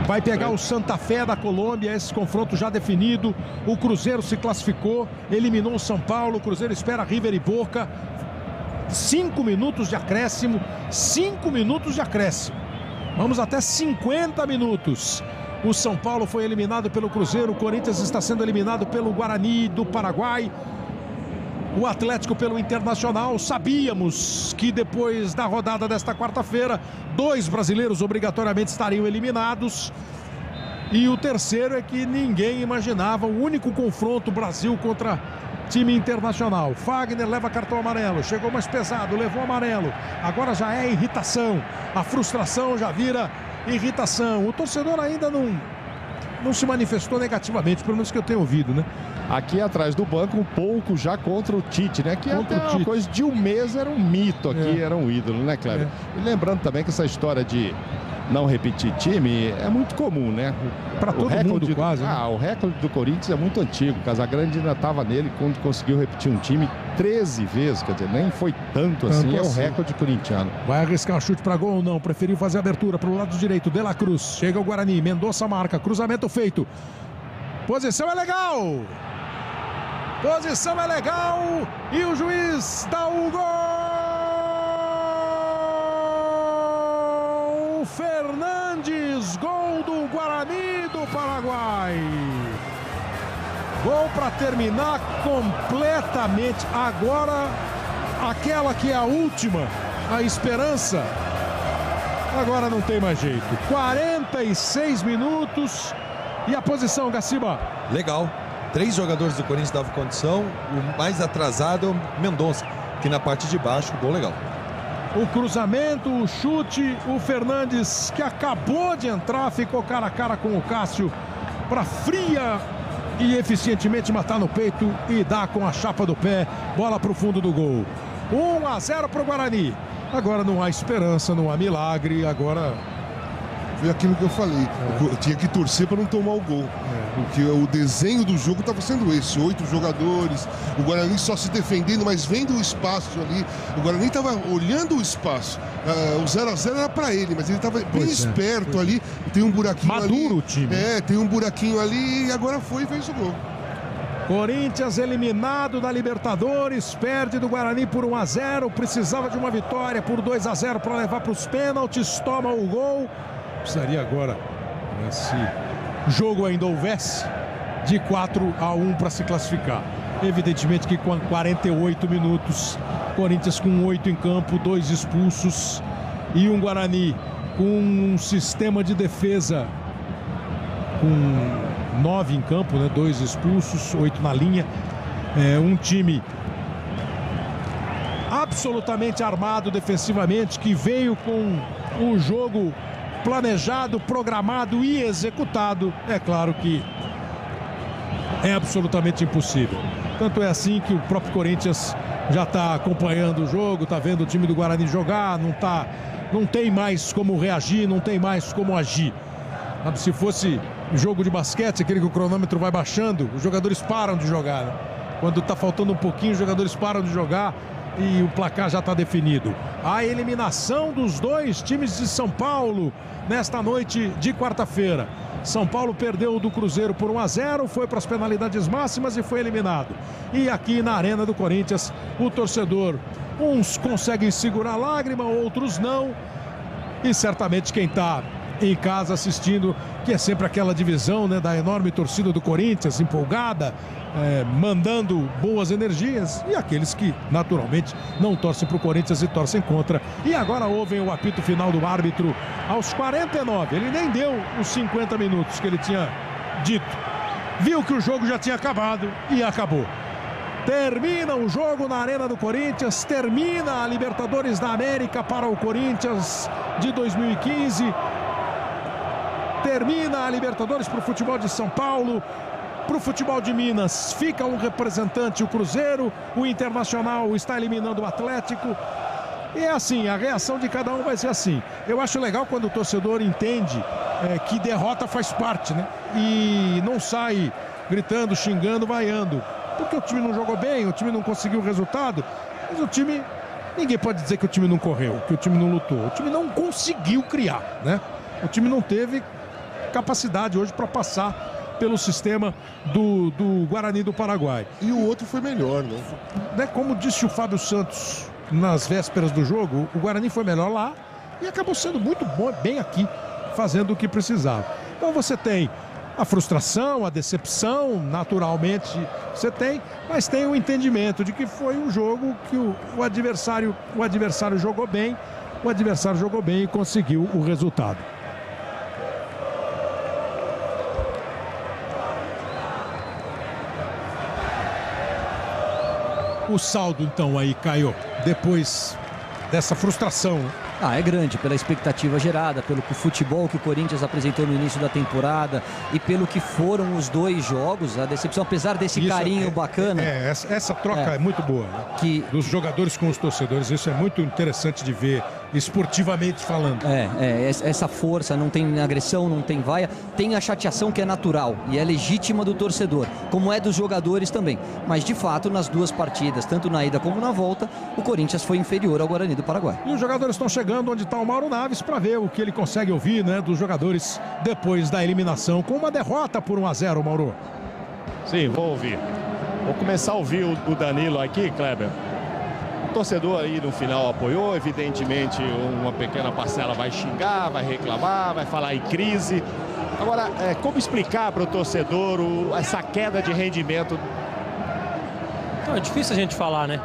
Vai pegar o Santa Fé da Colômbia, esse confronto já definido. O Cruzeiro se classificou, eliminou o São Paulo. O Cruzeiro espera River e Boca. 5 minutos de acréscimo. 5 minutos de acréscimo. Vamos até 50 minutos. O São Paulo foi eliminado pelo Cruzeiro. O Corinthians está sendo eliminado pelo Guarani do Paraguai. O Atlético pelo Internacional. Sabíamos que depois da rodada desta quarta-feira, 2 brasileiros obrigatoriamente estariam eliminados. E o terceiro é que ninguém imaginava. O único confronto Brasil contra time internacional. Fagner leva cartão amarelo. Chegou mais pesado, levou amarelo. Agora já é irritação. A frustração já vira irritação. O torcedor ainda não se manifestou negativamente, pelo menos que eu tenho ouvido, né? Aqui atrás do banco, um pouco já contra o Tite, né? Que até uma coisa de um mês era um mito aqui, era um ídolo, né, Cléber? E lembrando também que essa história de não repetir time é muito comum, né? Para todo mundo quase. Né? O recorde do Corinthians é muito antigo. O Casagrande ainda estava nele quando conseguiu repetir um time 13 vezes. Quer dizer, nem foi tanto assim. É o recorde corintiano. Vai arriscar um chute para gol ou não? Preferiu fazer a abertura para o lado direito. De La Cruz. Chega o Guarani. Mendonça marca. Cruzamento feito. Posição é legal. Posição é legal. E o juiz dá o gol. Fernandes, gol do Guarani do Paraguai. Gol para terminar completamente. Agora, aquela que é a última, a esperança. Agora não tem mais jeito. 46 minutos. E a posição, Gaciba? Legal. 3 jogadores do Corinthians davam condição. O mais atrasado é o Mendonça, que na parte de baixo, gol legal. O cruzamento, o chute, o Fernandes, que acabou de entrar, ficou cara a cara com o Cássio para fria e eficientemente matar no peito e dar com a chapa do pé, bola para o fundo do gol. 1-0 para o Guarani. Agora não há esperança, não há milagre, agora... Foi aquilo que eu falei, eu tinha que torcer para não tomar o gol, porque o desenho do jogo estava sendo esse, 8 jogadores, o Guarani só se defendendo, mas vendo o espaço ali, o Guarani estava olhando o espaço, o 0-0 era para ele, mas ele estava bem esperto ali, tem um buraquinho ali. Maduro o time. Tem um buraquinho ali e agora foi e fez o gol. Corinthians eliminado da Libertadores, perde do Guarani por 1-0, precisava de uma vitória por 2-0 para levar para os pênaltis, toma o gol. Precisaria agora, se jogo ainda houvesse, de 4-1 para se classificar. Evidentemente que com 48 minutos, Corinthians com 8 em campo, 2 expulsos e um Guarani com um sistema de defesa com 9 em campo, né? 2 expulsos, 8 na linha. Um time absolutamente armado defensivamente, que veio com o jogo planejado, programado e executado. É claro que é absolutamente impossível. Tanto é assim que o próprio Corinthians já está acompanhando o jogo, está vendo o time do Guarani jogar, não tem mais como reagir, não tem mais como agir. Se fosse jogo de basquete, aquele que o cronômetro vai baixando, os jogadores param de jogar, né? Quando está faltando um pouquinho, os jogadores param de jogar e o placar já está definido. A eliminação dos 2 times de São Paulo nesta noite de quarta-feira. São Paulo perdeu do Cruzeiro por 1-0, foi para as penalidades máximas e foi eliminado. E aqui na Arena do Corinthians, o torcedor, uns conseguem segurar a lágrima, outros não. E certamente quem está em casa assistindo, que é sempre aquela divisão, né, da enorme torcida do Corinthians, empolgada, mandando boas energias, e aqueles que naturalmente não torcem para o Corinthians e torcem contra. E agora ouvem o apito final do árbitro aos 49. Ele nem deu os 50 minutos que ele tinha dito. viu que o jogo já tinha acabado e acabou. Termina o jogo na Arena do Corinthians, termina a Libertadores da América para o Corinthians de 2015, termina a Libertadores para o futebol de São Paulo. Para o futebol de Minas, fica um representante, o Cruzeiro, o Internacional está eliminando o Atlético. E é assim, a reação de cada um vai ser assim. Eu acho legal quando o torcedor entende que derrota faz parte, né? E não sai gritando, xingando, vaiando. Porque o time não jogou bem, o time não conseguiu o resultado, mas o time, ninguém pode dizer que o time não correu, que o time não lutou. O time não conseguiu criar, né? O time não teve capacidade hoje para passar pelo sistema do Guarani do Paraguai. E o outro foi melhor, né? Como disse o Fábio Santos nas vésperas do jogo, o Guarani foi melhor lá e acabou sendo muito bom, bem aqui, fazendo o que precisava. Então você tem a frustração, a decepção, naturalmente você tem, mas tem o entendimento de que foi um jogo que o adversário jogou bem, e conseguiu o resultado. O saldo, então, aí, Caio, depois dessa frustração. É grande pela expectativa gerada, pelo futebol que o Corinthians apresentou no início da temporada e pelo que foram os dois jogos. A decepção, apesar desse carinho bacana. Essa troca é muito boa, né? Dos jogadores com os torcedores. Isso é muito interessante de ver, esportivamente falando. Essa força, não tem agressão, não tem vaia, tem a chateação que é natural e é legítima do torcedor, como é dos jogadores também. Mas, de fato, nas duas partidas, tanto na ida como na volta, o Corinthians foi inferior ao Guarani do Paraguai. E os jogadores estão chegando onde está o Mauro Naves para ver o que ele consegue ouvir, né, dos jogadores depois da eliminação com uma derrota por 1-0, Mauro. Sim, vou ouvir. Vou começar a ouvir o Danilo aqui, Kleber. O torcedor aí no final apoiou, evidentemente uma pequena parcela vai xingar, vai reclamar, vai falar em crise. Agora, como explicar para o torcedor essa queda de rendimento? É difícil a gente falar, né?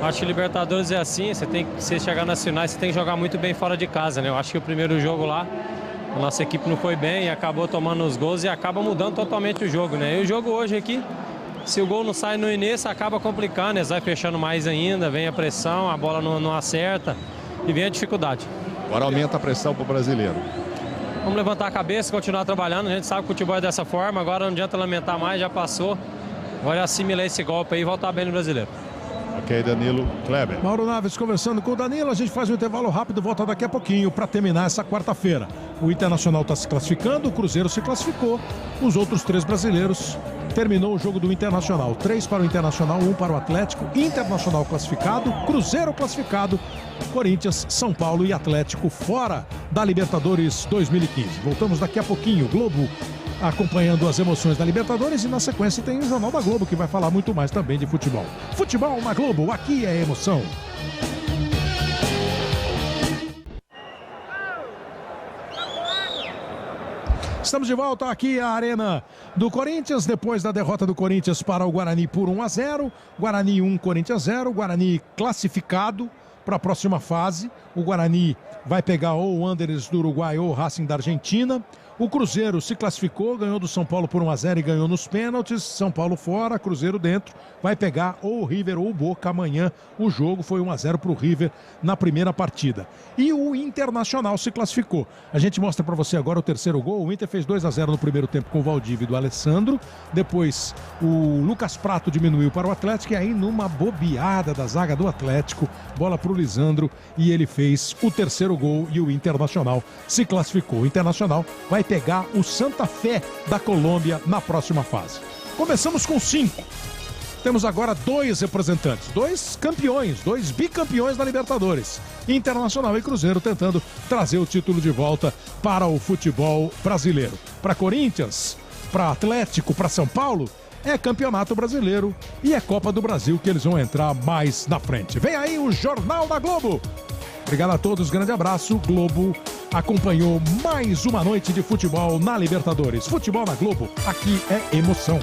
Acho que Libertadores é assim, você chegar nas finais, você tem que jogar muito bem fora de casa, né? Eu acho que o primeiro jogo lá, a nossa equipe não foi bem e acabou tomando os gols e acaba mudando totalmente o jogo, né? E o jogo hoje aqui, se o gol não sai no início, acaba complicando, eles vai fechando mais ainda, vem a pressão, a bola não acerta e vem a dificuldade. Agora aumenta a pressão para o brasileiro. Vamos levantar a cabeça, continuar trabalhando, a gente sabe que o futebol é dessa forma, agora não adianta lamentar mais, já passou. Agora assimilar esse golpe aí e voltar bem no brasileiro. Ok, Danilo, Kleber. Mauro Naves conversando com o Danilo. A gente faz um intervalo rápido, volta daqui a pouquinho para terminar essa quarta-feira. O Internacional está se classificando, o Cruzeiro se classificou. Os outros 3 brasileiros terminou o jogo do Internacional. 3 para o Internacional, 1 para o Atlético. Internacional classificado, Cruzeiro classificado, Corinthians, São Paulo e Atlético fora da Libertadores 2015. Voltamos daqui a pouquinho. Globo acompanhando as emoções da Libertadores e na sequência tem o Jornal da Globo que vai falar muito mais também de futebol. Futebol na Globo, aqui é emoção. Estamos de volta aqui à Arena do Corinthians, depois da derrota do Corinthians para o Guarani por 1-0. Guarani 1, Corinthians 0. Guarani classificado para a próxima fase. O Guarani vai pegar ou o Wanderers do Uruguai ou o Racing da Argentina. O Cruzeiro se classificou, ganhou do São Paulo por 1-0 e ganhou nos pênaltis. São Paulo fora, Cruzeiro dentro. Vai pegar ou o River ou o Boca amanhã. O jogo foi 1-0 para o River na primeira partida. E o Internacional se classificou. A gente mostra para você agora o terceiro gol. O Inter fez 2-0 no primeiro tempo com o Valdívia e do Alessandro. Depois o Lucas Prato diminuiu para o Atlético. E aí numa bobeada da zaga do Atlético, bola para o Lisandro e ele fez o terceiro gol e o Internacional se classificou. O Internacional vai pegar o Santa Fé da Colômbia na próxima fase. Começamos com 5. Temos agora 2 representantes, 2 campeões, 2 bicampeões da Libertadores. Internacional e Cruzeiro tentando trazer o título de volta para o futebol brasileiro. Para Corinthians, para Atlético, para São Paulo, é Campeonato Brasileiro e é Copa do Brasil que eles vão entrar mais na frente. Vem aí o Jornal da Globo. Obrigado a todos, grande abraço. Globo acompanhou mais uma noite de futebol na Libertadores. Futebol na Globo, aqui é emoção.